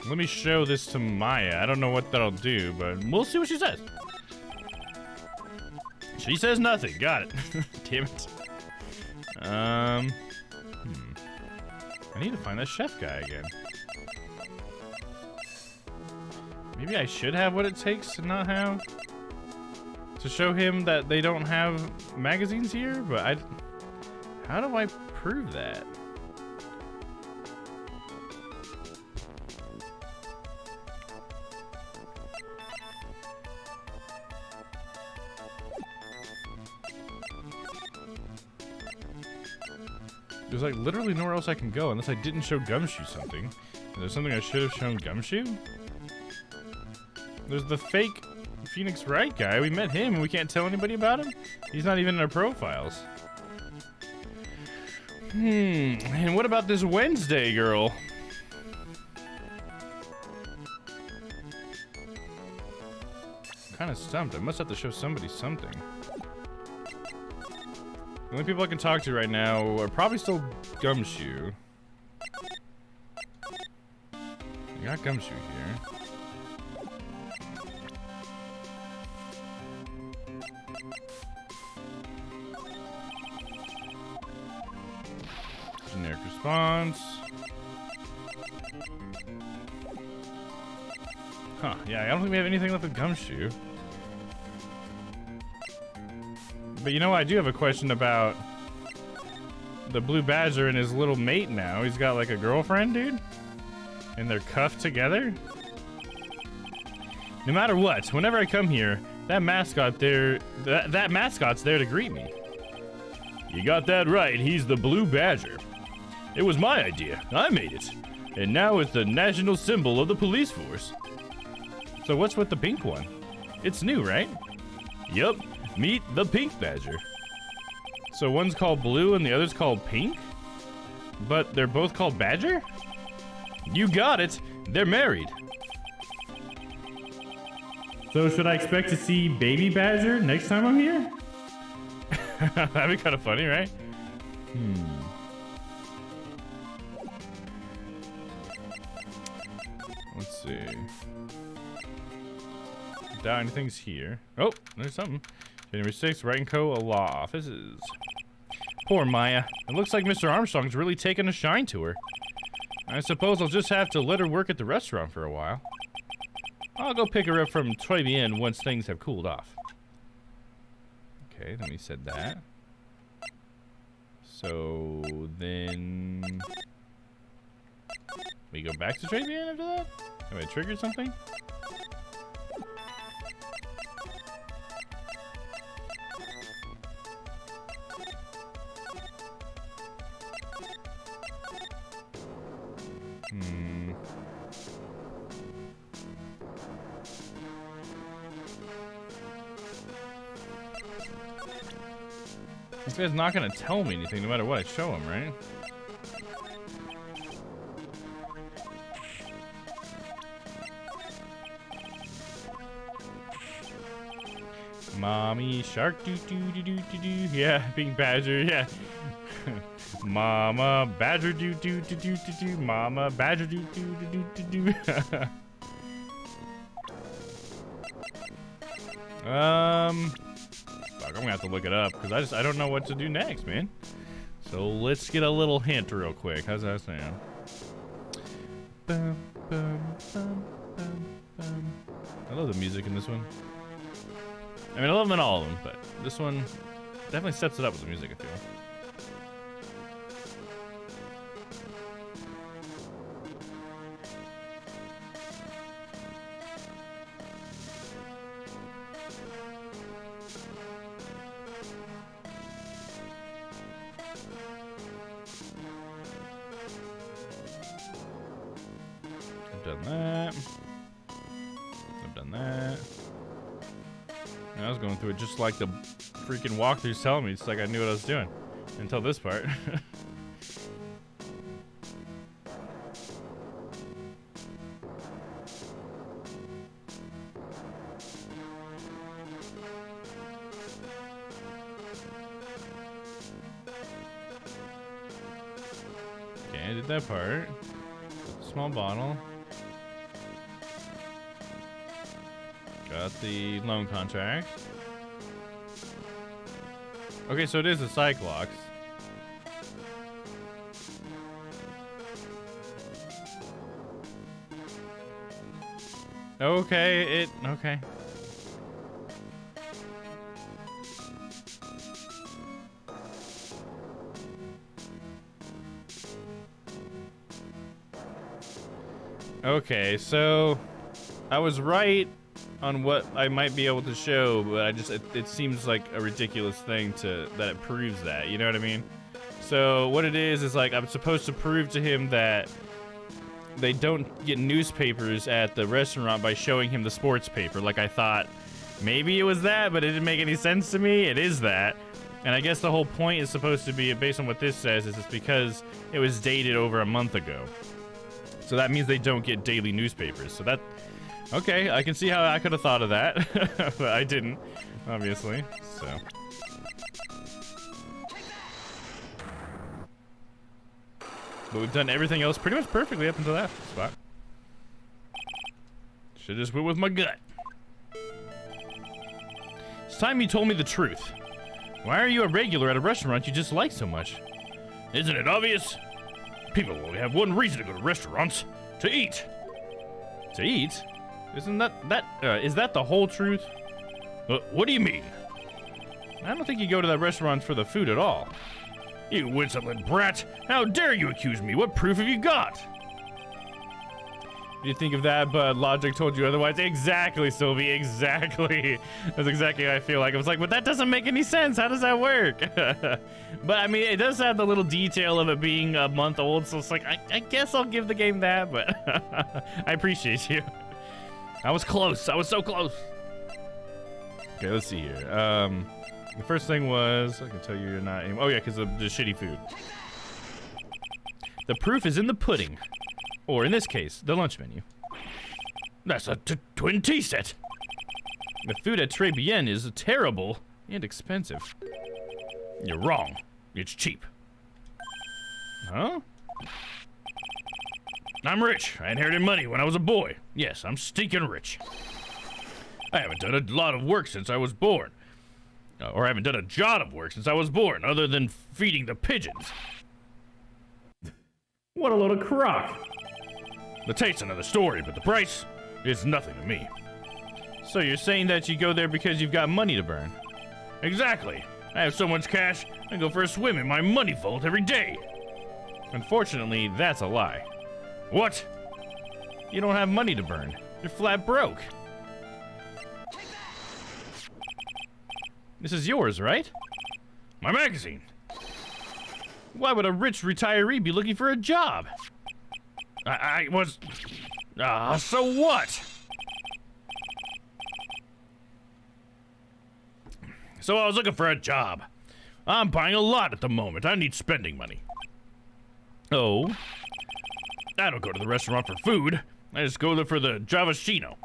Let me show this to Maya. I don't know what that'll do, but we'll see what she says. She says nothing. Got it. Damn it. I need to find that chef guy again. Maybe I should have what it takes to not have... to show him that they don't have magazines here, but how do I prove that? There's like literally nowhere else I can go unless I didn't show Gumshoe something. Is there something I should have shown Gumshoe? There's the fake Phoenix Wright guy. We met him and we can't tell anybody about him? He's not even in our profiles. And what about this Wednesday girl? I'm kind of stumped. I must have to show somebody something. The only people I can talk to right now are probably still Gumshoe. We got Gumshoe here. Generic response. Huh, yeah, I don't think we have anything left with Gumshoe. But you know, I do have a question about the blue badger and his little mate now. He's got like a girlfriend, dude? And they're cuffed together? No matter what, whenever I come here, that mascot's there to greet me. You got that right, he's the blue badger. It was my idea, I made it. And now it's the national symbol of the police force. So what's with the pink one? It's new, right? Yup, meet the pink badger. So one's called blue and the other's called pink? But they're both called badger? You got it, they're married. So should I expect to see baby badger next time I'm here? That'd be kind of funny, right? Let's see. Doubt anything's here. Oh, there's something. January 6th, Writing Co. Law Offices. Poor Maya. It looks like Mr. Armstrong's really taken a shine to her. I suppose I'll just have to let her work at the restaurant for a while. I'll go pick her up from Trite once things have cooled off. Okay, then we said that. So then we go back to Trite after that? Have I triggered something? This guy's not gonna tell me anything no matter what I show him, right? Mommy shark doo doo doo doo doo doo. Yeah, being badger, yeah. Mama badger doo doo doo doo doo doo. Mama badger doo doo doo doo doo doo. Fuck, I'm gonna have to look it up because I don't know what to do next, man. So let's get a little hint real quick. How's that sound? Bum, bum, bum, bum, bum. I love the music in this one. I mean, I love them in all of them, but this one definitely steps it up with the music, I feel. I've done that. I've done that. I was going through it just like the freaking walkthrough's telling me. It's like I knew what I was doing until this part. Okay, I did that part. Small bottle. Got the loan contract. Okay, so it is a Cyclops. Okay, okay. Okay, so I was right on what I might be able to show, but it seems like a ridiculous thing that it proves that, you know what I mean? So what it is like I'm supposed to prove to him that they don't get newspapers at the restaurant by showing him the sports paper. Like I thought maybe it was that, but it didn't make any sense to me. It is that. And I guess the whole point is supposed to be, based on what this says, is it's because it was dated over a month ago. So that means they don't get daily newspapers. So that, okay, I can see how I could have thought of that, but I didn't, obviously, so. But we've done everything else pretty much perfectly up until that spot. Should've just went with my gut. It's time you told me the truth. Why are you a regular at a restaurant you just like so much? Isn't it obvious? People only have one reason to go to restaurants: to eat. To eat? Isn't is that the whole truth? What do you mean? I don't think you go to that restaurant for the food at all. You insolent brat! How dare you accuse me? What proof have you got? You think of that, but logic told you otherwise. Exactly, Sylvie, exactly. That's exactly how I feel like. I was like, but that doesn't make any sense. How does that work? But, I mean, it does have the little detail of it being a month old, so it's like, I guess I'll give the game that, but I appreciate you. I was close. I was so close. Okay, let's see here. The first thing was, I can tell you you're not... Oh, yeah, because of the shitty food. The proof is in the pudding. Or, in this case, the lunch menu. That's a twin tea set. The food at Très Bien is terrible and expensive. You're wrong. It's cheap. Huh? I'm rich. I inherited money when I was a boy. Yes, I'm stinking rich. I haven't done a lot of work since I was born. Or I haven't done a jot of work since I was born, other than feeding the pigeons. What a load of crock. The taste's another story, but the price is nothing to me. So you're saying that you go there because you've got money to burn? Exactly. I have so much cash, I go for a swim in my money vault every day. Unfortunately, that's a lie. What? You don't have money to burn. You're flat broke. This is yours, right? My magazine. Why would a rich retiree be looking for a job? I was... so what? So I was looking for a job. I'm buying a lot at the moment. I need spending money. Oh? I don't go to the restaurant for food. I just go there for the Javashino.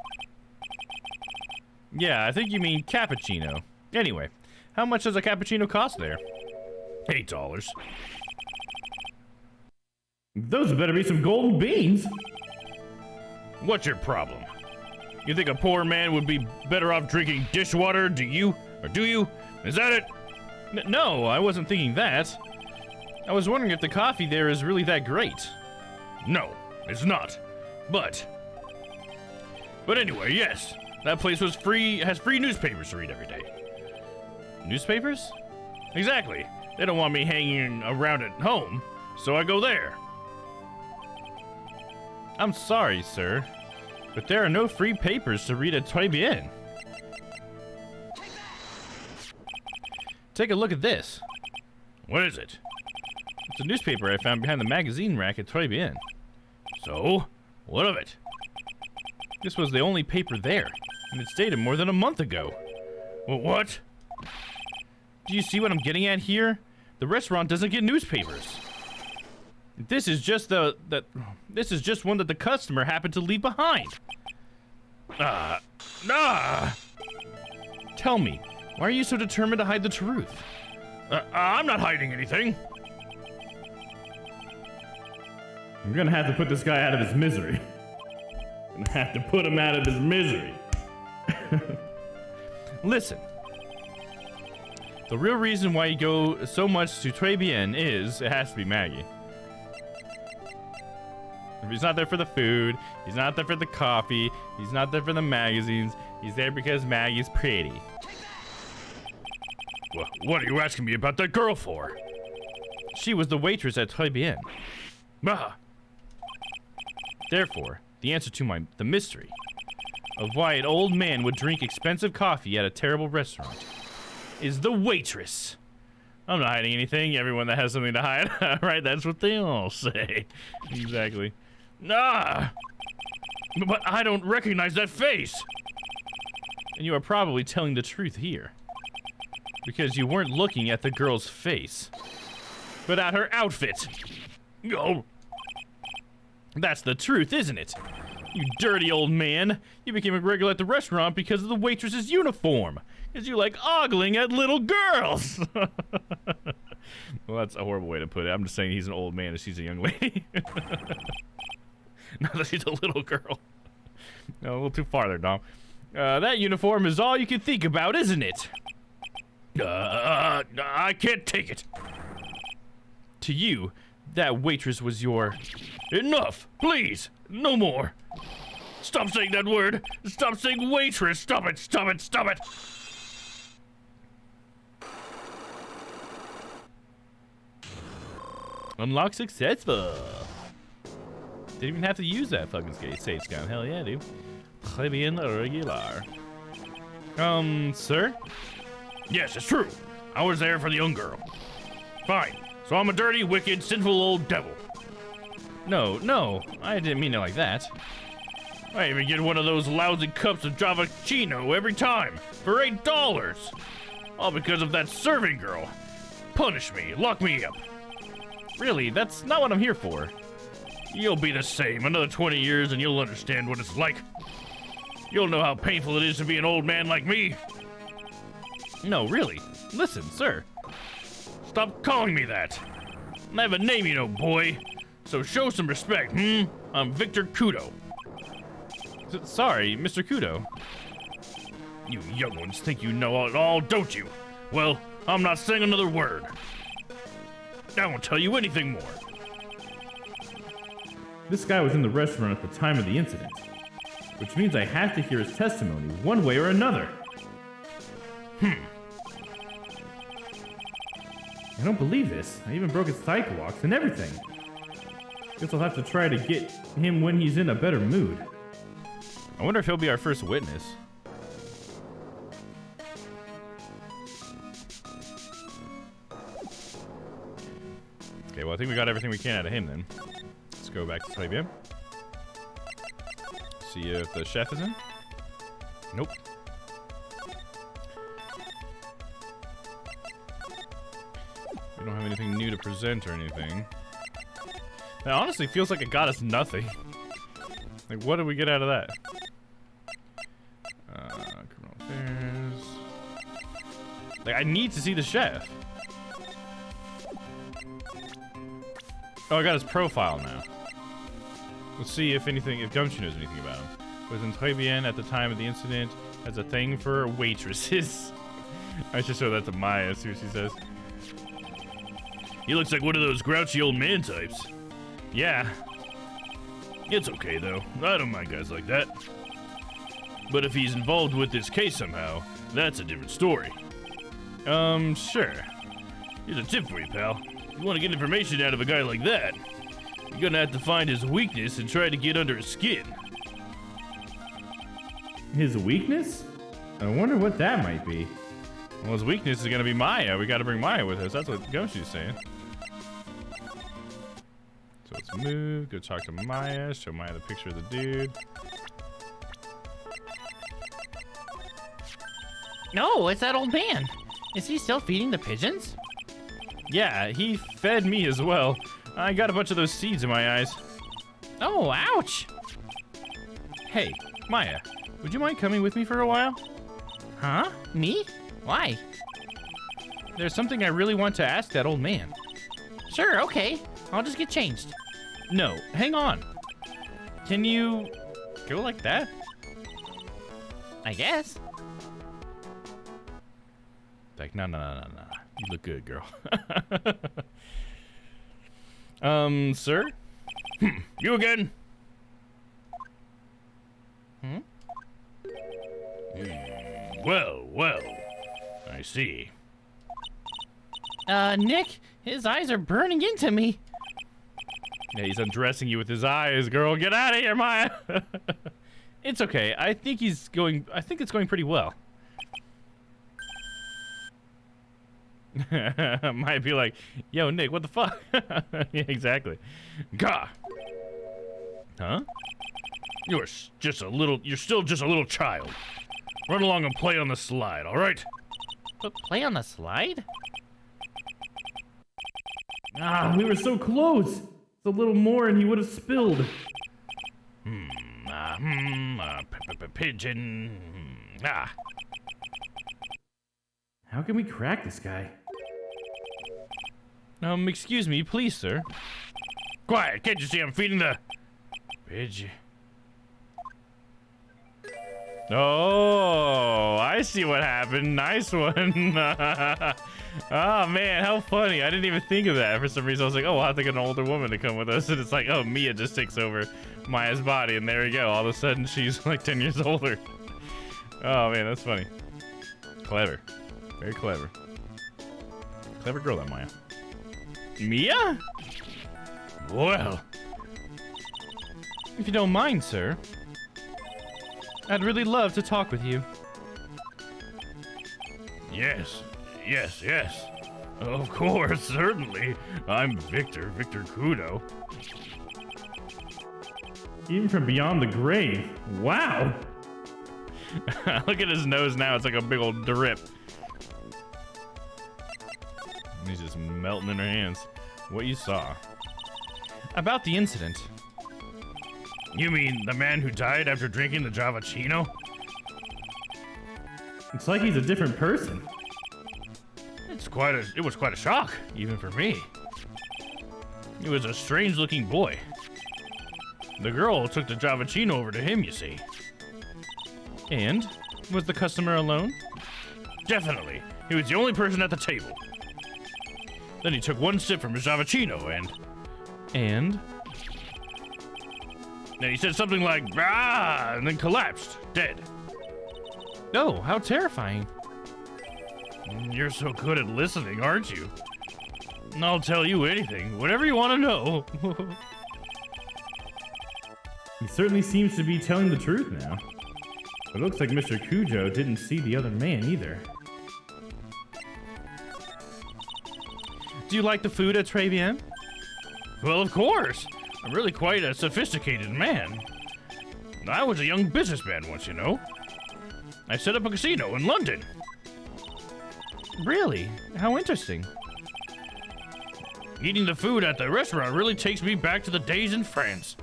Yeah, I think you mean cappuccino. Anyway, how much does a cappuccino cost there? $8. Those better be some golden beans. What's your problem? You think a poor man would be better off drinking dishwater? Do you? Or do you? Is that it? No, I wasn't thinking that. I was wondering if the coffee there is really that great. No, it's not. But anyway, yes. That place was free, has free newspapers to read every day. Newspapers? Exactly. They don't want me hanging around at home, so I go there. I'm sorry, sir, but there are no free papers to read at Très Bien. Take a look at this. What is it? It's a newspaper I found behind the magazine rack at Très Bien. So? What of it? This was the only paper there, and it's dated more than a month ago. What? Do you see what I'm getting at here? The restaurant doesn't get newspapers. This is just this is just one that the customer happened to leave behind. Tell me, why are you so determined to hide the truth? I'm not hiding anything. I'm gonna have to put this guy out of his misery. I'm gonna have to put him out of his misery. Listen. The real reason why you go so much to Très Bien is it has to be Maggie. If he's not there for the food, he's not there for the coffee, he's not there for the magazines, he's there because Maggie's pretty. What are you asking me about that girl for? She was the waitress at Très Bien. Therefore, the answer to the mystery of why an old man would drink expensive coffee at a terrible restaurant is the waitress. I'm not hiding anything. Everyone that has something to hide, right? That's what they all say. Exactly. But I don't recognize that face. And you are probably telling the truth here. Because you weren't looking at the girl's face, but at her outfit. Oh. That's the truth, isn't it? You dirty old man. You became a regular at the restaurant because of the waitress's uniform. Because you like ogling at little girls. Well, that's a horrible way to put it. I'm just saying he's an old man and she's a young lady. Not that she's a little girl. No, a little too far there, Dom. That uniform is all you can think about, isn't it? I can't take it. To you, that waitress was your... Enough, please, no more. Stop saying that word. Stop saying waitress. Stop it, stop it, stop it. Unlock successful. Didn't even have to use that fucking save scan. Hell yeah, dude. Très bien regular. Sir? Yes, it's true. I was there for the young girl. Fine. So I'm a dirty, wicked, sinful old devil. No, I didn't mean it like that. I even get one of those lousy cups of Javachino every time for $8. All because of that serving girl. Punish me, lock me up. Really, that's not what I'm here for. You'll be the same. Another 20 years and you'll understand what it's like. You'll know how painful it is to be an old man like me. No, really. Listen, sir. Stop calling me that. I have a name, you know, boy. So show some respect, I'm Victor Kudo. Sorry, Mr. Kudo. You young ones think you know it all, don't you? Well, I'm not saying another word. I won't tell you anything more. This guy was in the restaurant at the time of the incident, which means I have to hear his testimony one way or another. I don't believe this. I even broke his sidewalks and everything. Guess I'll have to try to get him when he's in a better mood. I wonder if he'll be our first witness. Okay, well, I think we got everything we can out of him then. Let's go back to Très bien. See if the chef is in. Nope. We don't have anything new to present or anything. That honestly feels like it got us nothing. Like, what did we get out of that? Criminal affairs. Like, I need to see the chef. Oh, I got his profile now. Let's see if Gumshoe knows anything about him. Was in Très bien at the time of the incident. Has a thing for waitresses. I should show that to Maya, see what she says. He looks like one of those grouchy old man types. Yeah. It's okay, though. I don't mind guys like that. But if he's involved with this case somehow, that's a different story. Sure. Here's a tip for you, pal. If you want to get information out of a guy like that, you're gonna have to find his weakness and try to get under his skin. His weakness? I wonder what that might be. Well, his weakness is gonna be Maya. We gotta bring Maya with us. That's what Gumshoe's saying. So let's move, go talk to Maya, show Maya the picture of the dude. No, it's that old man. Is he still feeding the pigeons? Yeah, he fed me as well. I got a bunch of those seeds in my eyes. Oh, ouch. Hey, Maya, would you mind coming with me for a while? Huh? Me? Why? There's something I really want to ask that old man. Sure, okay. I'll just get changed. No, hang on. Can you go like that? I guess. Like, no. You look good, girl. Sir? You again? Well, I see. Nick, his eyes are burning into me. Yeah, he's undressing you with his eyes, girl. Get out of here, Maya. It's okay. I think it's going pretty well. Might be like, yo, Nick, what the fuck? Yeah, exactly. Gah! Huh? You're still just a little child. Run along and play on the slide, all right? But play on the slide? Ah, we were so close. It's a little more and he would have spilled. Pigeon. How can we crack this guy? Excuse me, please, sir. Quiet, can't you see I'm feeding the pigeon? Oh, I see what happened. Nice one. Oh, man, how funny. I didn't even think of that. For some reason, I was like, oh, we'll have to get an older woman to come with us. And it's like, oh, Mia just takes over Maya's body. And there we go. All of a sudden, she's like 10 years older. Oh, man, that's funny. Clever. Very clever. Clever girl, that Maya. Mia? Well, If you don't mind, sir, I'd really love to talk with you. yes. Of course, certainly. I'm Victor Kudo. Even from beyond the grave. Wow. Look at his nose now. It's like a big old drip. He's just melting in her hands. What you saw? About the incident. You mean the man who died after drinking the Javachino? It's like he's a different person. It was quite a shock, even for me. He was a strange-looking boy. The girl took the Javachino over to him, you see. And? Was the customer alone? Definitely. He was the only person at the table. Then he took one sip from his Javachino And? then he said something like, "Ah," and then collapsed, dead. Oh, how terrifying. You're so good at listening, aren't you? I'll tell you anything, whatever you want to know. He certainly seems to be telling the truth now. It looks like Mr. Cujo didn't see the other man either. Do you like the food at Très Bien? Well, of course. I'm really quite a sophisticated man. I was a young businessman once, you know. I set up a casino in London. Really? How interesting. Eating the food at the restaurant really takes me back to the days in France.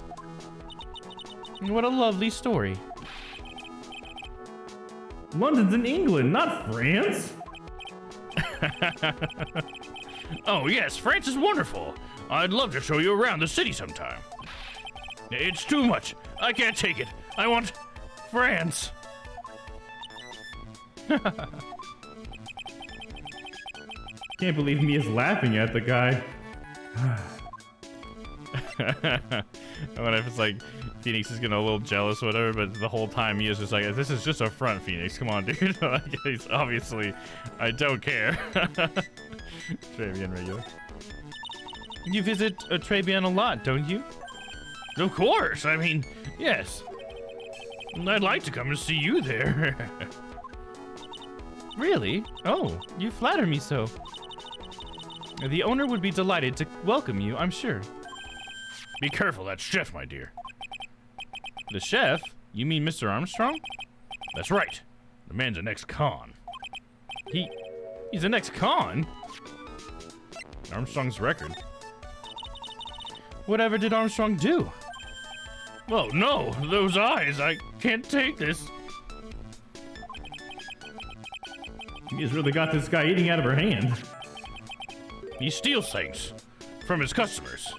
What a lovely story. London's in England, not France. Oh, yes, France is wonderful. I'd love to show you around the city sometime. It's too much. I can't take it. I want France. Can't believe Mia's laughing at the guy. I wonder if it's like Phoenix is getting a little jealous or whatever, but the whole time he is just like, this is just a front, Phoenix. Come on, dude. Like, he's obviously, I don't care. Très bien, regular. You visit Très Bien a lot, don't you? Of course. I mean, yes. I'd like to come and see you there. Really? Oh, you flatter me so. The owner would be delighted to welcome you, I'm sure. Be careful, that chef, my dear. The chef? You mean Mr. Armstrong? That's right. The man's an ex-con. He's an ex-con? Armstrong's record. Whatever did Armstrong do? Oh, no. Those eyes. I can't take this. Mia's really got this guy eating out of her hand. He steals things from his customers.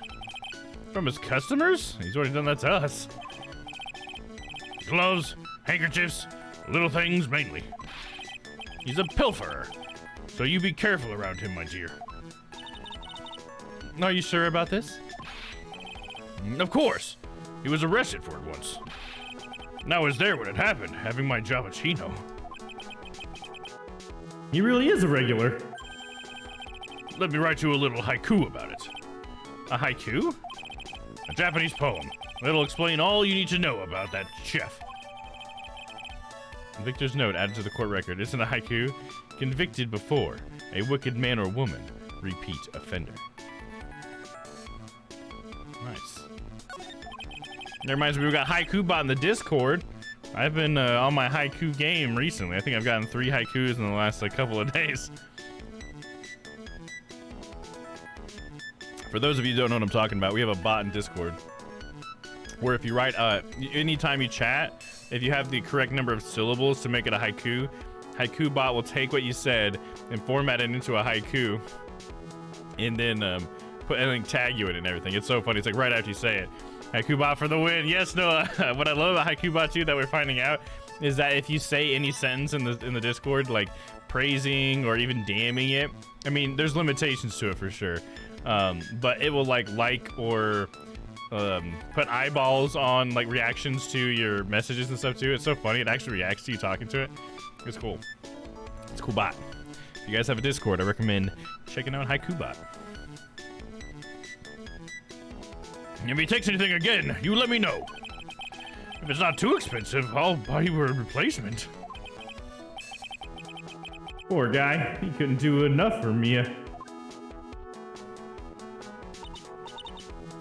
From his customers? He's already done that to us. Gloves, handkerchiefs, little things mainly. He's a pilferer, so you be careful around him, my dear. Are you sure about this? Of course. He was arrested for it once. And I was there when it happened, having my Javachino. He really is a regular. Let me write you a little haiku about it. A haiku? A Japanese poem. It'll explain all you need to know about that chef. Victor's note added to the court record. Isn't a haiku? Convicted before. A wicked man or woman. Repeat offender. Nice. That reminds me, we got Haiku Bot in the Discord. I've been on my haiku game recently. I think I've gotten 3 haikus in the last couple of days. For those of you who don't know what I'm talking about, we have a bot in Discord where if you write, anytime you chat, if you have the correct number of syllables to make it a haiku, Haiku Bot will take what you said and format it into a haiku, and then tag you in it and everything. It's so funny. It's like right after you say it. Haiku Bot for the win. Yes, no. What I love about Haiku Bot too that we're finding out is that if you say any sentence in the Discord, like praising or even damning it, I mean, there's limitations to it for sure. But it will like or put eyeballs on like reactions to your messages and stuff too. It's so funny. It actually reacts to you talking to it. It's cool. It's a cool bot. If you guys have a Discord, I recommend checking out Haiku Bot. If he takes anything again, you let me know. If it's not too expensive, I'll buy you a replacement. Poor guy. He couldn't do enough for Mia.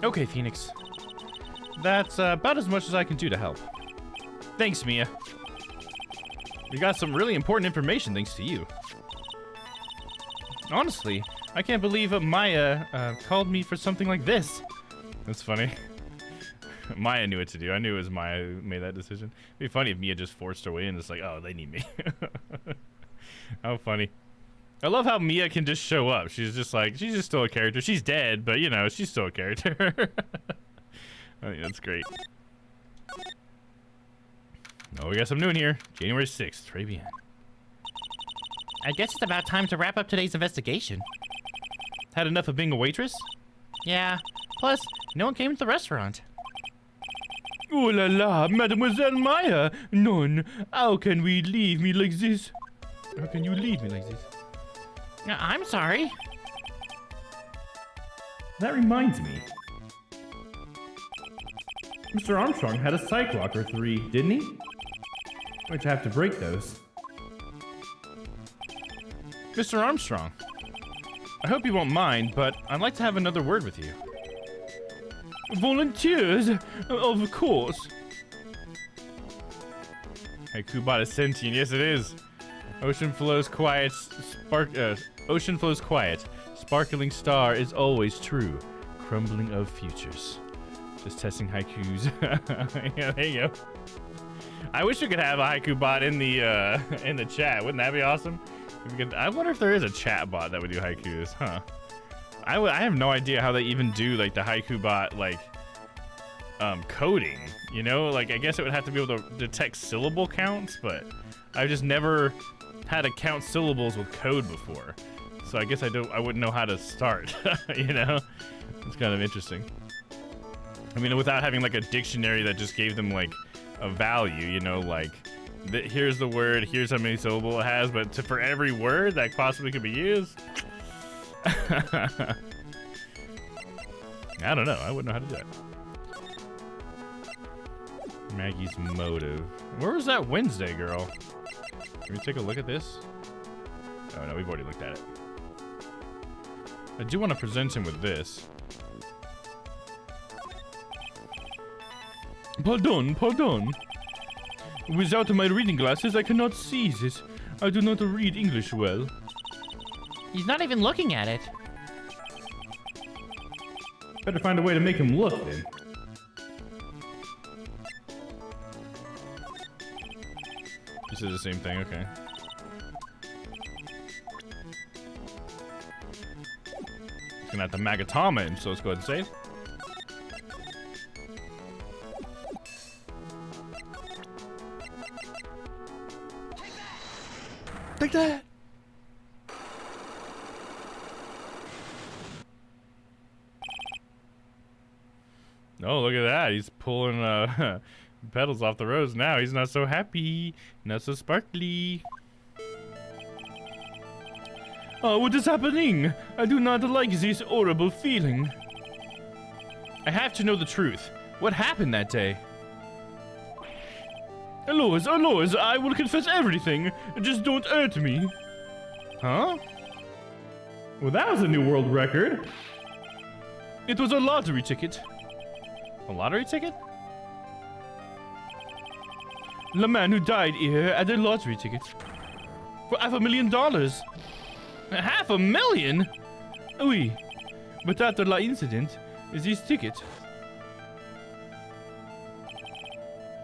Okay, Phoenix. That's about as much as I can do to help. Thanks, Mia. We got some really important information thanks to you. Honestly, I can't believe Maya called me for something like this. That's funny. Maya knew what to do. I knew it was Maya who made that decision. It'd be funny if Mia just forced her way in. It's like, oh, they need me. How funny. I love how Mia can just show up. She's just like, she's just still a character. She's dead, but you know, she's still a character. I think that's great. Oh, we got something new in here. January 6th, Très bien. I guess it's about time to wrap up today's investigation. Had enough of being a waitress? Yeah. Plus, no one came to the restaurant. Oh la la, Mademoiselle Maya! Non, how can we leave me like this? How can you leave me like this? I'm sorry. That reminds me. Mr. Armstrong had a Cyclock or 3, didn't he? Going to have to break those. Mr. Armstrong, I hope you won't mind, but I'd like to have another word with you. Volunteers? Of course. Hey, Kubot is sentient. Yes, it is. Ocean flows quiet. Ocean flows quiet. Sparkling star is always true. Crumbling of futures. Just testing haikus. Yeah, there you go. I wish we could have a haiku bot in the chat. Wouldn't that be awesome? If we could, I wonder if there is a chat bot that would do haikus, huh? I have no idea how they even do like the haiku bot like coding. You know, like I guess it would have to be able to detect syllable counts, but I've just never had to count syllables with code before. So I guess I wouldn't know how to start. You know, it's kind of interesting. I mean, without having like a dictionary that just gave them like a value, you know, like here's the word, here's how many syllables it has, but for every word that possibly could be used. I don't know. I wouldn't know how to do that. Maggie's motive. Where was that Wednesday girl? Can we take a look at this? Oh no, we've already looked at it. I do want to present him with this. Pardon, pardon. Without my reading glasses, I cannot see this. I do not read English well. He's not even looking at it. Better find a way to make him look then. This is the same thing, okay. He's gonna have to Magatama him, so let's go ahead and save. Take that! Oh, look at that. He's pulling pedals off the rose now. He's not so happy. Not so sparkly. Oh, what is happening? I do not like this horrible feeling. I have to know the truth. What happened that day? Alois, Alois, I will confess everything. Just don't hurt me. Huh? Well, that was a new world record. It was a lottery ticket. A lottery ticket? The man who died here had a lottery ticket. For $500,000. $500,000? Oui. But after the incident, this ticket...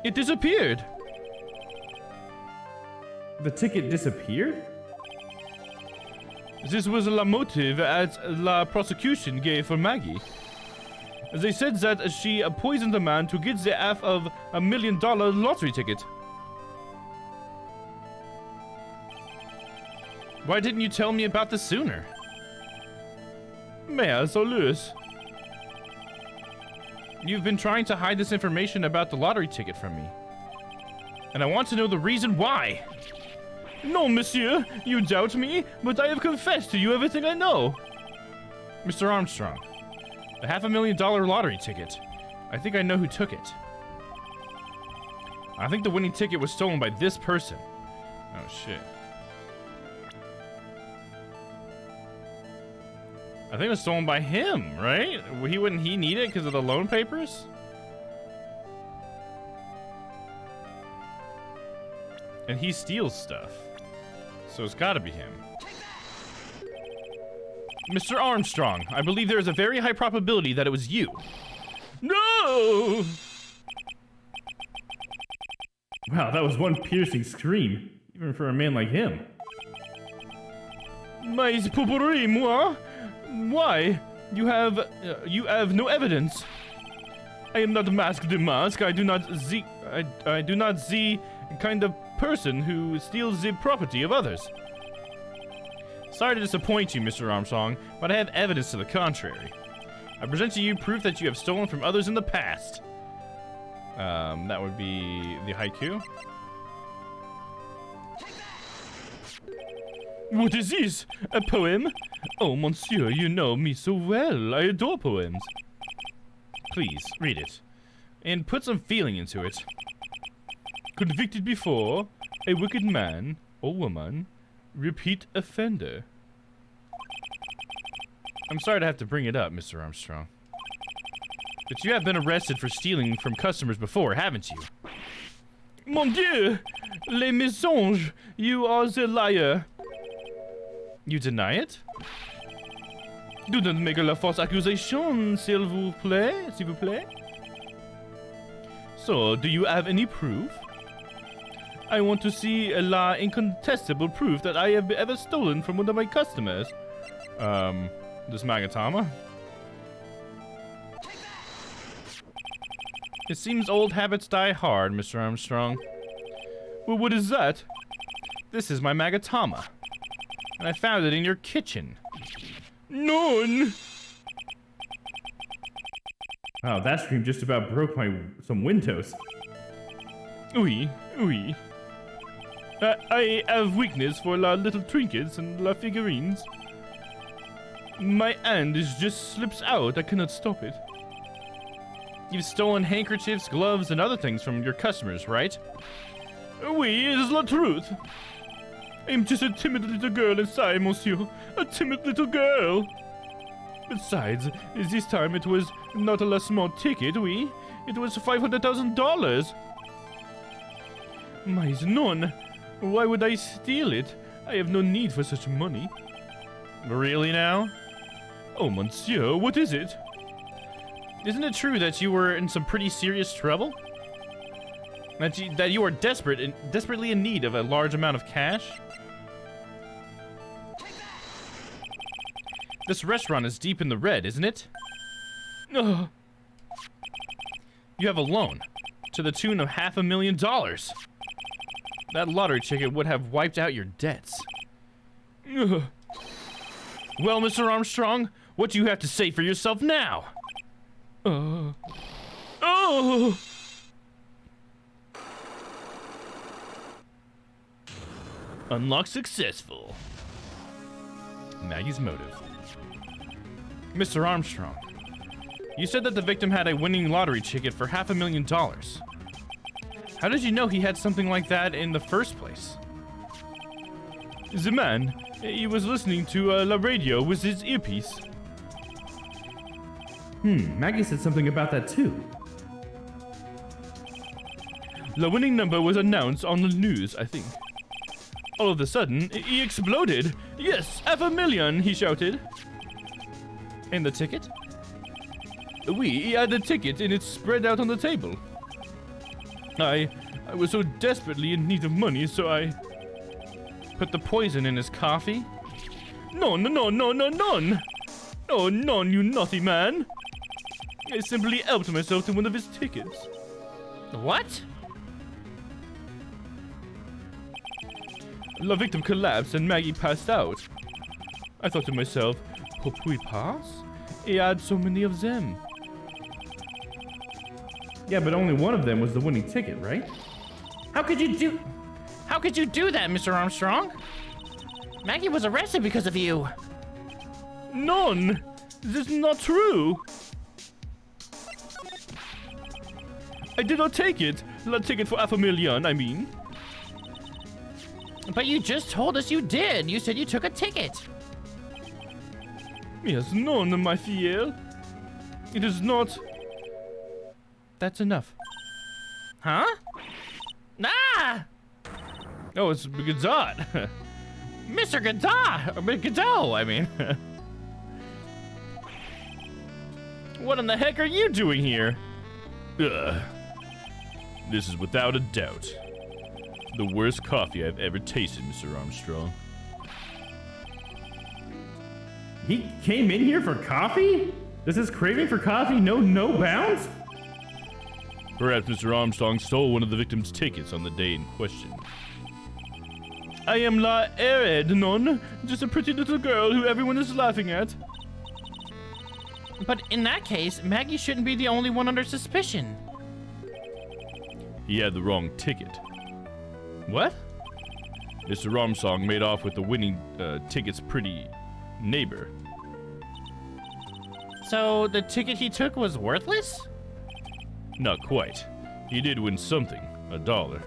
it disappeared. The ticket disappeared? This was the motive that the prosecution gave for Maggie. They said that she poisoned the man to get the $500,000 lottery ticket. Why didn't you tell me about this sooner? Mea Solus. You've been trying to hide this information about the lottery ticket from me. And I want to know the reason why. No, monsieur, you doubt me, but I have confessed to you everything I know. Mr. Armstrong, the $500,000 lottery ticket. I think I know who took it. I think the winning ticket was stolen by this person. Oh, shit. I think it was stolen by him, right? Wouldn't he need it because of the loan papers? And he steals stuff. So it's gotta be him. Mr. Armstrong, I believe there is a very high probability that it was you. No! Wow, that was one piercing scream, even for a man like him. Mais pourquoi moi? Why? You have no evidence. I am not masked the mask. I do not see kind of person who steals the property of others. Sorry to disappoint you, Mr. Armstrong, but I have evidence to the contrary. I present to you proof that you have stolen from others in the past. That would be the haiku. What is this? A poem? Oh, monsieur, you know me so well. I adore poems. Please, read it. And put some feeling into it. Convicted before, a wicked man or woman, repeat offender. I'm sorry to have to bring it up, Mr. Armstrong. But you have been arrested for stealing from customers before, haven't you? Mon Dieu! Les mensonges! You are the liar. You deny it? Do not make a false accusation, s'il vous plaît. So, do you have any proof? I want to see la incontestable proof that I have ever stolen from one of my customers. This Magatama? It seems old habits die hard, Mr. Armstrong. Well, what is that? This is my Magatama. And I found it in your kitchen. None! Wow, that scream just about broke some windows. Oui. I have weakness for la little trinkets and la figurines. My hand just slips out. I cannot stop it. You've stolen handkerchiefs, gloves, and other things from your customers, right? Oui, it is la truth. I'm just a timid little girl inside, monsieur. A timid little girl. Besides, this time it was not a small ticket, oui. It was $500,000. Mais non. Why would I steal it? I have no need for such money. Really now? Oh, monsieur, what is it? Isn't it true that you were in some pretty serious trouble? That you are desperately in need of a large amount of cash? This restaurant is deep in the red, isn't it? Ugh. You have a loan to the tune of $500,000. That lottery ticket would have wiped out your debts. Ugh. Well, Mr. Armstrong, what do you have to say for yourself now? Oh. Unlock successful. Maggie's motive. Mr. Armstrong, you said that the victim had a winning lottery ticket for $500,000. How did you know he had something like that in the first place? The man, he was listening to la radio with his earpiece. Maggie said something about that too. The winning number was announced on the news, I think. All of a sudden, he exploded. Yes, $500,000, he shouted. And the ticket? Oui, he had the ticket and it's spread out on the table. I was so desperately in need of money, so I... Put the poison in his coffee? No. Oh, none, you naughty man. I simply helped myself to one of his tickets. What? The victim collapsed and Maggie passed out. I thought to myself, pourquoi pas? He had so many of them. Yeah, but only one of them was the winning ticket, right? How could you do that, Mr. Armstrong? Maggie was arrested because of you. None! This is not true! I did not take it. Not take it for $500,000, I mean. But you just told us you did. You said you took a ticket. Yes, none, my fiel. It is not. That's enough. Huh? Ah! Oh, it's Gadot. Mr. Godot! Or Godot, I mean. What in the heck are you doing here? This is without a doubt the worst coffee I've ever tasted, Mr. Armstrong. He came in here for coffee? Does his craving for coffee know no bounds? Perhaps Mr. Armstrong stole one of the victim's tickets on the day in question. I am La Erednon, just a pretty little girl who everyone is laughing at. But in that case, Maggie shouldn't be the only one under suspicion. He had the wrong ticket. What? Mr. Armstrong made off with the winning ticket's pretty neighbor. So the ticket he took was worthless? Not quite. He did win something, $1.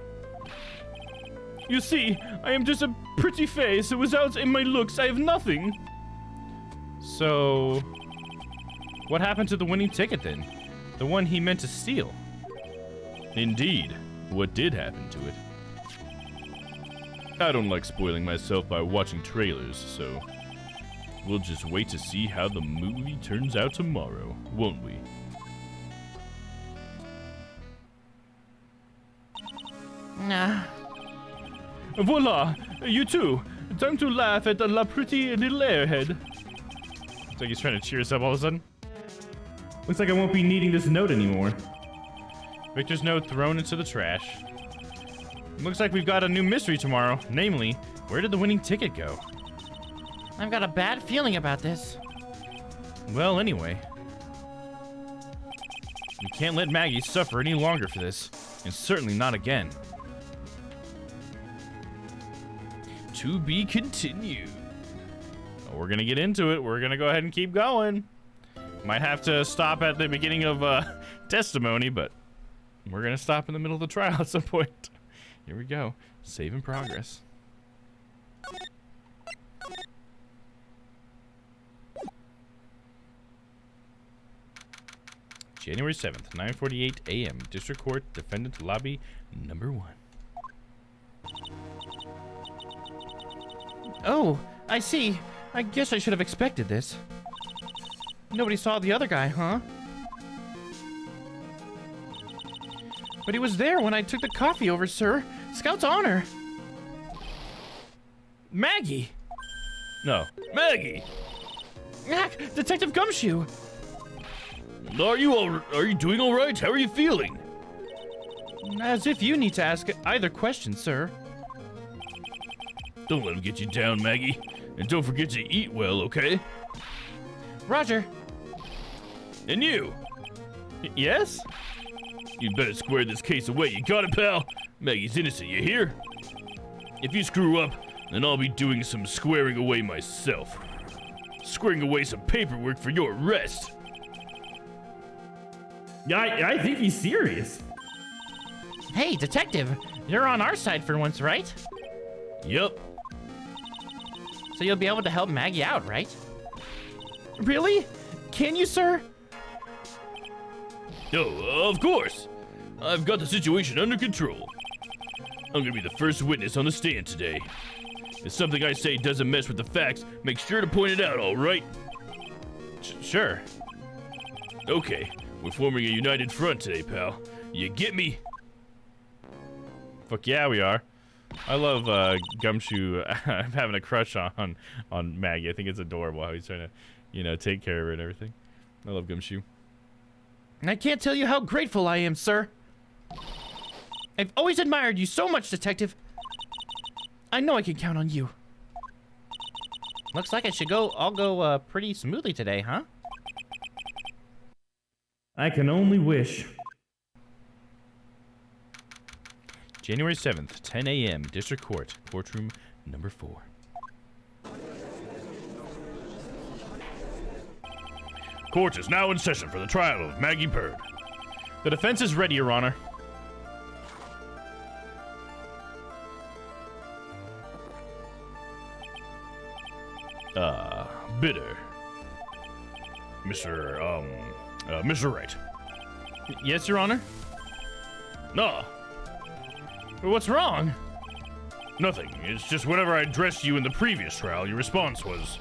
You see, I am just a pretty face. Without in my looks, I have nothing. So, what happened to the winning ticket then? The one he meant to steal? Indeed, what did happen to it? I don't like spoiling myself by watching trailers, so we'll just wait to see how the movie turns out tomorrow, won't we? Nah. Voila! You too! Time to laugh at la pretty little airhead. Looks like he's trying to cheer us up all of a sudden. Looks like I won't be needing this note anymore. Victor's note thrown into the trash. Looks like we've got a new mystery tomorrow. Namely, where did the winning ticket go? I've got a bad feeling about this. Well, anyway. We can't let Maggie suffer any longer for this. And certainly not again. To be continued. Well, we're gonna get into it. We're gonna go ahead and keep going. Might have to stop at the beginning of testimony, but we're gonna stop in the middle of the trial at some point. Here we go. Save in progress. January 7th, 9:48 a.m. District Court, Defendant Lobby, number 1. Oh, I see. I guess I should have expected this. Nobody saw the other guy, huh? But he was there when I took the coffee over, sir. Scout's honor. Maggie! No. Maggie! Ah, Detective Gumshoe! Are you doing all right? How are you feeling? As if you need to ask either question, sir. Don't let him get you down, Maggie. And don't forget to eat well, okay? Roger. And you? Yes? You'd better square this case away. You got it, pal? Maggie's innocent, you hear? If you screw up, then I'll be doing some squaring away myself. Squaring away some paperwork for your arrest. Yeah, I think he's serious. Hey, detective, you're on our side for once, right? Yep. So you'll be able to help Maggie out, right? Really? Can you, sir? Oh, of course. I've got the situation under control. I'm gonna be the first witness on the stand today. If something I say doesn't mess with the facts, make sure to point it out, all right? Sure. Okay, we're forming a united front today, pal. You get me? Fuck yeah, we are. I love Gumshoe having a crush on Maggie. I think it's adorable how he's trying to, take care of her and everything. I love Gumshoe. I can't tell you how grateful I am, sir. I've always admired you so much, detective. I know I can count on you. Looks like it should all go pretty smoothly today, huh? I can only wish. January 7th, 10 a.m. District Court, courtroom number 4. Court is now in session for the trial of Maggie Bird. The defense is ready, Your Honor. Bidder. Mr. Wright. Yes, Your Honor? No. What's wrong? Nothing. It's just whenever I addressed you in the previous trial, your response was,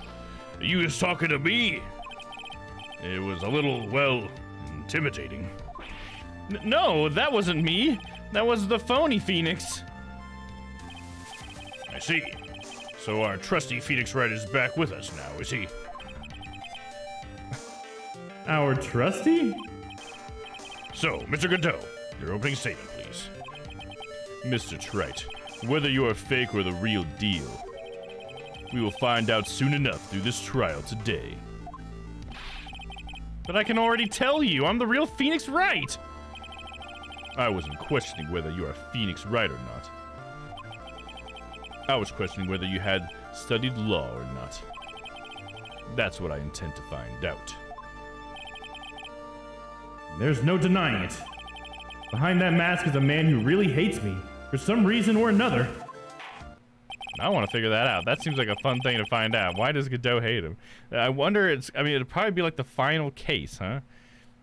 you was talking to me. It was a little, well, intimidating. No, that wasn't me. That was the phony Phoenix. I see. So our trusty Phoenix Wright is back with us now, is he? Our trusty? So, Mr. Godot, your opening statement, please. Mr. Trite, whether you are fake or the real deal, we will find out soon enough through this trial today. But I can already tell you, I'm the real Phoenix Wright. I wasn't questioning whether you are Phoenix Wright or not. I was questioning whether you had studied law or not. That's what I intend to find out. There's no denying it. Behind that mask is a man who really hates me, for some reason or another. I want to figure that out. That seems like a fun thing to find out. Why does Godot hate him? I wonder, it'd probably be like the final case, huh?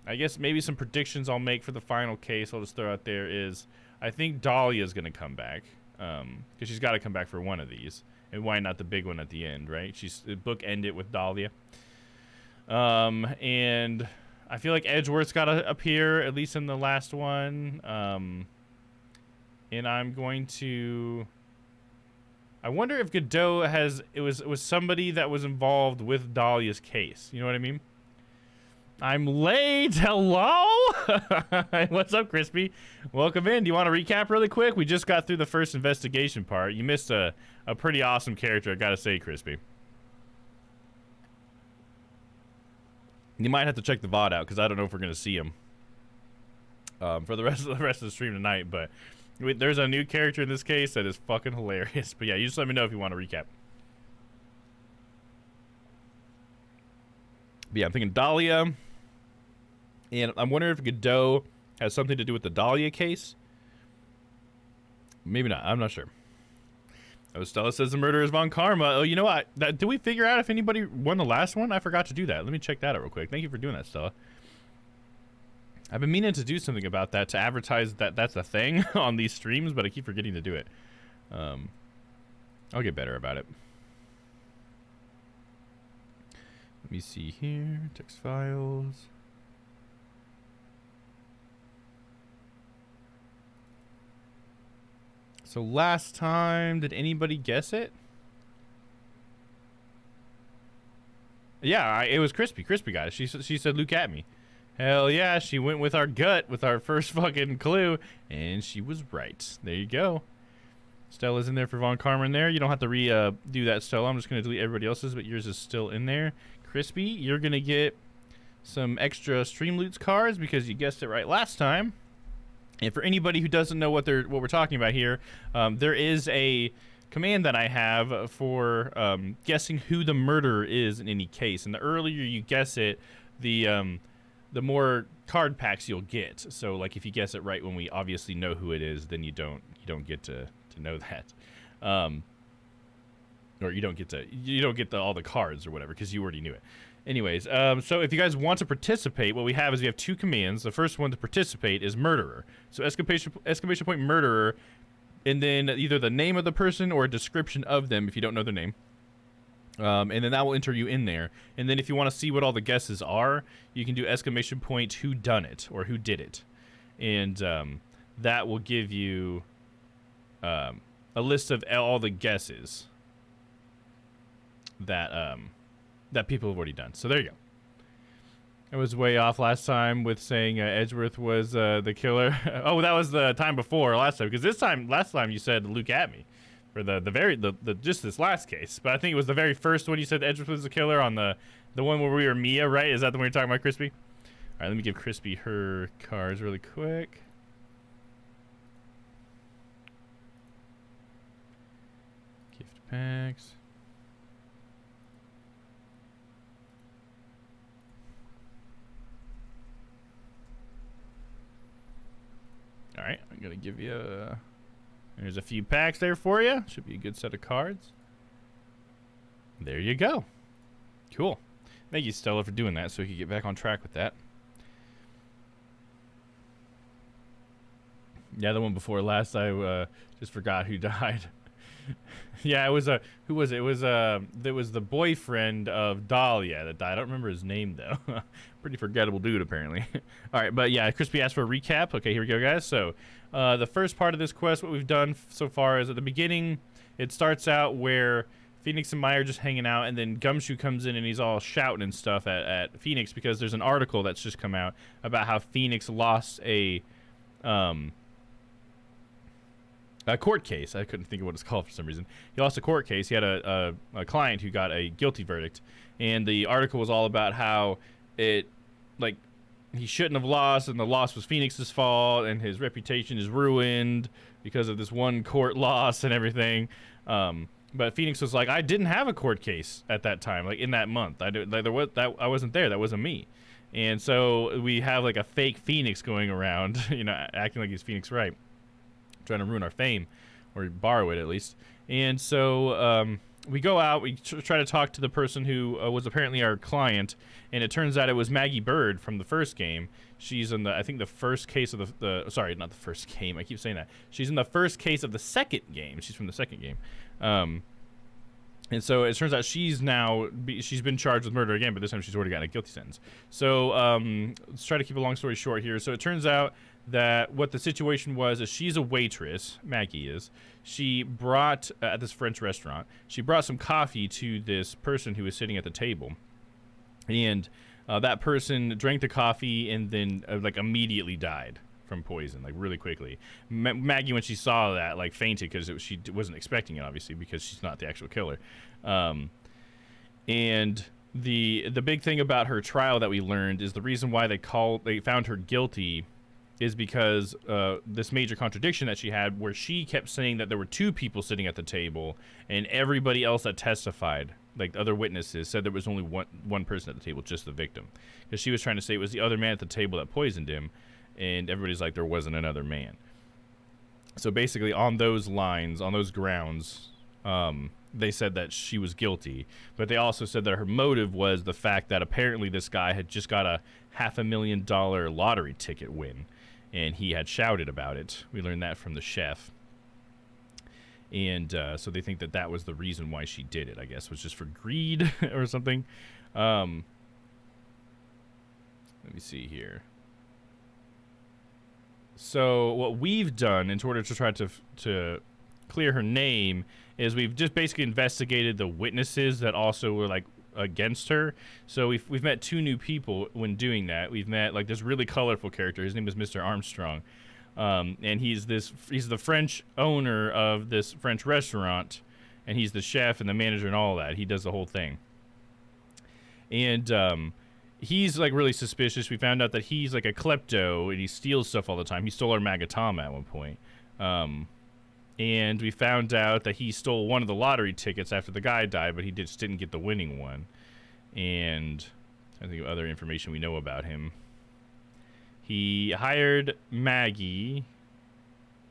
I guess maybe some predictions I'll make for the final case I'll just throw out there is, I think Dahlia's going to come back. Because she's got to come back for one of these. And why not the big one at the end, right? The book ended with Dahlia. And I feel like Edgeworth's got to appear, at least in the last one. And I'm going to... I wonder if Godot was somebody that was involved with Dahlia's case. You know what I mean? I'm late. Hello? What's up, Crispy? Welcome in. Do you want to recap really quick? We just got through the first investigation part. You missed a pretty awesome character, I gotta say, Crispy. You might have to check the VOD out, because I don't know if we're going to see him for the rest of the stream tonight, but there's a new character in this case that is fucking hilarious. But yeah, you just let me know if you want to recap. But yeah, I'm thinking Dahlia. And I'm wondering if Godot has something to do with the Dahlia case. Maybe not. I'm not sure. Oh, Stella says the murder is Von Karma. Oh, you know what? Did we figure out if anybody won the last one? I forgot to do that. Let me check that out real quick. Thank you for doing that, Stella. I've been meaning to do something about that to advertise that that's a thing on these streams, but I keep forgetting to do it. I'll get better about it. Let me see here. Text files. So last time, did anybody guess it? Yeah, it was Crispy. Crispy got it. She said, "Look at me." Hell yeah, she went with our gut with our first fucking clue, and she was right. There you go. Stella's in there for Von Karma in there. You don't have to do that, Stella. I'm just going to delete everybody else's, but yours is still in there. Crispy, you're going to get some extra Streamloots cards because you guessed it right last time. And for anybody who doesn't know what we're talking about here, there is a command that I have for guessing who the murderer is in any case. And the earlier you guess it, the more card packs you'll get. So like if you guess it right when we obviously know who it is, then you don't get to know that. Or you don't get all the cards or whatever because you already knew it. Anyways, so if you guys want to participate, what we have is we have two commands. The first one to participate is murderer. So exclamation point murderer, and then either the name of the person or a description of them if you don't know their name. And then that will enter you in there. And then if you want to see what all the guesses are, you can do exclamation point who done it or who did it. And that will give you a list of all the guesses that people have already done. So there you go. I was way off last time with saying Edgeworth was the killer. Oh, that was the time before last time. Because last time you said look at me for the just this last case. But I think it was the very first one you said Edgeworth was the killer on the one where we were Mia, right? Is that the one you're talking about, Crispy? All right, let me give Crispy her cards really quick. Gift packs. right, I'm gonna give you there's a few packs there for you. Should be a good set of cards. There you go. Cool. Thank you, Stella, for doing that so we could get back on track with that. Yeah, the one before last, I just forgot who died. Yeah, it was who was it? It was the boyfriend of Dahlia that died. I don't remember his name though. Pretty forgettable dude apparently. All right, but yeah, Crispy asked for a recap. Okay, here we go, guys. So the first part of this quest, what we've done so far is at the beginning, it starts out where Phoenix and Maya are just hanging out, and then Gumshoe comes in and he's all shouting and stuff at Phoenix because there's an article that's just come out about how Phoenix lost a court case. I couldn't think of what it's called for some reason. He lost a court case. He had a client who got a guilty verdict, and the article was all about how it, like, he shouldn't have lost, and the loss was Phoenix's fault, and his reputation is ruined because of this one court loss and everything. But Phoenix was like, I didn't have a court case at that time, like in that month. I wasn't there. That wasn't me. And so we have like a fake Phoenix going around, you know, acting like he's Phoenix Wright, trying to ruin our fame, or borrow it at least. And so we go out, we try to talk to the person who was apparently our client, and it turns out it was Maggie Bird from the first game. She's in I think the first case of sorry, not the first game, I keep saying that. She's in the first case of the second game. She's from the second game. And so it turns out she's been charged with murder again, but this time she's already gotten a guilty sentence. So let's try to keep a long story short here. So it turns out that what the situation was is she's a waitress, Maggie is. She brought, at this French restaurant, she brought some coffee to this person who was sitting at the table. And that person drank the coffee and then like immediately died from poison, like really quickly. Maggie, when she saw that, like fainted because she wasn't expecting it, obviously, because she's not the actual killer. And the big thing about her trial that we learned is the reason why they found her guilty is because this major contradiction that she had, where she kept saying that there were two people sitting at the table, and everybody else that testified, like other witnesses, said there was only one person at the table, just the victim, because she was trying to say it was the other man at the table that poisoned him. And everybody's like, there wasn't another man. So basically, on those lines, on those grounds, they said that she was guilty. But they also said that her motive was the fact that apparently this guy had just got a $500,000 lottery ticket win, and he had shouted about it. We learned that from the chef. And so they think that that was the reason why she did it, I guess, was just for greed or something. Let me see here. So what we've done in order to try to clear her name is we've just basically investigated the witnesses that also were like against her. So we've met two new people when doing that. We've met like this really colorful character. His name is Mr. Armstrong, and he's the French owner of this French restaurant, and he's the chef and the manager and all that. He does the whole thing, and he's like really suspicious. We found out that he's like a klepto and he steals stuff all the time. He stole our Magatama at one point. And we found out that he stole one of the lottery tickets after the guy died, but he just didn't get the winning one. And I think other information we know about him. He hired Maggie,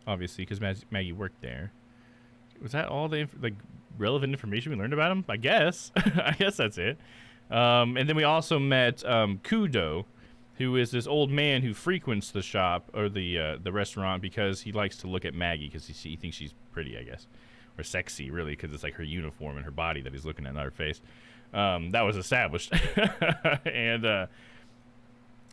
obviously, because Maggie worked there. Was that all the relevant information we learned about him? I guess. I guess that's it. And then we also met Kudo, who is this old man who frequents the shop or the restaurant because he likes to look at Maggie because he thinks she's pretty, I guess, or sexy, really, because it's like her uniform and her body that he's looking at, not her face. That was established. And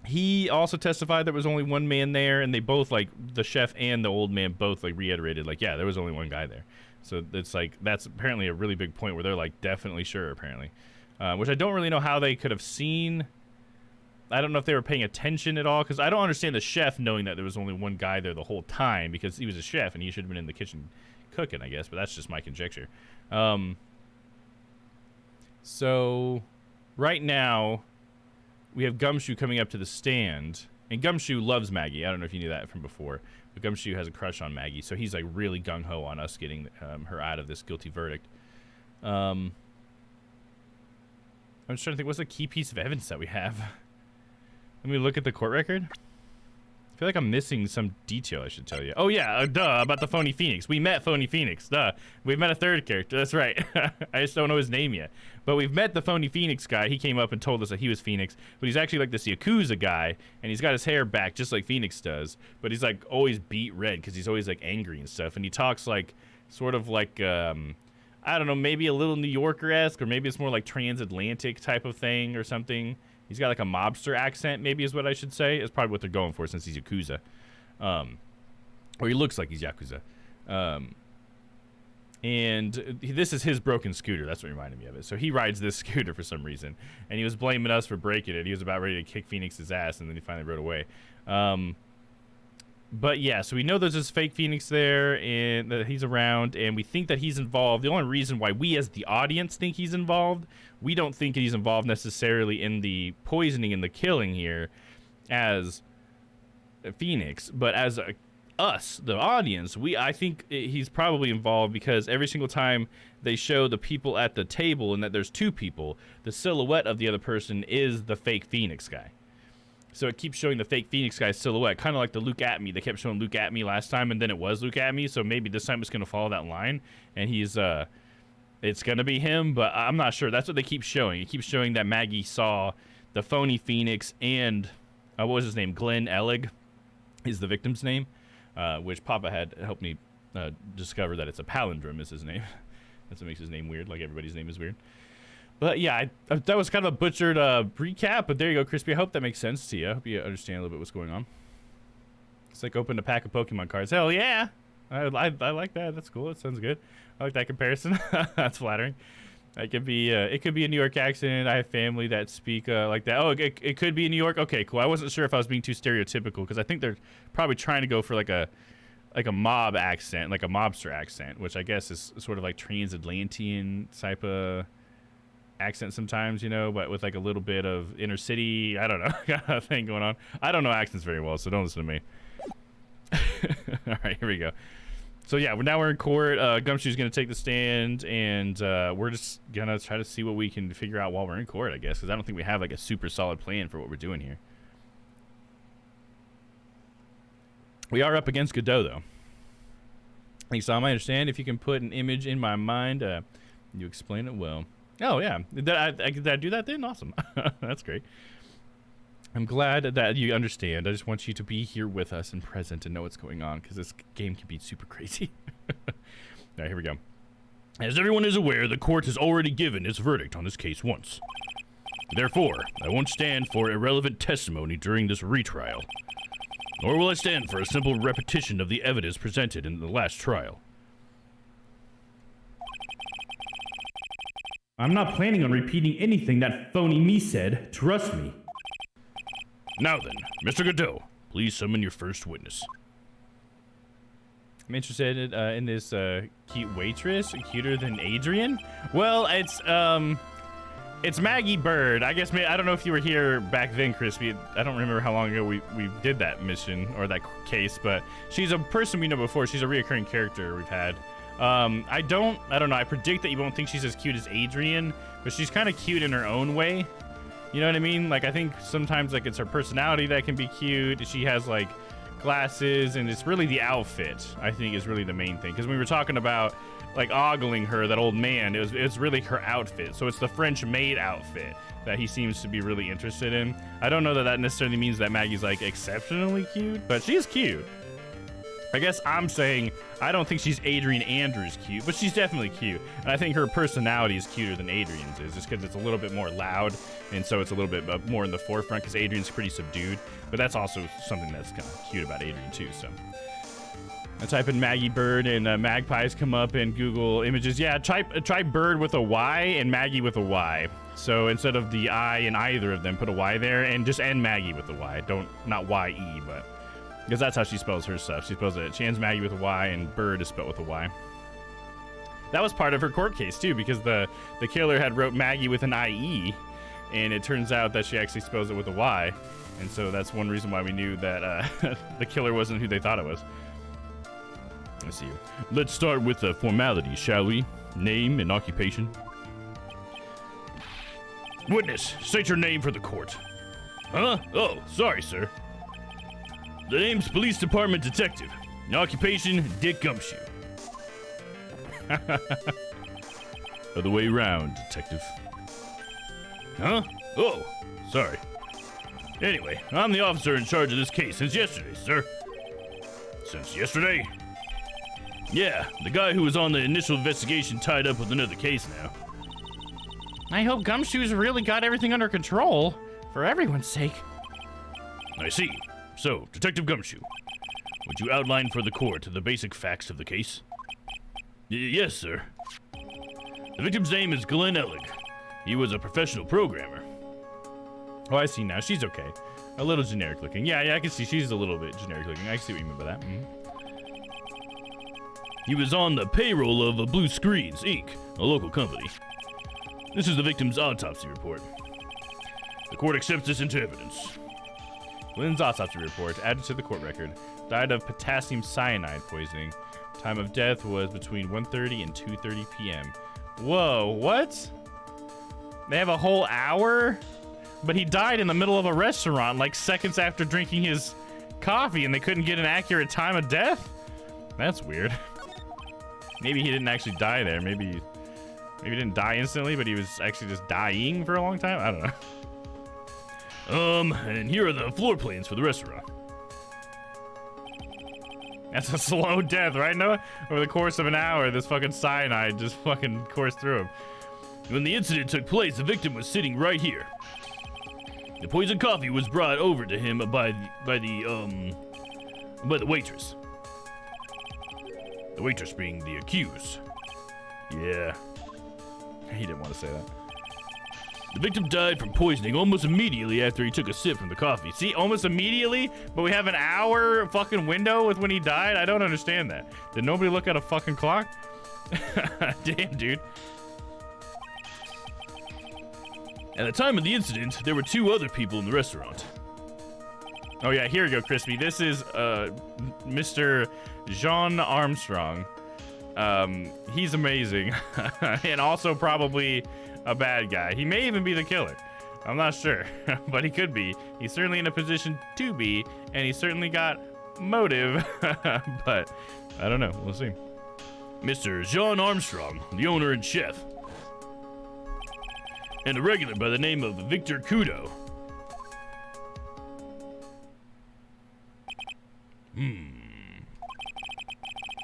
he also testified there was only one man there, and they both, like, the chef and the old man both, like, reiterated, like, yeah, there was only one guy there. So it's like, that's apparently a really big point where they're, like, definitely sure, apparently. Which I don't really know how they could have seen. I don't know if they were paying attention at all, because I don't understand the chef knowing that there was only one guy there the whole time, because he was a chef and he should have been in the kitchen cooking, I guess, but that's just my conjecture. So right now we have Gumshoe coming up to the stand, and Gumshoe loves Maggie. I don't know if you knew that from before, but Gumshoe has a crush on Maggie, so he's like really gung-ho on us getting her out of this guilty verdict. I'm just trying to think, what's the key piece of evidence that we have? Let me look at the court record. I feel like I'm missing some detail I should tell you. Oh yeah, duh, about the Phony Phoenix. We met Phony Phoenix, duh. We've met a third character, that's right. I just don't know his name yet. But we've met the Phony Phoenix guy. He came up and told us that he was Phoenix, but he's actually like this Yakuza guy, and he's got his hair back just like Phoenix does, but he's like always beat red because he's always like angry and stuff, and he talks like, sort of like, I don't know, maybe a little New Yorker-esque, or maybe it's more like transatlantic type of thing or something. He's got like a mobster accent, maybe is what I should say. It's probably what they're going for since he's Yakuza. Or he looks like he's Yakuza. And this is his broken scooter. That's what reminded me of it. So he rides this scooter for some reason. And he was blaming us for breaking it. He was about ready to kick Phoenix's ass, and then he finally rode away. But yeah, so we know there's this fake Phoenix there, and that he's around, and we think that he's involved. The only reason why we as the audience think he's involved, we don't think he's involved necessarily in the poisoning and the killing here as Phoenix, but as us, the audience, I think he's probably involved because every single time they show the people at the table and that there's two people, the silhouette of the other person is the fake Phoenix guy. So it keeps showing the fake Phoenix guy's silhouette, kind of like the Luke at me. They kept showing Luke at me last time, and then it was Luke at me. So maybe this time it's going to follow that line, and it's going to be him, but I'm not sure. That's what they keep showing. It keeps showing that Maggie saw the Phony Phoenix and, what was his name? Glenn Ellig is the victim's name, which Papa had helped me discover that it's a palindrome is his name. That's what makes his name weird, like everybody's name is weird. But yeah, that was kind of a butchered recap, but there you go, Crispy. I hope that makes sense to you. I hope you understand a little bit what's going on. It's like open a pack of Pokemon cards. Hell yeah! I like that. That's cool. That sounds good. I like that comparison. That's flattering. It could be a New York accent. I have family that speak like that. Oh, it could be in New York. Okay, cool. I wasn't sure if I was being too stereotypical because I think they're probably trying to go for like a mob accent, like a mobster accent, which I guess is sort of like transatlantean type of accent sometimes, you know, but with like a little bit of inner city, I don't know, kind of thing going on. I don't know accents very well, so don't listen to me. All right, here we go. So yeah, now we're in court. Gumshoe's gonna take the stand, and we're just gonna try to see what we can figure out while we're in court, I guess, because I don't think we have like a super solid plan for what we're doing here. We are up against Godot, though. Thanks, Tom. I understand. If you can put an image in my mind, you explain it well. Oh, yeah. Did I do that then? Awesome. That's great. I'm glad that you understand. I just want you to be here with us and present and know what's going on, because this game can be super crazy. All right, here we go. As everyone is aware, the court has already given its verdict on this case once. Therefore, I won't stand for irrelevant testimony during this retrial. Nor will I stand for a simple repetition of the evidence presented in the last trial. I'm not planning on repeating anything that phony me said. Trust me. Now then, Mr. Godot, please summon your first witness. I'm interested in this cute waitress, cuter than Adrian. Well, it's Maggie Bird. I guess I don't know if you were here back then, Crispy. I don't remember how long ago we did that mission or that case, but she's a person we know before. She's a reoccurring character we've had. I don't know. I predict that you won't think she's as cute as Adrian, but she's kind of cute in her own way. You know what I mean? Like, I think sometimes like it's her personality that can be cute. She has like glasses, and it's really the outfit, I think, is really the main thing. Because we were talking about like ogling her, that old man, it's really her outfit. So it's the French maid outfit that he seems to be really interested in. I don't know that necessarily means that Maggie's like exceptionally cute, but she's cute. I guess I'm saying I don't think she's Adrian Andrews cute, but she's definitely cute. And I think her personality is cuter than Adrian's is, just because it's a little bit more loud, and so it's a little bit more in the forefront, because Adrian's pretty subdued. But that's also something that's kind of cute about Adrian too, so. I type in Maggie Bird, and magpies come up in Google Images. Yeah, try Bird with a Y and Maggie with a Y. So instead of the I in either of them, put a Y there, and just end Maggie with a Y. Not Y-E, but... because that's how she spells her stuff. She spells it. She ends Maggie with a Y, and Bird is spelled with a Y. That was part of her court case, too, because the killer had wrote Maggie with an I-E, and it turns out that she actually spells it with a Y. And so that's one reason why we knew that the killer wasn't who they thought it was. Let's see. Let's start with the formalities, shall we? Name and occupation. Witness, state your name for the court. Huh? Oh, sorry, sir. The name's Police Department Detective. Occupation, Dick Gumshoe. Other way round, Detective. Huh? Oh, sorry. Anyway, I'm the officer in charge of this case since yesterday, sir. Since yesterday? Yeah, the guy who was on the initial investigation tied up with another case now. I hope Gumshoe's really got everything under control, for everyone's sake. I see. So, Detective Gumshoe, would you outline for the court the basic facts of the case? Yes, sir. The victim's name is Glenn Ellig. He was a professional programmer. Oh, I see now. She's okay. A little generic looking. Yeah, I can see she's a little bit generic looking. I see what you mean by that. He was on the payroll of Blue Screens, Inc., a local company. This is the victim's autopsy report. The court accepts this into evidence. Lynn's autopsy report, added to the court record, died of potassium cyanide poisoning. Time of death was between 1:30 and 2:30 p.m. Whoa, what? They have a whole hour? But he died in the middle of a restaurant, like seconds after drinking his coffee, and they couldn't get an accurate time of death? That's weird. Maybe he didn't actually die there. Maybe he didn't die instantly, but he was actually just dying for a long time? I don't know. And here are the floor plans for the restaurant. That's a slow death, right, Noah? Over the course of an hour, this fucking cyanide just fucking coursed through him. When the incident took place, the victim was sitting right here. The poisoned coffee was brought over to him by the waitress. The waitress being the accused. Yeah. He didn't want to say that. The victim died from poisoning almost immediately after he took a sip from the coffee. See, almost immediately, but we have an hour fucking window with when he died? I don't understand that. Did nobody look at a fucking clock? Damn, dude. At the time of the incident, there were 2 other people in the restaurant. Oh yeah, here you go, Crispy. This is Mr. Jean Armstrong. He's amazing. And also probably a bad guy. He may even be the killer. I'm not sure, but he could be. He's certainly in a position to be, and he's certainly got motive, but I don't know. We'll see. Mr. Jean Armstrong, the owner and chef. And a regular by the name of Victor Kudo.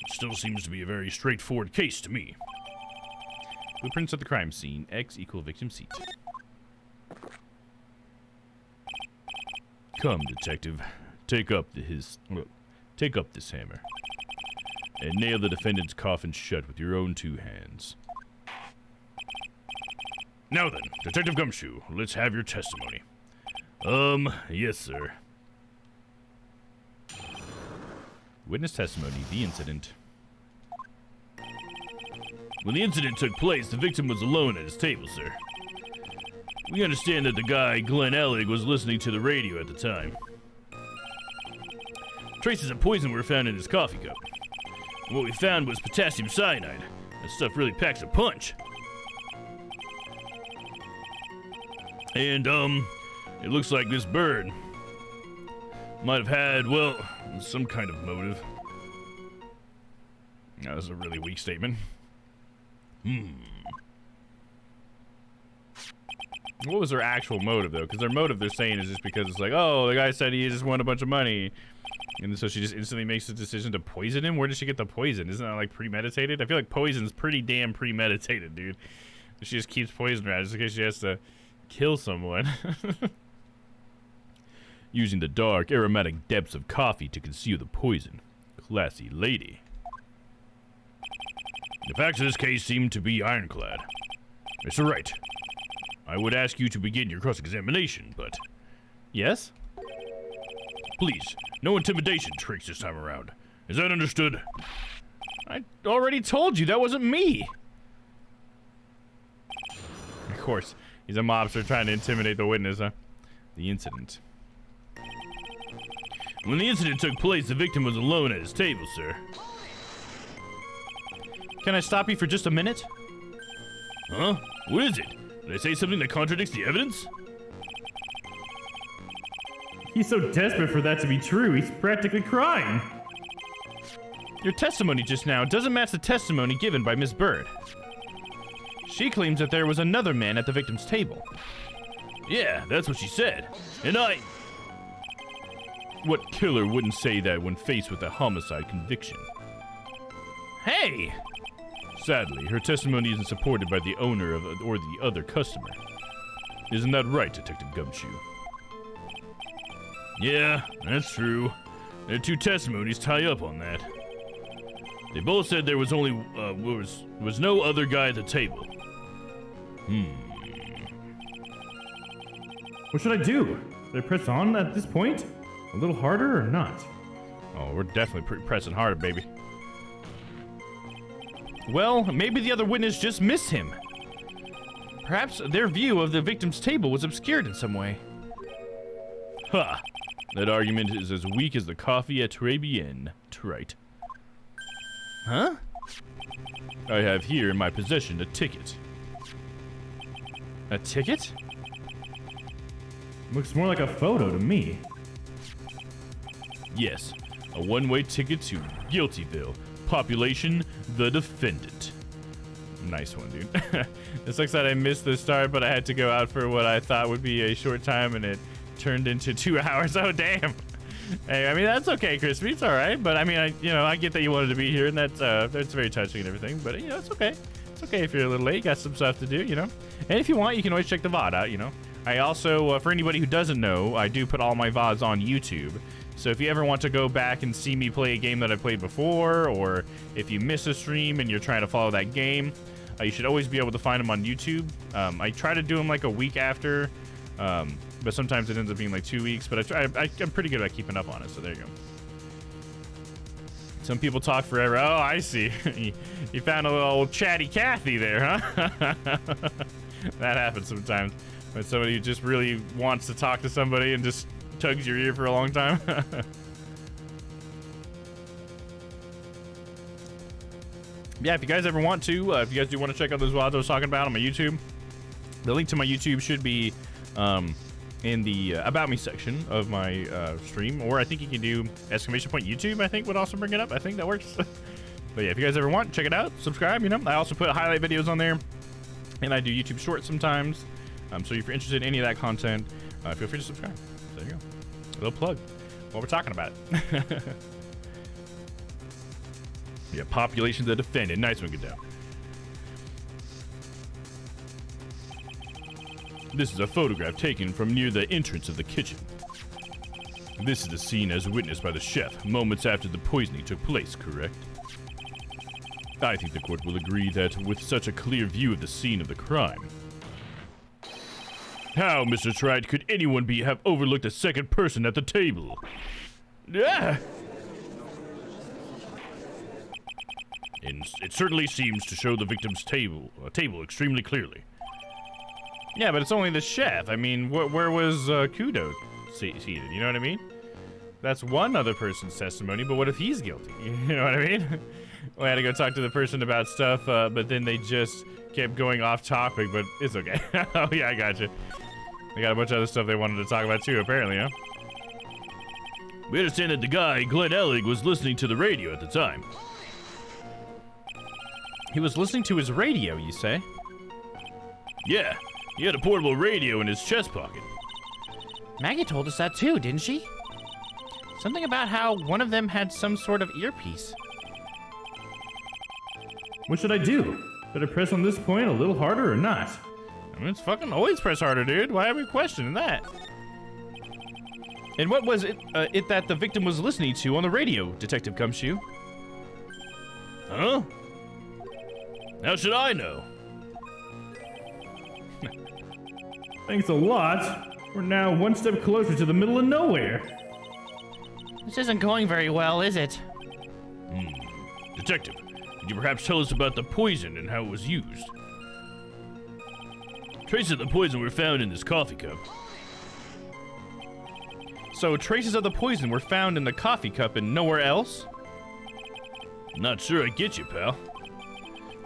Still seems to be a very straightforward case to me. Blueprints of the crime scene. X = victim seat. Come, detective. Take up this hammer. And nail the defendant's coffin shut with your own 2 hands. Now then, Detective Gumshoe, let's have your testimony. Yes, sir. Witness testimony. The incident. When the incident took place, the victim was alone at his table, sir. We understand that the guy, Glenn Ellig, was listening to the radio at the time. Traces of poison were found in his coffee cup. And what we found was potassium cyanide. That stuff really packs a punch. And, it looks like this bird might have had, well, some kind of motive. That was a really weak statement. What was their actual motive, though? Because their motive, they're saying, is just because it's like, oh, the guy said he just won a bunch of money. And so she just instantly makes the decision to poison him? Where did she get the poison? Isn't that, like, premeditated? I feel like poison's pretty damn premeditated, dude. She just keeps poisoning her just in case she has to kill someone. Using the dark, aromatic depths of coffee to conceal the poison. Classy lady. The facts of this case seem to be ironclad. Mr. Wright, I would ask you to begin your cross-examination, but... Yes? Please, no intimidation tricks this time around. Is that understood? I already told you that wasn't me. Of course, he's a mobster trying to intimidate the witness, huh? The incident. When the incident took place, the victim was alone at his table, sir. Can I stop you for just a minute? Huh? What is it? Did I say something that contradicts the evidence? He's so desperate for that to be true, he's practically crying. Your testimony just now doesn't match the testimony given by Miss Bird. She claims that there was another man at the victim's table. Yeah, that's what she said. And What killer wouldn't say that when faced with a homicide conviction? Hey! Sadly, her testimony isn't supported by the owner of or the other customer. Isn't that right, Detective Gumshoe? Yeah, that's true. Their two testimonies tie up on that. They both said there was only was no other guy at the table. What should I do? Should I press on at this point? A little harder or not? Oh, we're definitely pressing harder, baby. Well, maybe the other witness just missed him. Perhaps their view of the victim's table was obscured in some way. Ha! That argument is as weak as the coffee at Trite. Trite. Huh? I have here in my possession a ticket. A ticket? Looks more like a photo to me. Yes, a one-way ticket to Guiltyville. Population, the defendant. Nice one, dude. It sucks that I missed the start, but I had to go out for what I thought would be a short time, and it turned into 2 hours. Oh, damn. Hey, I mean, that's okay, Crispy. It's all right. But, I mean, I get that you wanted to be here, and that's very touching and everything. But, it's okay. It's okay if you're a little late. Got some stuff to do, And if you want, you can always check the VOD out, I also, for anybody who doesn't know, I do put all my VODs on YouTube. So if you ever want to go back and see me play a game that I played before, or if you miss a stream and you're trying to follow that game, you should always be able to find them on YouTube. I try to do them like a week after, but sometimes it ends up being like 2 weeks, but I'm pretty good at keeping up on it, so there you go. Some people talk forever. Oh, I see. You found a little chatty Cathy there, huh? That happens sometimes. When somebody just really wants to talk to somebody and just tugs your ear for a long time. Yeah, if you guys ever want to, if you guys do want to check out those VODs I was talking about on my YouTube, the link to my YouTube should be in the About Me section of my stream, or I think you can do !YouTube, I think would also bring it up. I think that works. But yeah, if you guys ever want, check it out, subscribe, I also put highlight videos on there, and I do YouTube shorts sometimes. So if you're interested in any of that content, feel free to subscribe. So there you go. A little plug while we're talking about it. Yeah, population the defendant. Nice one, get down. This is a photograph taken from near the entrance of the kitchen. This is the scene as witnessed by the chef moments after the poisoning took place, correct? I think the court will agree that with such a clear view of the scene of the crime. How, Mr. Trite, could anyone have overlooked a second person at the table? Yeah. And it certainly seems to show the victim's table extremely clearly. Yeah, but it's only the chef. I mean, where was Kudo seated? You know what I mean? That's one other person's testimony, but what if he's guilty? You know what I mean? We had to go talk to the person about stuff, but then they just kept going off topic, but it's okay. Oh, yeah, I got you. They got a bunch of other stuff they wanted to talk about too, apparently, huh? We understand that the guy, Glenn Ellig, was listening to the radio at the time. He was listening to his radio, you say? Yeah, he had a portable radio in his chest pocket. Maggie told us that too, didn't she? Something about how one of them had some sort of earpiece. What should I do? Should I press on this point a little harder or not? I mean, it's fucking always press harder, dude. Why are we questioning that? And what was it that the victim was listening to on the radio, Detective Gumshoe? Huh? How should I know? Thanks a lot. We're now one step closer to the middle of nowhere. This isn't going very well, is it? Detective, could you perhaps tell us about the poison and how it was used? Traces of the poison were found in this coffee cup. So traces of the poison were found in the coffee cup and nowhere else? Not sure I get you, pal.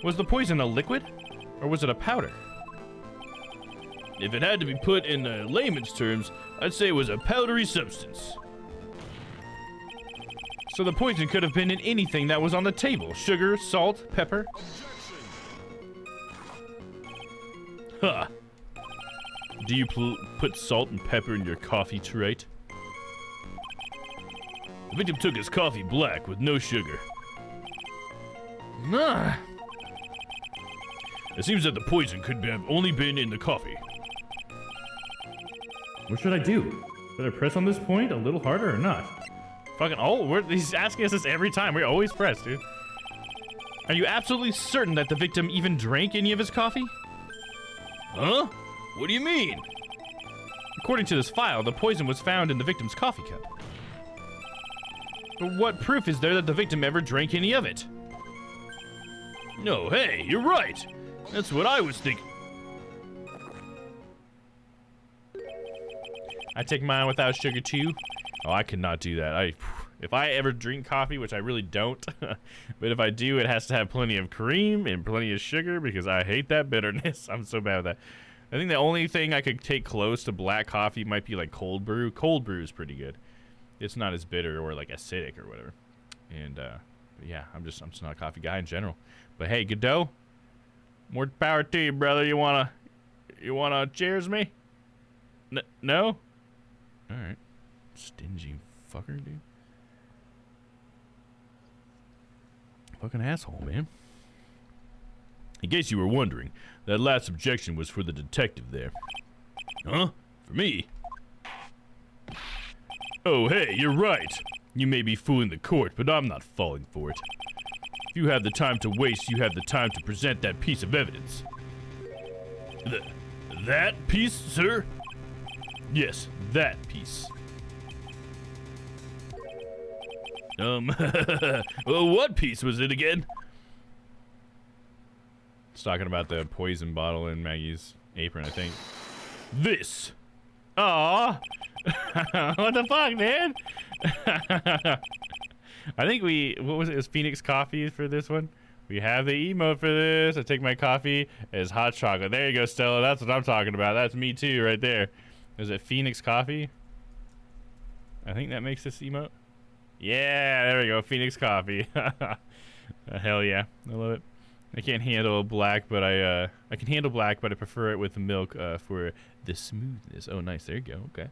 Was the poison a liquid, or was it a powder? If it had to be put in layman's terms, I'd say it was a powdery substance. So the poison could have been in anything that was on the table. Sugar, salt, pepper. Ha! Do you put salt and pepper in your coffee, Trite? The victim took his coffee black with no sugar. Nah. It seems that the poison could have only been in the coffee. What should I do? Should I press on this point a little harder or not? Fucking, he's asking us this every time. We always press, dude. Are you absolutely certain that the victim even drank any of his coffee? Huh? What do you mean? According to this file, the poison was found in the victim's coffee cup. But what proof is there that the victim ever drank any of it? No, hey, you're right. That's what I was thinking. I take mine without sugar too. Oh, I cannot do that. If I ever drink coffee, which I really don't, but if I do, it has to have plenty of cream and plenty of sugar because I hate that bitterness. I'm so bad with that. I think the only thing I could take close to black coffee might be like cold brew. Cold brew is pretty good. It's not as bitter or like acidic or whatever. And yeah, I'm just not a coffee guy in general. But hey, Godot, more power to you, brother. You wanna cheers me? No? All right. Stingy fucker, dude. Fucking asshole, man. In case you were wondering, that last objection was for the detective there. Huh? For me? Oh, hey, you're right. You may be fooling the court, but I'm not falling for it. If you have the time to waste, you have the time to present that piece of evidence. That piece, sir? Yes, that piece. What piece was it again? It's talking about the poison bottle in Maggie's apron, I think. This. Aw! What the fuck, man? I think what was it? It was Phoenix Coffee for this one. We have the emote for this. I take my coffee as hot chocolate. There you go, Stella. That's what I'm talking about. That's me too, right there. Is it Phoenix Coffee? I think that makes this emote. Yeah, there we go. Phoenix Coffee. Hell yeah. I love it. I can't handle black, but I can handle black, but I prefer it with milk for the smoothness. Oh, nice. There you go. Okay.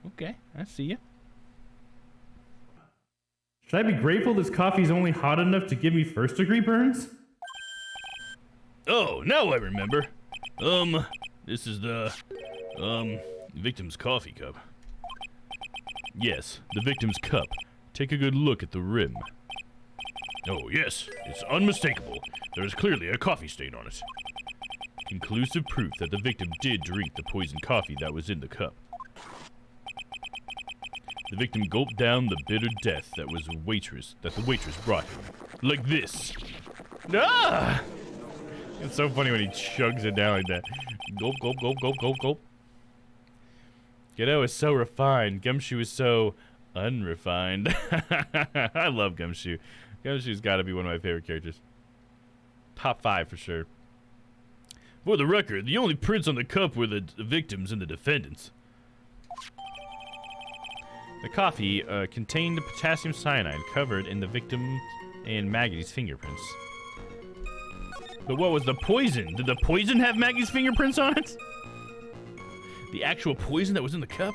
Okay. I see you. Should I be grateful this coffee's only hot enough to give me first degree burns? Oh, now I remember. This is the, victim's coffee cup. Yes, the victim's cup. Take a good look at the rim. Oh, yes, it's unmistakable. There is clearly a coffee stain on it. Conclusive proof that the victim did drink the poisoned coffee that was in the cup. The victim gulped down the bitter death that the waitress brought him. Like this. Ah! It's so funny when he chugs it down like that. Gulp, gulp, gulp, gulp, gulp, gulp. Godot is so refined. Gumshoe is so unrefined. I love Gumshoe. Gumshoe's got to be one of my favorite characters. Top 5 for sure. For the record, the only prints on the cup were the victims and the defendants. The coffee contained potassium cyanide covered in the victim and Maggie's fingerprints. But what was the poison? Did the poison have Maggie's fingerprints on it? The actual poison that was in the cup?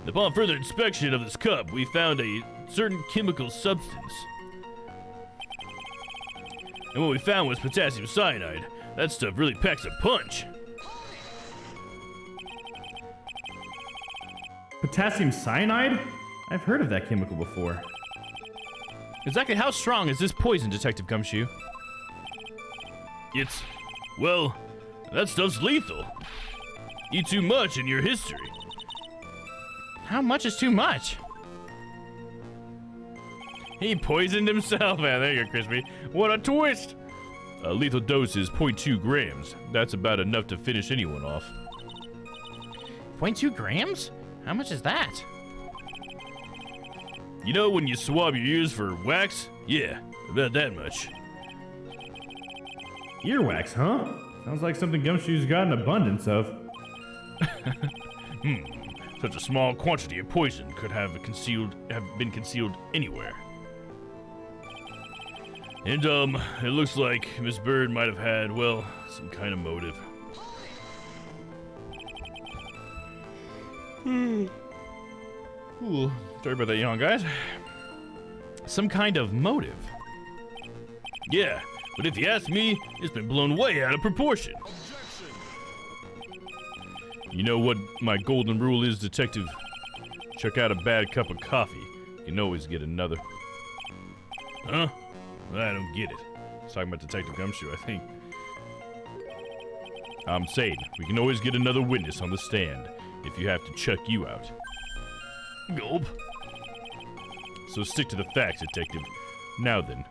Upon further inspection of this cup, we found a certain chemical substance. And what we found was potassium cyanide. That stuff really packs a punch. Potassium cyanide? I've heard of that chemical before. Exactly how strong is this poison, Detective Gumshoe? Well, that stuff's lethal. Eat too much in your history. How much is too much? He poisoned himself. Man, there you go, Crispy. What a twist! A lethal dose is 0.2 grams. That's about enough to finish anyone off. 0.2 grams? How much is that? You know when you swab your ears for wax? Yeah, about that much. Earwax, huh? Sounds like something Gumshoe's got an abundance of. Such a small quantity of poison could have been concealed anywhere. And, it looks like Miss Bird might have had, well, some kind of motive. Ooh, sorry about that yawn, guys. Some kind of motive. Yeah, but if you ask me, it's been blown way out of proportion. You know what my golden rule is, Detective? Check out a bad cup of coffee. You can always get another. Huh? I don't get it. He's talking about Detective Gumshoe, I think. I'm saying, we can always get another witness on the stand if you have to check you out. Gulp. So stick to the facts, Detective. Now then,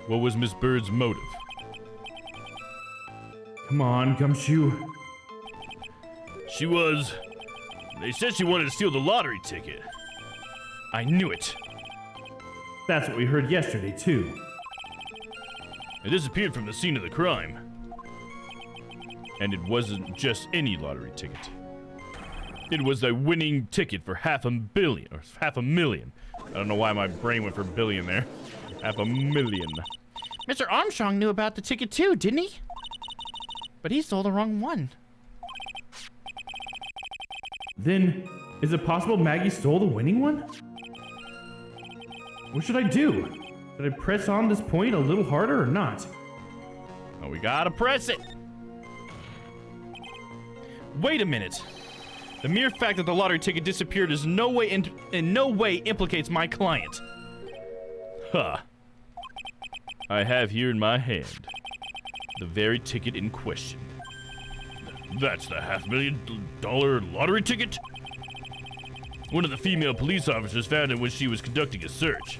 what was Miss Bird's motive? Come on, Gumshoe. They said she wanted to steal the lottery ticket. I knew it! That's what we heard yesterday, too. It disappeared from the scene of the crime. And it wasn't just any lottery ticket. It was the winning ticket for $500 million, or $500,000. I don't know why my brain went for billion there. $500,000. Mr. Armstrong knew about the ticket too, didn't he? But he stole the wrong one. Then, is it possible Maggie stole the winning one? What should I do? Should I press on this point a little harder or not? Oh, we gotta press it! Wait a minute! The mere fact that the lottery ticket disappeared is in no way implicates my client. Ha! I have here in my hand the very ticket in question. That's the $500,000 lottery ticket? One of the female police officers found it when she was conducting a search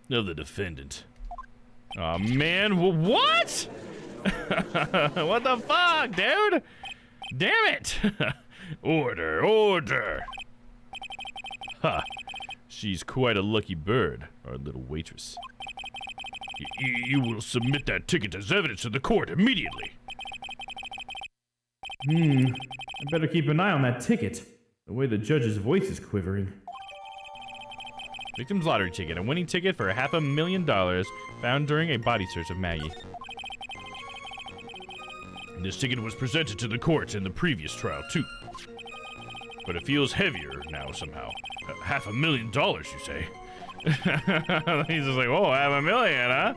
of the defendant. Aw, man, what? What the fuck, dude? Damn it! Order! Ha! She's quite a lucky bird, our little waitress. You will submit that ticket as evidence to the court immediately. I better keep an eye on that ticket. The way the judge's voice is quivering. Victim's lottery ticket, a winning ticket for $500,000 found during a body search of Maggie. This ticket was presented to the court in the previous trial, too. But it feels heavier now somehow. $500,000, you say? He's just like, whoa, $500,000,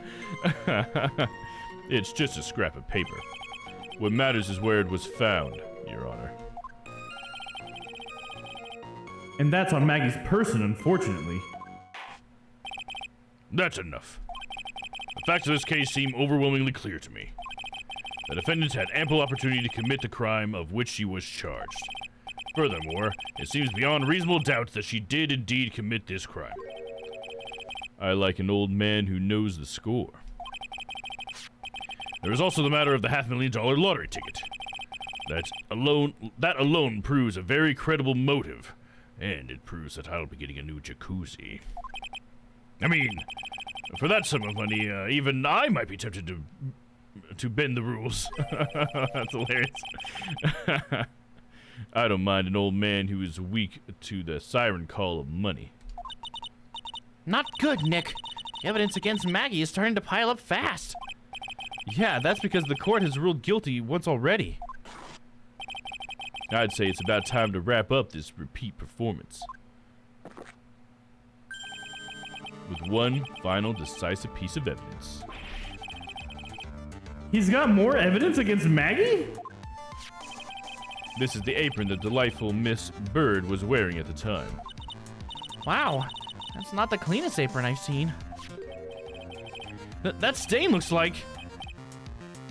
huh? It's just a scrap of paper. What matters is where it was found, Your Honor. And that's on Maggie's person, unfortunately. That's enough. The facts of this case seem overwhelmingly clear to me. The defendant had ample opportunity to commit the crime of which she was charged. Furthermore, it seems beyond reasonable doubt that she did indeed commit this crime. I like an old man who knows the score. There is also the matter of the $500,000 lottery ticket. That alone proves a very credible motive, and it proves that I'll be getting a new jacuzzi. I mean, for that sum of money, even I might be tempted to bend the rules. That's hilarious. I don't mind an old man who is weak to the siren call of money. Not good, Nick. The evidence against Maggie is starting to pile up fast. Yeah, that's because the court has ruled guilty once already. I'd say it's about time to wrap up this repeat performance with one final decisive piece of evidence. He's got more evidence against Maggie? This is the apron the delightful Miss Bird was wearing at the time. Wow, that's not the cleanest apron I've seen. That stain looks like...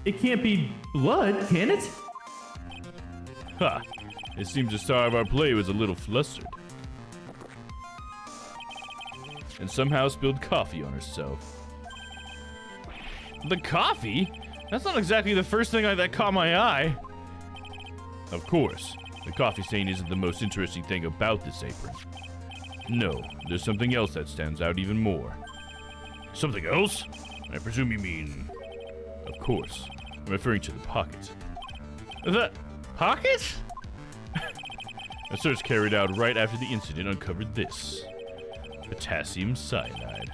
It can't be blood, can it? Ha! It seems the star of our play was a little flustered. And somehow spilled coffee on herself. The coffee? That's not exactly the first thing that caught my eye. Of course, the coffee stain isn't the most interesting thing about this apron. No, there's something else that stands out even more. Something else? I presume you mean... Of course, I'm referring to the pocket. The pocket? A search carried out right after the incident uncovered this. Potassium cyanide.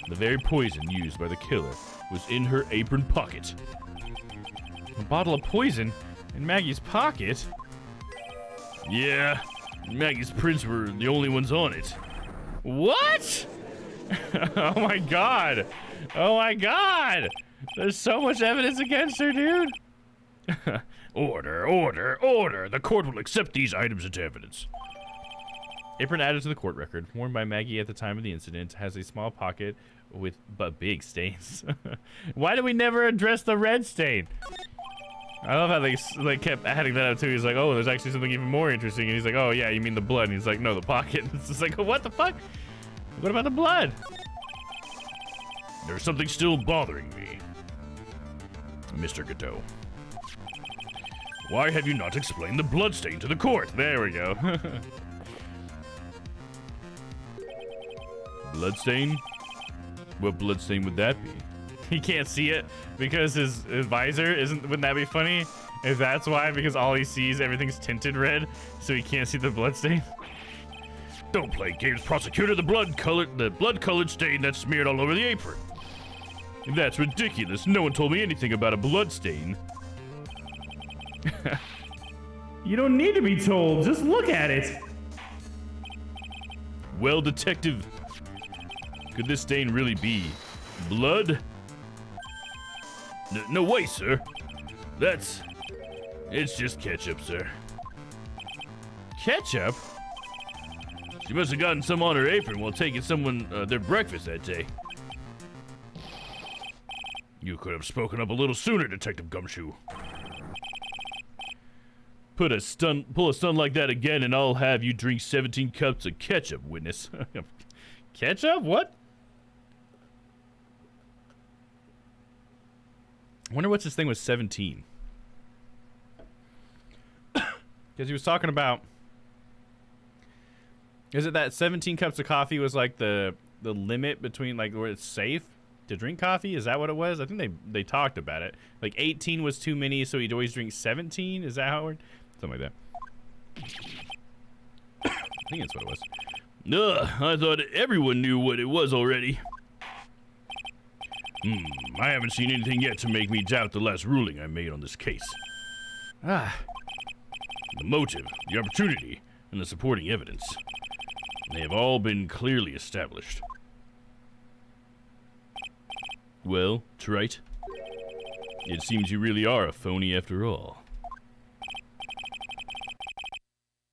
The very poison used by the killer was in her apron pocket. A bottle of poison in Maggie's pocket? Yeah, Maggie's prints were the only ones on it. What? Oh my god. Oh my god. There's so much evidence against her, dude. Order, order, order! The court will accept these items as evidence. Apron added to the court record, worn by Maggie at the time of the incident, has a small pocket with but big stains. Why do we never address the red stain? I love how they like kept adding that up too. He's like, oh, there's actually something even more interesting. And he's like, oh yeah, you mean the blood? And he's like, no, the pocket. It's just like, what the fuck? What about the blood? There's something still bothering me. Mr. Godot. Why have you not explained the bloodstain to the court? There we go. Bloodstain? What bloodstain would that be? He can't see it because his visor isn't. Wouldn't that be funny? If that's why, because all he sees, everything's tinted red, so he can't see the bloodstain. Don't play games, prosecutor. The blood-colored stain that's smeared all over the apron. That's ridiculous. No one told me anything about a blood stain. You don't need to be told. Just look at it. Well, detective, could this stain really be blood? No way, sir. It's just ketchup, sir. Ketchup? She must have gotten some on her apron while taking someone their breakfast that day. You could have spoken up a little sooner, Detective Gumshoe. Pull a stunt like that again, and I'll have you drink 17 cups of ketchup, witness. Ketchup? What? I wonder what's this thing with 17. Because he was talking about... Is it that 17 cups of coffee was like the limit between like where it's safe to drink coffee? Is that what it was? I think they talked about it. Like 18 was too many, so he'd always drink 17? Is that how it worked? Something like that. I think that's what it was. I thought everyone knew what it was already. I haven't seen anything yet to make me doubt the last ruling I made on this case. The motive, the opportunity, and the supporting evidence. They have all been clearly established. Well, Trite, it seems you really are a phony after all.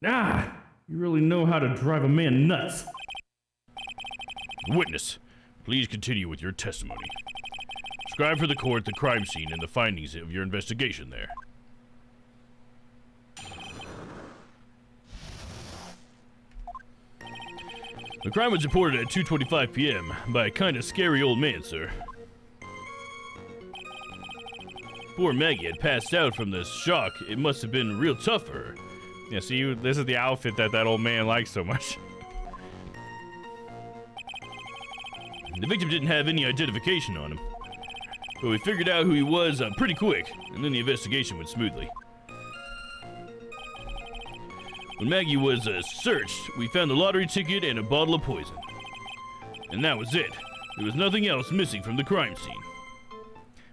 You really know how to drive a man nuts. Witness, please continue with your testimony. Describe for the court the crime scene and the findings of your investigation there. The crime was reported at 2:25 p.m. by a kind of scary old man, sir. Poor Maggie had passed out from the shock. It must have been real tough for her. Yeah, see, this is the outfit that old man likes so much. The victim didn't have any identification on him, but we figured out who he was pretty quick, and then the investigation went smoothly. When Maggie was searched, we found the lottery ticket and a bottle of poison. And that was it. There was nothing else missing from the crime scene.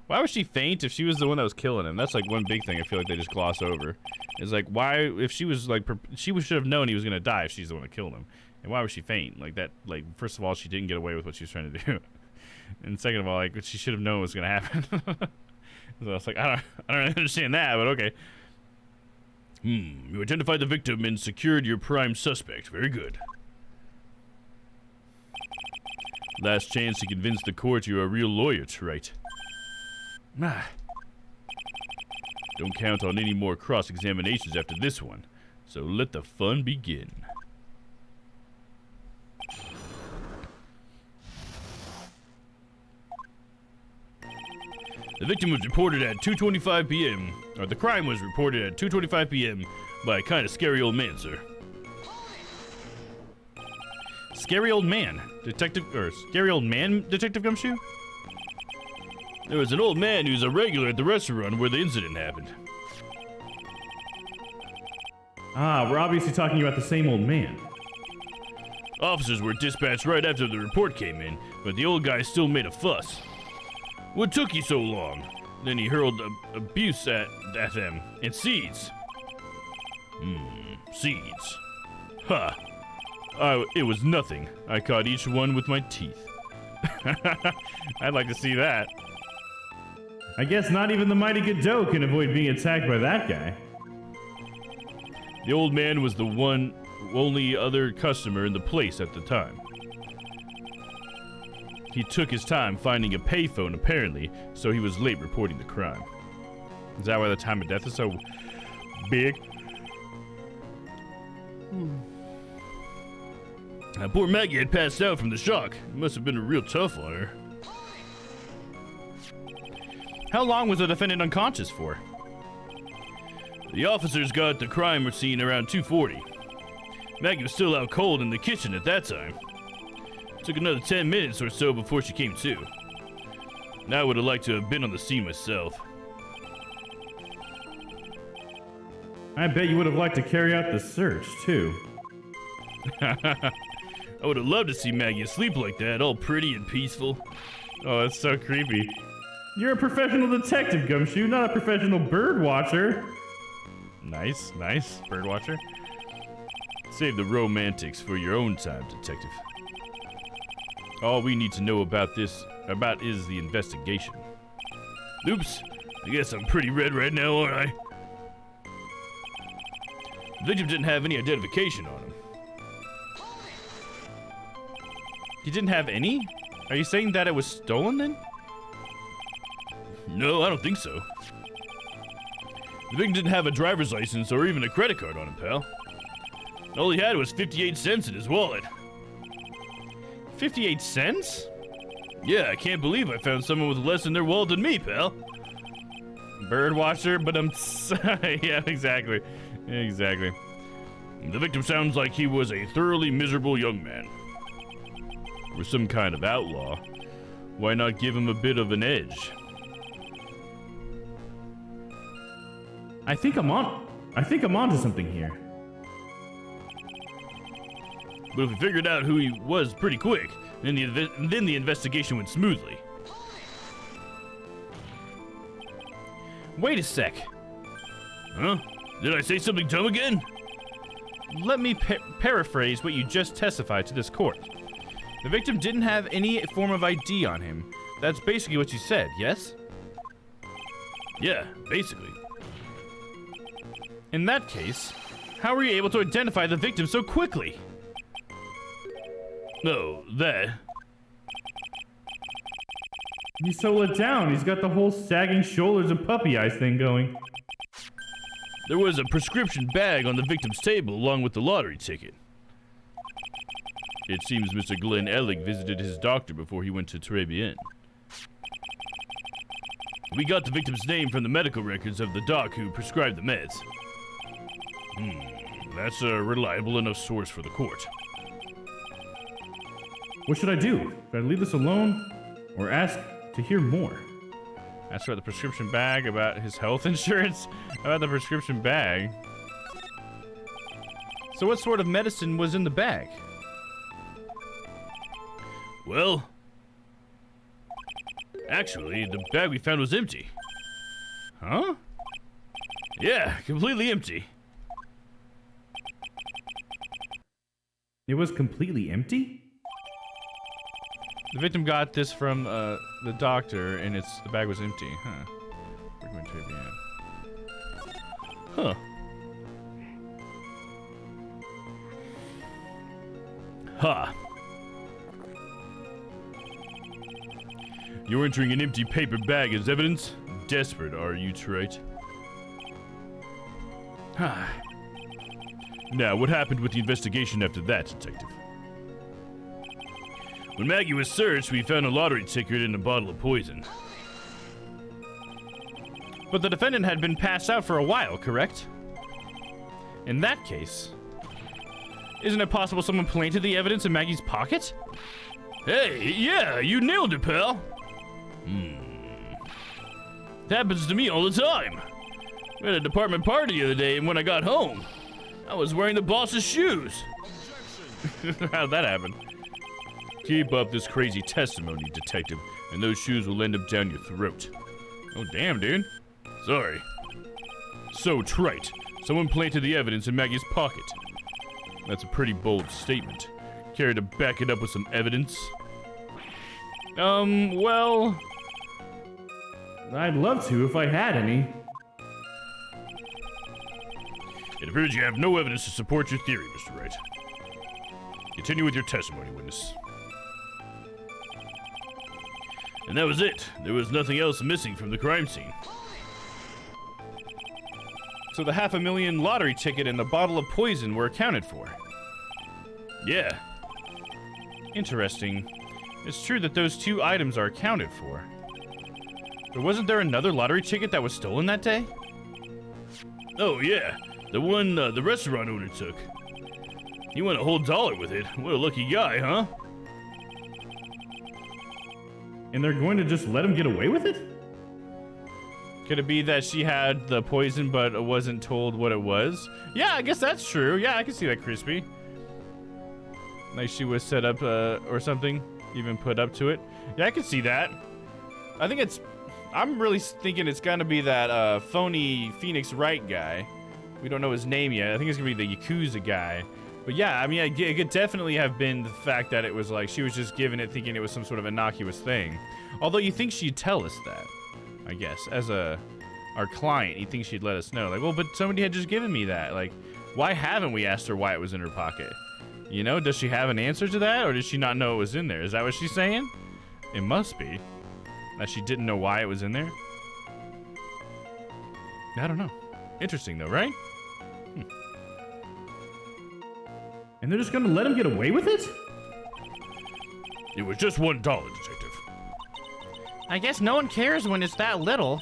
Why would she faint if she was the one that was killing him? That's like one big thing I feel like they just gloss over. It's like, why, if she was like, she should have known he was gonna die if she's the one that killed him. And why would she faint? Like that, like, first of all, she didn't get away with what she was trying to do. And second of all, like, she should have known what was gonna happen. So I was like, I don't really understand that, but okay. You identified the victim and secured your prime suspect. Very good. Last chance to convince the court you're a real lawyer, Trite. Don't count on any more cross-examinations after this one, so let the fun begin. The victim was reported at 2:25 p.m. Or the crime was reported at 2:25 p.m. by a kind of scary old man, sir. Scary old man, Detective, or scary old man, Detective Gumshoe? There was an old man who's a regular at the restaurant where the incident happened. Ah, we're obviously talking about the same old man. Officers were dispatched right after the report came in, but the old guy still made a fuss. What took you so long? Then he hurled abuse at them and seeds. Seeds. Ha! It was nothing. I caught each one with my teeth. I'd like to see that. I guess not even the mighty Godot can avoid being attacked by that guy. The old man was the only other customer in the place at the time. He took his time finding a payphone, apparently, so he was late reporting the crime. Is that why the time of death is so big? Poor Maggie had passed out from the shock. It must have been real tough on her. How long was the defendant unconscious for? The officers got the crime scene around 2:40. Maggie was still out cold in the kitchen at that time. It took another 10 minutes or so before she came to. Now I would have liked to have been on the scene myself. I bet you would have liked to carry out the search, too. I would have loved to see Maggie asleep like that, all pretty and peaceful. Oh, that's so creepy. You're a professional detective, Gumshoe, not a professional bird watcher. Nice, nice. Birdwatcher. Save the romantics for your own time, detective. All we need to know about is the investigation. Oops, I guess I'm pretty red right now, aren't I? The victim didn't have any identification on him. He didn't have any? Are you saying that it was stolen then? No, I don't think so. The victim didn't have a driver's license or even a credit card on him, pal. All he had was 58 cents in his wallet. 58 cents? Yeah, I can't believe I found someone with less in their wallet than me, pal. Birdwatcher, but I'm... yeah, exactly. Exactly. The victim sounds like he was a thoroughly miserable young man. Or some kind of outlaw. Why not give him a bit of an edge? I think I'm onto something here. But if we figured out who he was pretty quick, then the investigation went smoothly. Wait a sec. Huh? Did I say something dumb again? Let me paraphrase what you just testified to this court. The victim didn't have any form of ID on him. That's basically what you said, yes? Yeah, basically. In that case, how were you able to identify the victim so quickly? No, that... He's so let down. He's got the whole sagging shoulders and puppy eyes thing going. There was a prescription bag on the victim's table along with the lottery ticket. It seems Mr. Glenn Ellig visited his doctor before he went to Trite. We got the victim's name from the medical records of the doc who prescribed the meds. That's a reliable enough source for the court. What should I do? Should I leave this alone or ask to hear more? Ask about the prescription bag, about his health insurance, about the prescription bag. So what sort of medicine was in the bag? Well, actually, the bag we found was empty. Huh? Yeah, completely empty. It was completely empty? The victim got this from the doctor, and the bag was empty. Huh. Recommend trivia. Huh. Ha. You're entering an empty paper bag as evidence? Desperate, are you, Trite? Now, what happened with the investigation after that, detective? When Maggie was searched, we found a lottery ticket and a bottle of poison. But the defendant had been passed out for a while, correct? In that case, isn't it possible someone planted the evidence in Maggie's pocket? Hey, yeah, you nailed it, pal. It happens to me all the time. We had a department party the other day, and when I got home, I was wearing the boss's shoes. How'd that happen? Keep up this crazy testimony, detective, and those shoes will end up down your throat. Oh, damn, dude. Sorry. So, Trite, someone planted the evidence in Maggie's pocket. That's a pretty bold statement. Care to back it up with some evidence? Well... I'd love to if I had any. It appears you have no evidence to support your theory, Mr. Wright. Continue with your testimony, witness. And that was it. There was nothing else missing from the crime scene. So the $500,000 lottery ticket and the bottle of poison were accounted for. Yeah. Interesting. It's true that those two items are accounted for. But wasn't there another lottery ticket that was stolen that day? Oh, yeah. The one the restaurant owner took. He won a whole dollar with it. What a lucky guy, huh? And they're going to just let him get away with it? Could it be that she had the poison but wasn't told what it was? Yeah, I guess that's true. Yeah, I can see that, Crispy. Like she was set up or something, even put up to it. Yeah, I can see that. I think it's... I'm really thinking it's gonna be that phony Phoenix Wright guy. We don't know his name yet. I think it's gonna be the Yakuza guy. But yeah, I mean, it could definitely have been the fact that it was like she was just giving it thinking it was some sort of innocuous thing. Although you think she'd tell us that, I guess, as our client, you think she'd let us know. Like, well, but somebody had just given me that. Like, why haven't we asked her why it was in her pocket? You know, does she have an answer to that, or does she not know it was in there? Is that what she's saying? It must be. That she didn't know why it was in there? I don't know. Interesting, though, right? And they're just gonna let him get away with it? It was just $1, detective. I guess no one cares when it's that little,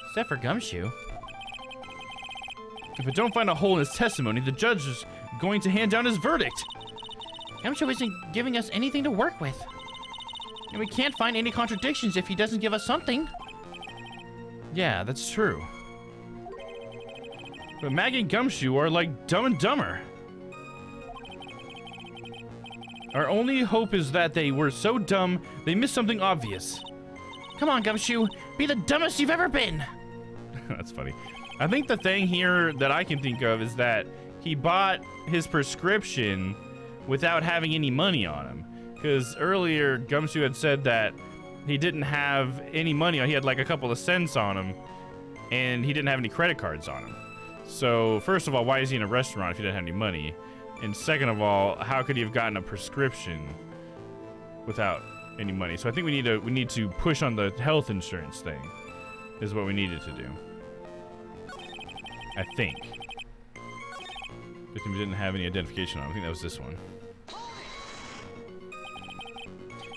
except for Gumshoe. If I don't find a hole in his testimony, the judge is going to hand down his verdict. Gumshoe isn't giving us anything to work with. And we can't find any contradictions if he doesn't give us something. Yeah, that's true. But Maggie and Gumshoe are like Dumb and Dumber. Our only hope is that they were so dumb, they missed something obvious. Come on, Gumshoe. Be the dumbest you've ever been. That's funny. I think the thing here that I can think of is that he bought his prescription without having any money on him. Because earlier, Gumshoe had said that he didn't have any money. He had like a couple of cents on him, and he didn't have any credit cards on him. So, first of all, why is he in a restaurant if he didn't have any money? And second of all, how could he have gotten a prescription without any money? So I think we need to push on the health insurance thing, is what we needed to do. I think. Victim didn't have any identification on him. I think that was this one.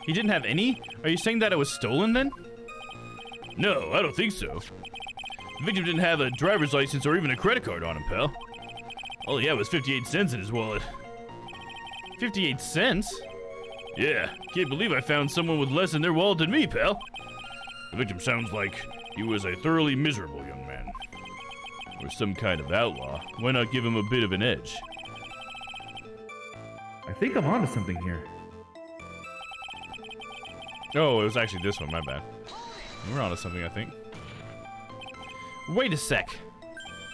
He didn't have any? Are you saying that it was stolen then? No, I don't think so. The victim didn't have a driver's license or even a credit card on him, pal. All he had was 58 cents in his wallet. 58 cents? Yeah, can't believe I found someone with less in their wallet than me, pal. The victim sounds like he was a thoroughly miserable young man. Or some kind of outlaw. Why not give him a bit of an edge? I think I'm onto something here. Oh, it was actually this one, my bad. We're onto something, I think. Wait a sec.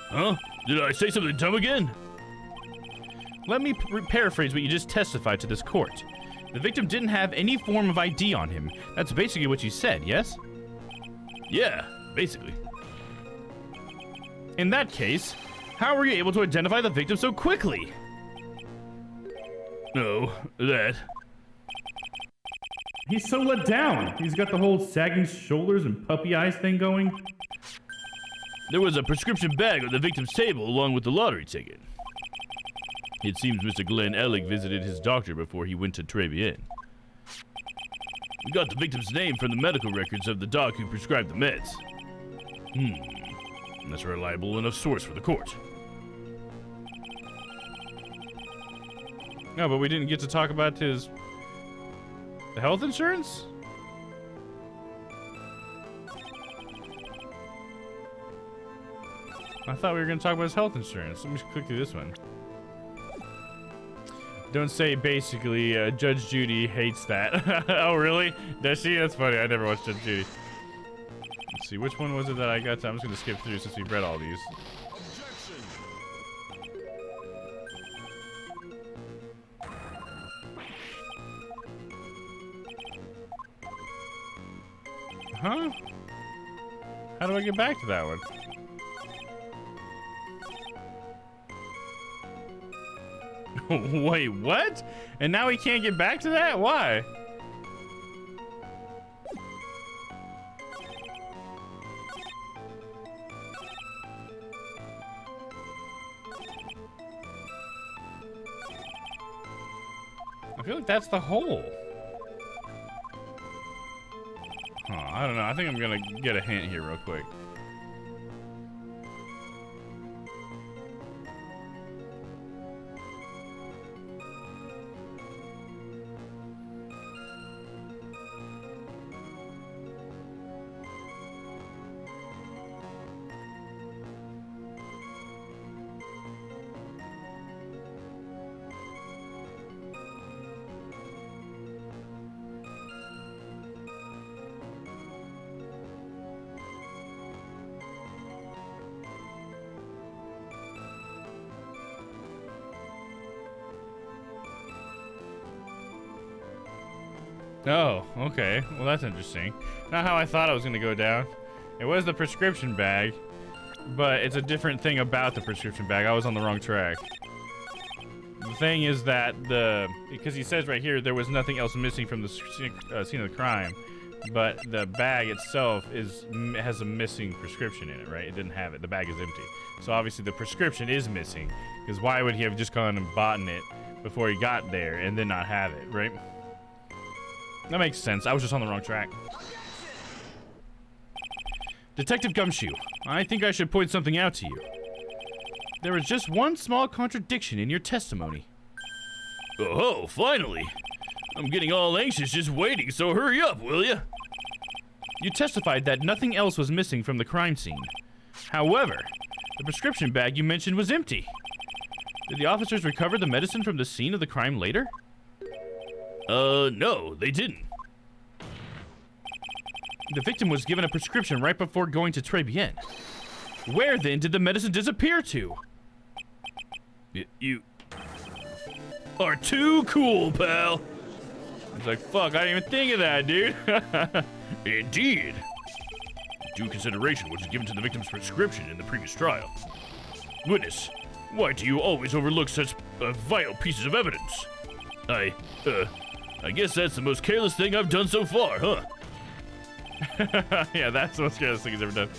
Huh? Did I say something dumb again? Let me paraphrase what you just testified to this court. The victim didn't have any form of ID on him. That's basically what you said, yes? Yeah, basically. In that case, how were you able to identify the victim so quickly? No, that. He's so let down. He's got the whole sagging shoulders and puppy eyes thing going. There was a prescription bag on the victim's table along with the lottery ticket. It seems Mr. Glenn Ellick visited his doctor before he went to Trevian. We got the victim's name from the medical records of the doc who prescribed the meds. That's a reliable enough source for the court. No, but we didn't get to talk about his health insurance? I thought we were gonna talk about his health insurance. Let me just click through this one. Don't say basically, Judge Judy hates that. Oh, really? Does she? That's funny. I never watched Judge Judy. Let's see, which one was it that I got to? I'm just gonna skip through since we've read all these. Huh? How do I get back to that one? Wait, what? And now we can't get back to that? Why? I feel like that's the hole. Huh, I don't know. I think I'm gonna get a hint here real quick. Oh, okay. Well, that's interesting. Not how I thought it was going to go down. It was the prescription bag, but it's a different thing about the prescription bag. I was on the wrong track. The thing is that because he says right here there was nothing else missing from the scene of the crime, but the bag itself has a missing prescription in it, right? It didn't have it. The bag is empty. So obviously the prescription is missing, because why would he have just gone and bought it before he got there and then not have it, right? That makes sense. I was just on the wrong track. Detective Gumshoe, I think I should point something out to you. There was just one small contradiction in your testimony. Oh, finally. I'm getting all anxious just waiting, so hurry up, will ya? You testified that nothing else was missing from the crime scene. However, the prescription bag you mentioned was empty. Did the officers recover the medicine from the scene of the crime later? No, they didn't. The victim was given a prescription right before going to Trite. Where then did the medicine disappear to? You are too cool, pal. He's like, fuck, I didn't even think of that, dude. Indeed. Due consideration was given to the victim's prescription in the previous trial. Witness, why do you always overlook such vital pieces of evidence? I guess that's the most careless thing I've done so far, huh? Yeah, that's the most careless thing he's ever done.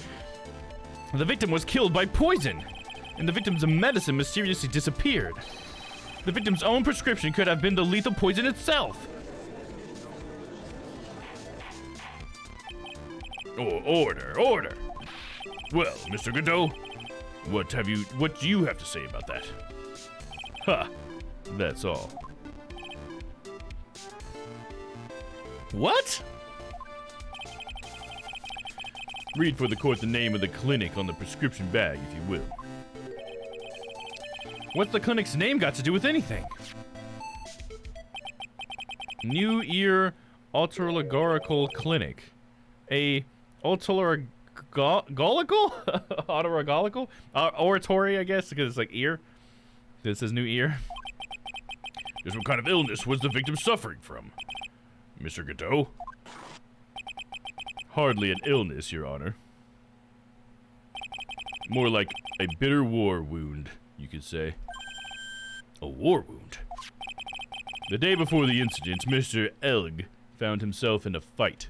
The victim was killed by poison, and the victim's medicine mysteriously disappeared. The victim's own prescription could have been the lethal poison itself. Oh, order. Well, Mr. Godot, what do you have to say about that? Ha, that's all. What? Read for the court the name of the clinic on the prescription bag, if you will. What's the clinic's name got to do with anything? New Ear Otolaryngological Clinic. A otolaryngological? Otolaryngological? Oratory, I guess, because it's like ear. This is new ear. Just what kind of illness was the victim suffering from? Mr. Godot? Hardly an illness, Your Honor. More like a bitter war wound, you could say. A war wound? The day before the incident, Mr. Elg found himself in a fight.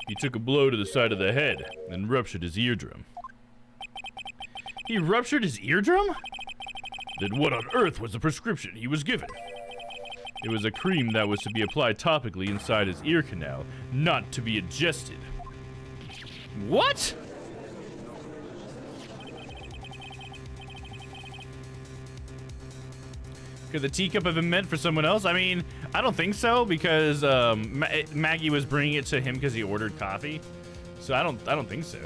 He took a blow to the side of the head and ruptured his eardrum. He ruptured his eardrum? Then what on earth was the prescription he was given? It was a cream that was to be applied topically inside his ear canal, not to be ingested. What? Could the teacup have been meant for someone else? I mean, I don't think so, because Maggie was bringing it to him because he ordered coffee. So I don't think so.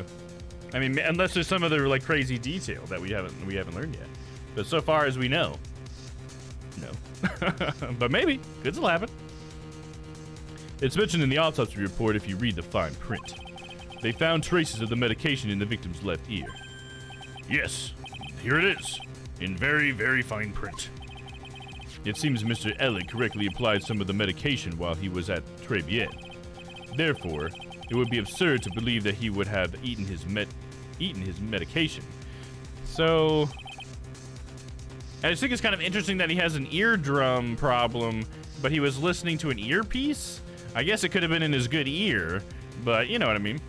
I mean, unless there's some other like crazy detail that we haven't learned yet. But so far as we know, no. But maybe could still happen. It's mentioned in the autopsy report if you read the fine print. They found traces of the medication in the victim's left ear. Yes, here it is, in very, very fine print. It seems Mr. Ellick correctly applied some of the medication while he was at Très Bien. Therefore, it would be absurd to believe that he would have eaten his medication. So, I just think it's kind of interesting that he has an eardrum problem, but he was listening to an earpiece? I guess it could have been in his good ear, but you know what I mean.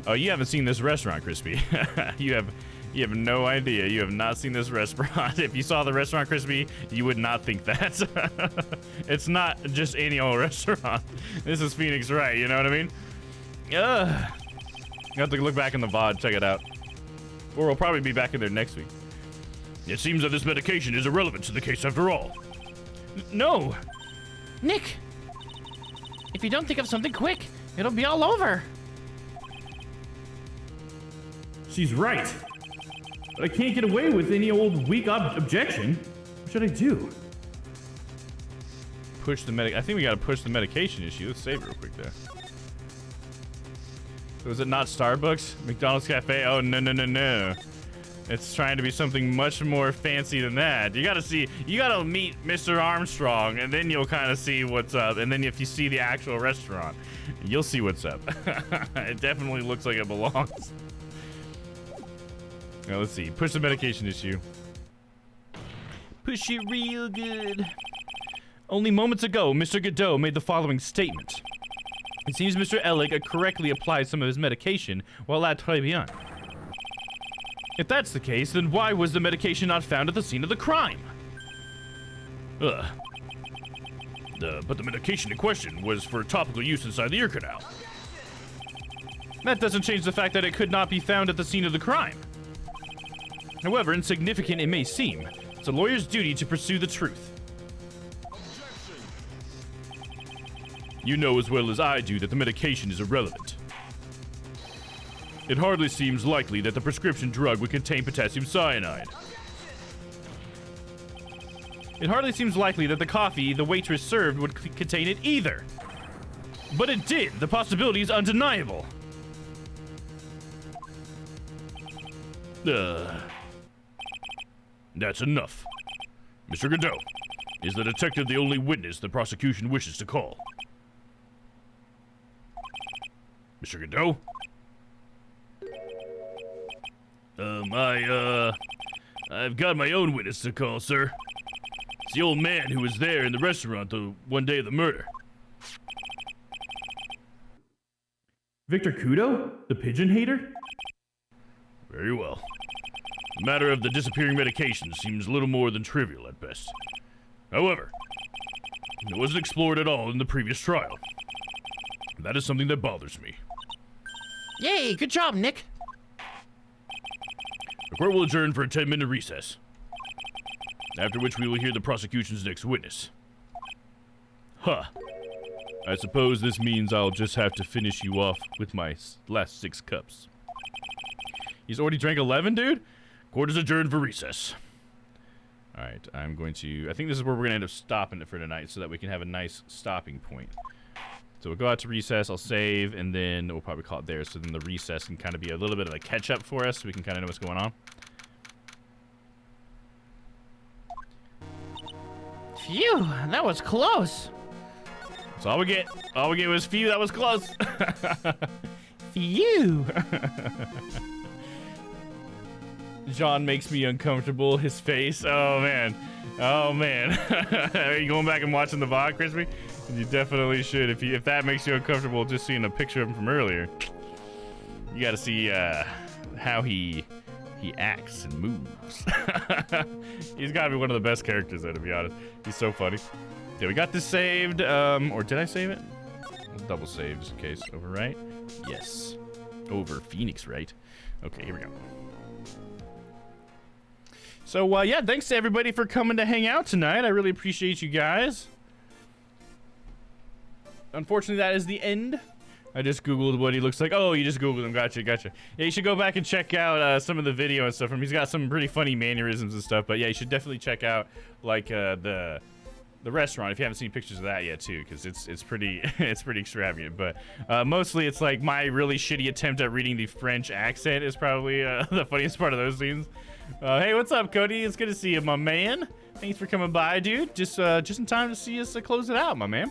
Oh, you haven't seen this restaurant, Crispy. You have no idea. You have not seen this restaurant. If you saw the restaurant, Crispy, you would not think that. It's not just any old restaurant. This is Phoenix Wright, you know what I mean? Ugh. You have to look back in the VOD, check it out. Or we'll probably be back in there next week. It seems that this medication is irrelevant to the case after all. No! Nick! If you don't think of something quick, it'll be all over. She's right. But I can't get away with any old weak objection. What should I do? I think we gotta push the medication issue. Let's save it real quick there. Was it not Starbucks? McDonald's Cafe? Oh, no. It's trying to be something much more fancy than that. You gotta meet Mr. Armstrong, and then you'll kind of see what's up. And then if you see the actual restaurant, you'll see what's up. It definitely looks like it belongs. Now, let's see. Push the medication issue. Push it real good. Only moments ago, Mr. Godot made the following statement. It seems Mr. Ellick correctly applied some of his medication while at Très Bien. If that's the case, then why was the medication not found at the scene of the crime? But the medication in question was for topical use inside the ear canal. That doesn't change the fact that it could not be found at the scene of the crime. However insignificant it may seem, it's a lawyer's duty to pursue the truth. You know as well as I do that the medication is irrelevant. It hardly seems likely that the prescription drug would contain potassium cyanide. It hardly seems likely that the coffee the waitress served would contain it either. But it did. The possibility is undeniable. That's enough. Mr. Godot, is the detective the only witness the prosecution wishes to call? Mr. Godot? I've got my own witness to call, sir. It's the old man who was there in the restaurant the one day of the murder. Victor Kudo? The pigeon hater? Very well. The matter of the disappearing medication seems little more than trivial at best. However, it wasn't explored at all in the previous trial. That is something that bothers me. Yay, good job, Nick. The court will adjourn for a 10-minute recess, after which we will hear the prosecution's next witness. Huh. I suppose this means I'll just have to finish you off with my last 6 cups. He's already drank 11, dude? Court is adjourned for recess. Alright, I think this is where we're gonna end up stopping it for tonight so that we can have a nice stopping point. So we'll go out to recess, I'll save, and then we'll probably call it there, so then the recess can kind of be a little bit of a catch-up for us so we can kind of know what's going on. Phew, that was close. That's all we get. All we get was phew, that was close. Phew. John makes me uncomfortable, his face. Oh, man. Oh, man. Are you going back and watching the VOD, Crispy? You definitely should. If that makes you uncomfortable just seeing a picture of him from earlier, you got to see how he acts and moves. He's got to be one of the best characters, though, to be honest. He's so funny. Yeah, we got this saved. Or did I save it? I'll double save just in case. Overwrite? Yes. Over Phoenix, right? Okay, here we go. So, yeah, thanks to everybody for coming to hang out tonight. I really appreciate you guys. Unfortunately, that is the end I just Googled what he looks like. Oh, you just Googled him. Gotcha, gotcha. Yeah, you should go back and check out some of the video and stuff from him. He's got some pretty funny mannerisms and stuff. But yeah, you should definitely check out like the restaurant if you haven't seen pictures of that yet too, because it's pretty it's pretty extravagant. But mostly it's like my really shitty attempt at reading the French accent is probably the funniest part of those scenes. Hey, what's up, Cody? It's good to see you, my man. Thanks for coming by, dude. Just in time to see us close it out, my man.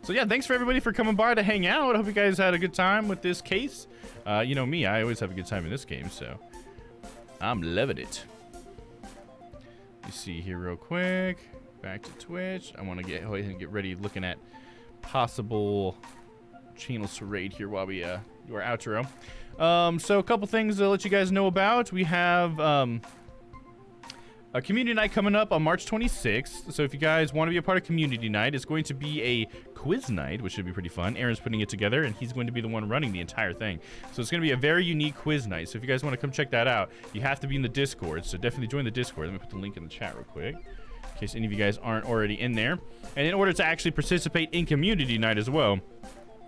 So yeah, thanks for everybody for coming by to hang out. I hope you guys had a good time with this case. You know me, I always have a good time in this game, so I'm loving it. You see here real quick. Back to Twitch. I want to go ahead and get ready looking at possible channels to raid here while we do our outro. So a couple things to let you guys know about. We have a community night coming up on March 26th. So if you guys want to be a part of community night, it's going to be a quiz night, which should be pretty fun. Aaron's putting it together, and he's going to be the one running the entire thing. So it's going to be a very unique quiz night. So if you guys want to come check that out, you have to be in the Discord. So definitely join the Discord. Let me put the link in the chat real quick, in case any of you guys aren't already in there. And in order to actually participate in community night as well,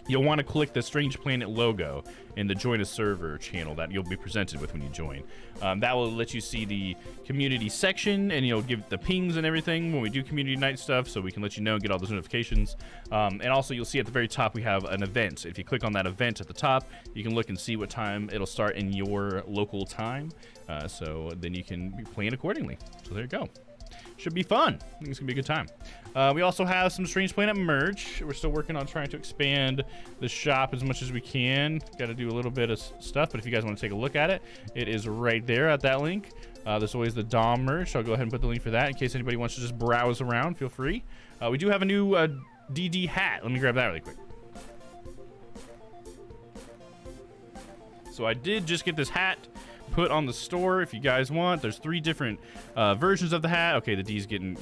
you'll want to click the Strange Planet logo in the Join a Server channel that you'll be presented with when you join. That will let you see the community section, and you'll give the pings and everything when we do community night stuff, so we can let you know and get all those notifications. And also you'll see at the very top we have an event. If you click on that event at the top, you can look and see what time it'll start in your local time. So then you can be playing accordingly. So there you go. Should be fun. I think it's gonna be a good time. We also have some Strange Planet merch. We're still working on trying to expand the shop as much as we can. Got to do a little bit of stuff, but if you guys want to take a look at it, it is right there at that link. There's always the Domm merch. I'll go ahead and put the link for that in case anybody wants to just browse around. Feel free. We do have a new DD hat. Let me grab that really quick. So I did just get this hat put on the store if you guys want. There's 3 different versions of the hat. Okay, the D's getting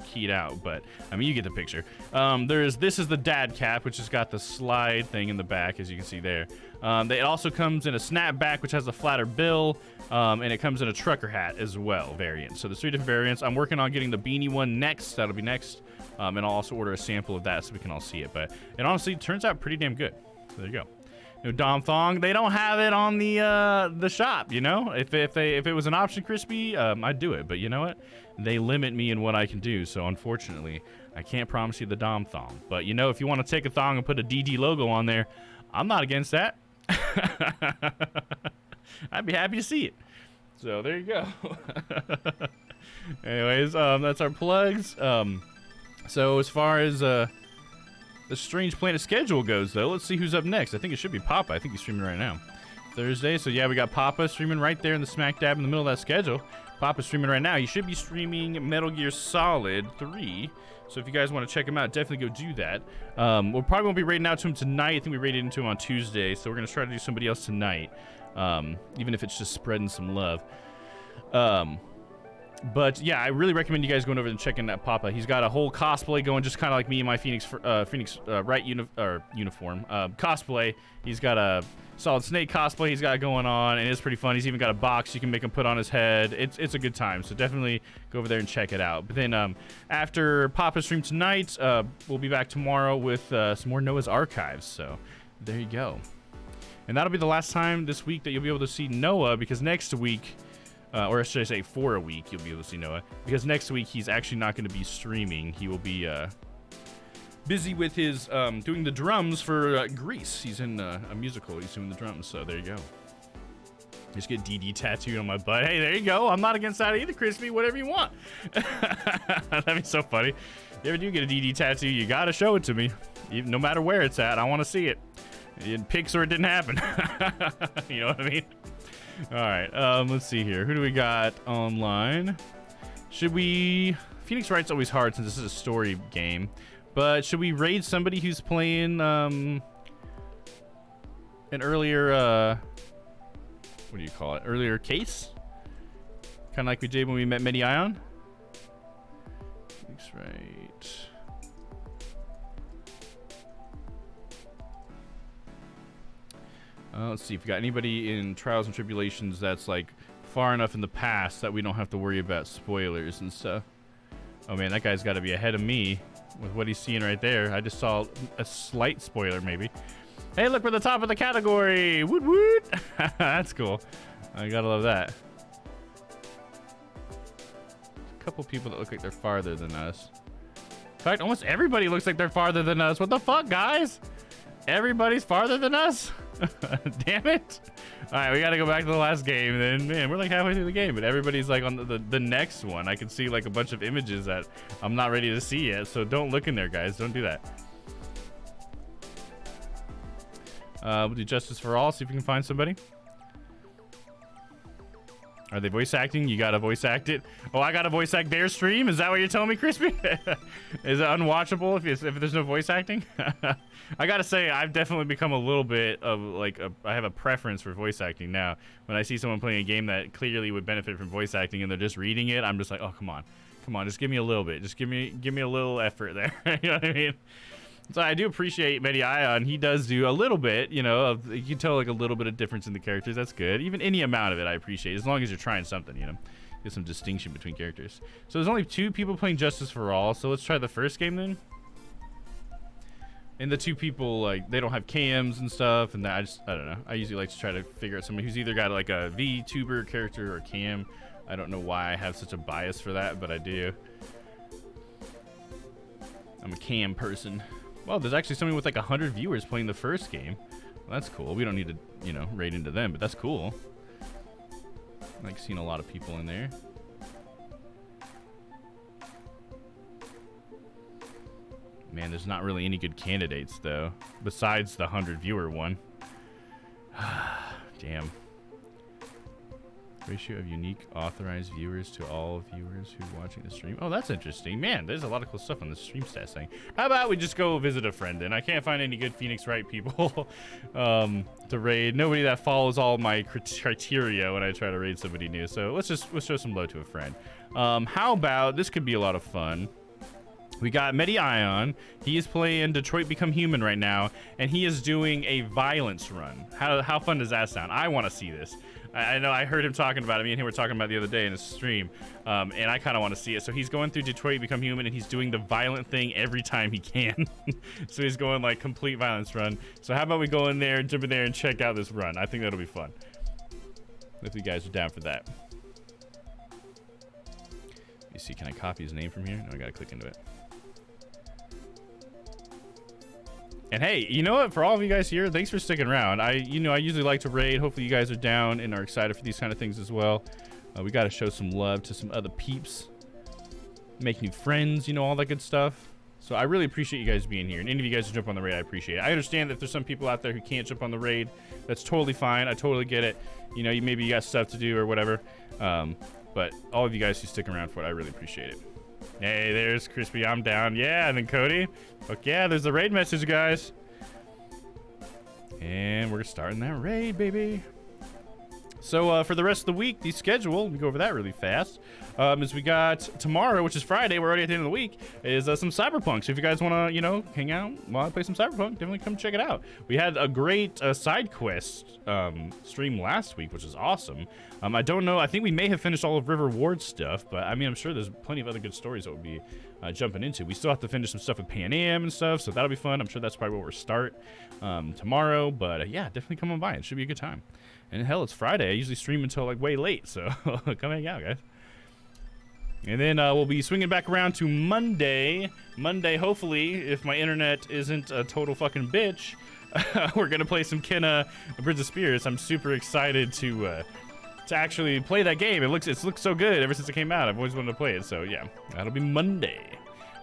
keyed out, but I mean, you get the picture. This is the dad cap, which has got the slide thing in the back, as you can see there. It also comes in a snapback, which has a flatter bill, and it comes in a trucker hat as well variant. So there's 3 different variants. I'm working on getting the beanie one next. That'll be next. And I'll also order a sample of that so we can all see it. But it honestly turns out pretty damn good. So there you go. You know, Domm Thong, they don't have it on the shop, you know? If it was an option, Crispy, I'd do it. But you know what? They limit me in what I can do, so unfortunately, I can't promise you the Domm Thong. But you know, if you want to take a thong and put a DD logo on there, I'm not against that. I'd be happy to see it. So there you go. Anyways, that's our plugs. So as far as the Strange Planet schedule goes, though, let's see who's up next. I think it should be Papa. I think he's streaming right now. Thursday, so yeah, we got Papa streaming right there in the smack dab in the middle of that schedule. Papa's streaming right now. He should be streaming Metal Gear Solid 3. So if you guys want to check him out, definitely go do that. We'll probably won't be raiding out to him tonight. I think we raided into him on Tuesday, so we're going to try to do somebody else tonight, even if it's just spreading some love. But yeah, I really recommend you guys going over and checking that Papa. He's got a whole cosplay going, just kind of like me in my Phoenix Wright uniform cosplay. He's got a Solid Snake cosplay he's got going on, and it's pretty fun. He's even got a box you can make him put on his head. It's a good time, so definitely go over there and check it out. But then after Papa's stream tonight, we'll be back tomorrow with some more Noah's Archives. So there you go. And that'll be the last time this week that you'll be able to see Noah, because next week, or should I say for a week, you'll be able to see Noah, because next week he's actually not going to be streaming. He will be busy with his doing the drums for Grease. He's in a musical. He's doing the drums, so there you go. Just get DD tattooed on my butt. Hey, there you go. I'm not against that either, Crispy. Whatever you want. That'd be so funny. If you ever do get a DD tattoo, you gotta show it to me, even no matter where it's at. I want to see it. In pics or it didn't happen. You know what I mean? All right. Let's see here. Who do we got online? Should we? Phoenix Wright's always hard since this is a story game. But should we raid somebody who's playing an earlier what do you call it? Earlier case? Kind of like we did when we met Medion? Phoenix Wright. Let's see if we got anybody in Trials and Tribulations that's like far enough in the past that we don't have to worry about spoilers and stuff. Oh man, that guy's got to be ahead of me. with what he's seeing right there. I just saw a slight spoiler, maybe. Hey, look, we're the top of the category. Woot woot. That's cool. I gotta love that. A couple people that look like they're farther than us. In fact, almost everybody looks like they're farther than us. What the fuck, guys? Everybody's farther than us? Damn it. All right, we got to go back to the last game. Then, man, we're like halfway through the game, but everybody's like on the next one. I can see like a bunch of images that I'm not ready to see yet, so don't look in there, guys. Don't do that. We'll do Justice for All, see if we can find somebody. Are they voice acting? You gotta voice act it. Oh, I gotta voice act their stream? Is that what you're telling me, Crispy? Is it unwatchable if there's no voice acting? I gotta say, I've definitely become a little bit of like I have a preference for voice acting now. When I see someone playing a game that clearly would benefit from voice acting and they're just reading it, I'm just like, oh, come on, just give me a little bit, just give me a little effort there. You know what I mean? So I do appreciate Mediion. He does do a little bit, you know, you can tell like a little bit of difference in the characters. That's good. Even any amount of it I appreciate, as long as you're trying something, you know. Get some distinction between characters. So there's only 2 people playing Justice for All, so let's try the first game then. And the 2 people, like, they don't have cams and stuff, and I don't know. I usually like to try to figure out somebody who's either got like a VTuber character or cam. I don't know why I have such a bias for that, but I do. I'm a cam person. Well, there's actually somebody with like 100 viewers playing the first game. Well, that's cool. We don't need to, you know, raid into them, but that's cool. I like seeing a lot of people in there. Man, there's not really any good candidates though, besides the 100 viewer one. Damn. Ratio of unique authorized viewers to all viewers who are watching the stream. Oh, that's interesting. Man, there's a lot of cool stuff on the stream stats thing. How about we just go visit a friend then? I can't find any good Phoenix Wright people to raid. Nobody that follows all my criteria when I try to raid somebody new. So let's show some love to a friend. How about, this could be a lot of fun. We got Mediion. He is playing Detroit Become Human right now, and he is doing a violence run. How fun does that sound? I want to see this. I know I heard him talking about it. Me and him were talking about it the other day in his stream, and I kind of want to see it. So he's going through Detroit Become Human, and he's doing the violent thing every time he can. So he's going like complete violence run. So how about we go in there, jump in there, and check out this run? I think that'll be fun. If you guys are down for that. Let me see. Can I copy his name from here? No, I gotta click into it. And hey, you know what? For all of you guys here, thanks for sticking around. I usually like to raid. Hopefully you guys are down and are excited for these kind of things as well. We got to show some love to some other peeps. Make new friends, you know, all that good stuff. So I really appreciate you guys being here. And any of you guys who jump on the raid, I appreciate it. I understand that there's some people out there who can't jump on the raid. That's totally fine. I totally get it. You know, maybe you got stuff to do or whatever. But all of you guys who stick around for it, I really appreciate it. Hey, there's Crispy. I'm down. Yeah, and then Cody. Fuck yeah, there's the raid message, guys. And we're starting that raid, baby. So for the rest of the week, the schedule, let me go over that really fast, is we got tomorrow, which is Friday, we're already at the end of the week, is some Cyberpunk. So if you guys want to, you know, hang out while I play some Cyberpunk, definitely come check it out. We had a great side quest stream last week, which is awesome. I don't know, I think we may have finished all of River Ward stuff, but I mean, I'm sure there's plenty of other good stories that we'll be jumping into. We still have to finish some stuff with Pan Am and stuff, so that'll be fun. I'm sure that's probably where we'll start tomorrow, but yeah, definitely come on by. It should be a good time. And hell, it's Friday. I usually stream until like way late, so come hang out, guys. And then we'll be swinging back around to Monday. Monday, hopefully, if my internet isn't a total fucking bitch, we're gonna play some Kenna Bridge of Spirits. I'm super excited to actually play that game. It's looked so good ever since it came out. I've always wanted to play it, so yeah, that'll be Monday.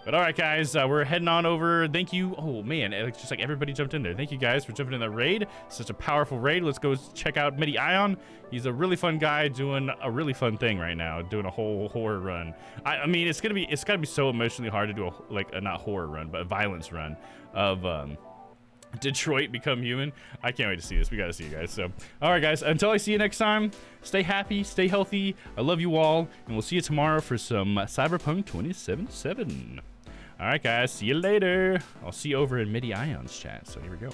But all right, guys, we're heading on over. Thank you. Oh, man, it's just like everybody jumped in there. Thank you, guys, for jumping in the raid. Such a powerful raid. Let's go check out Mediion. He's a really fun guy doing a really fun thing right now, doing a whole horror run. I mean, it's gotta be so emotionally hard to do a not horror run, but a violence run of Detroit Become Human. I can't wait to see this. We got to see you guys. So, all right, guys, until I see you next time, stay happy, stay healthy. I love you all, and we'll see you tomorrow for some Cyberpunk 2077. All right, guys, see you later. I'll see you over in Mediion's chat. So here we go.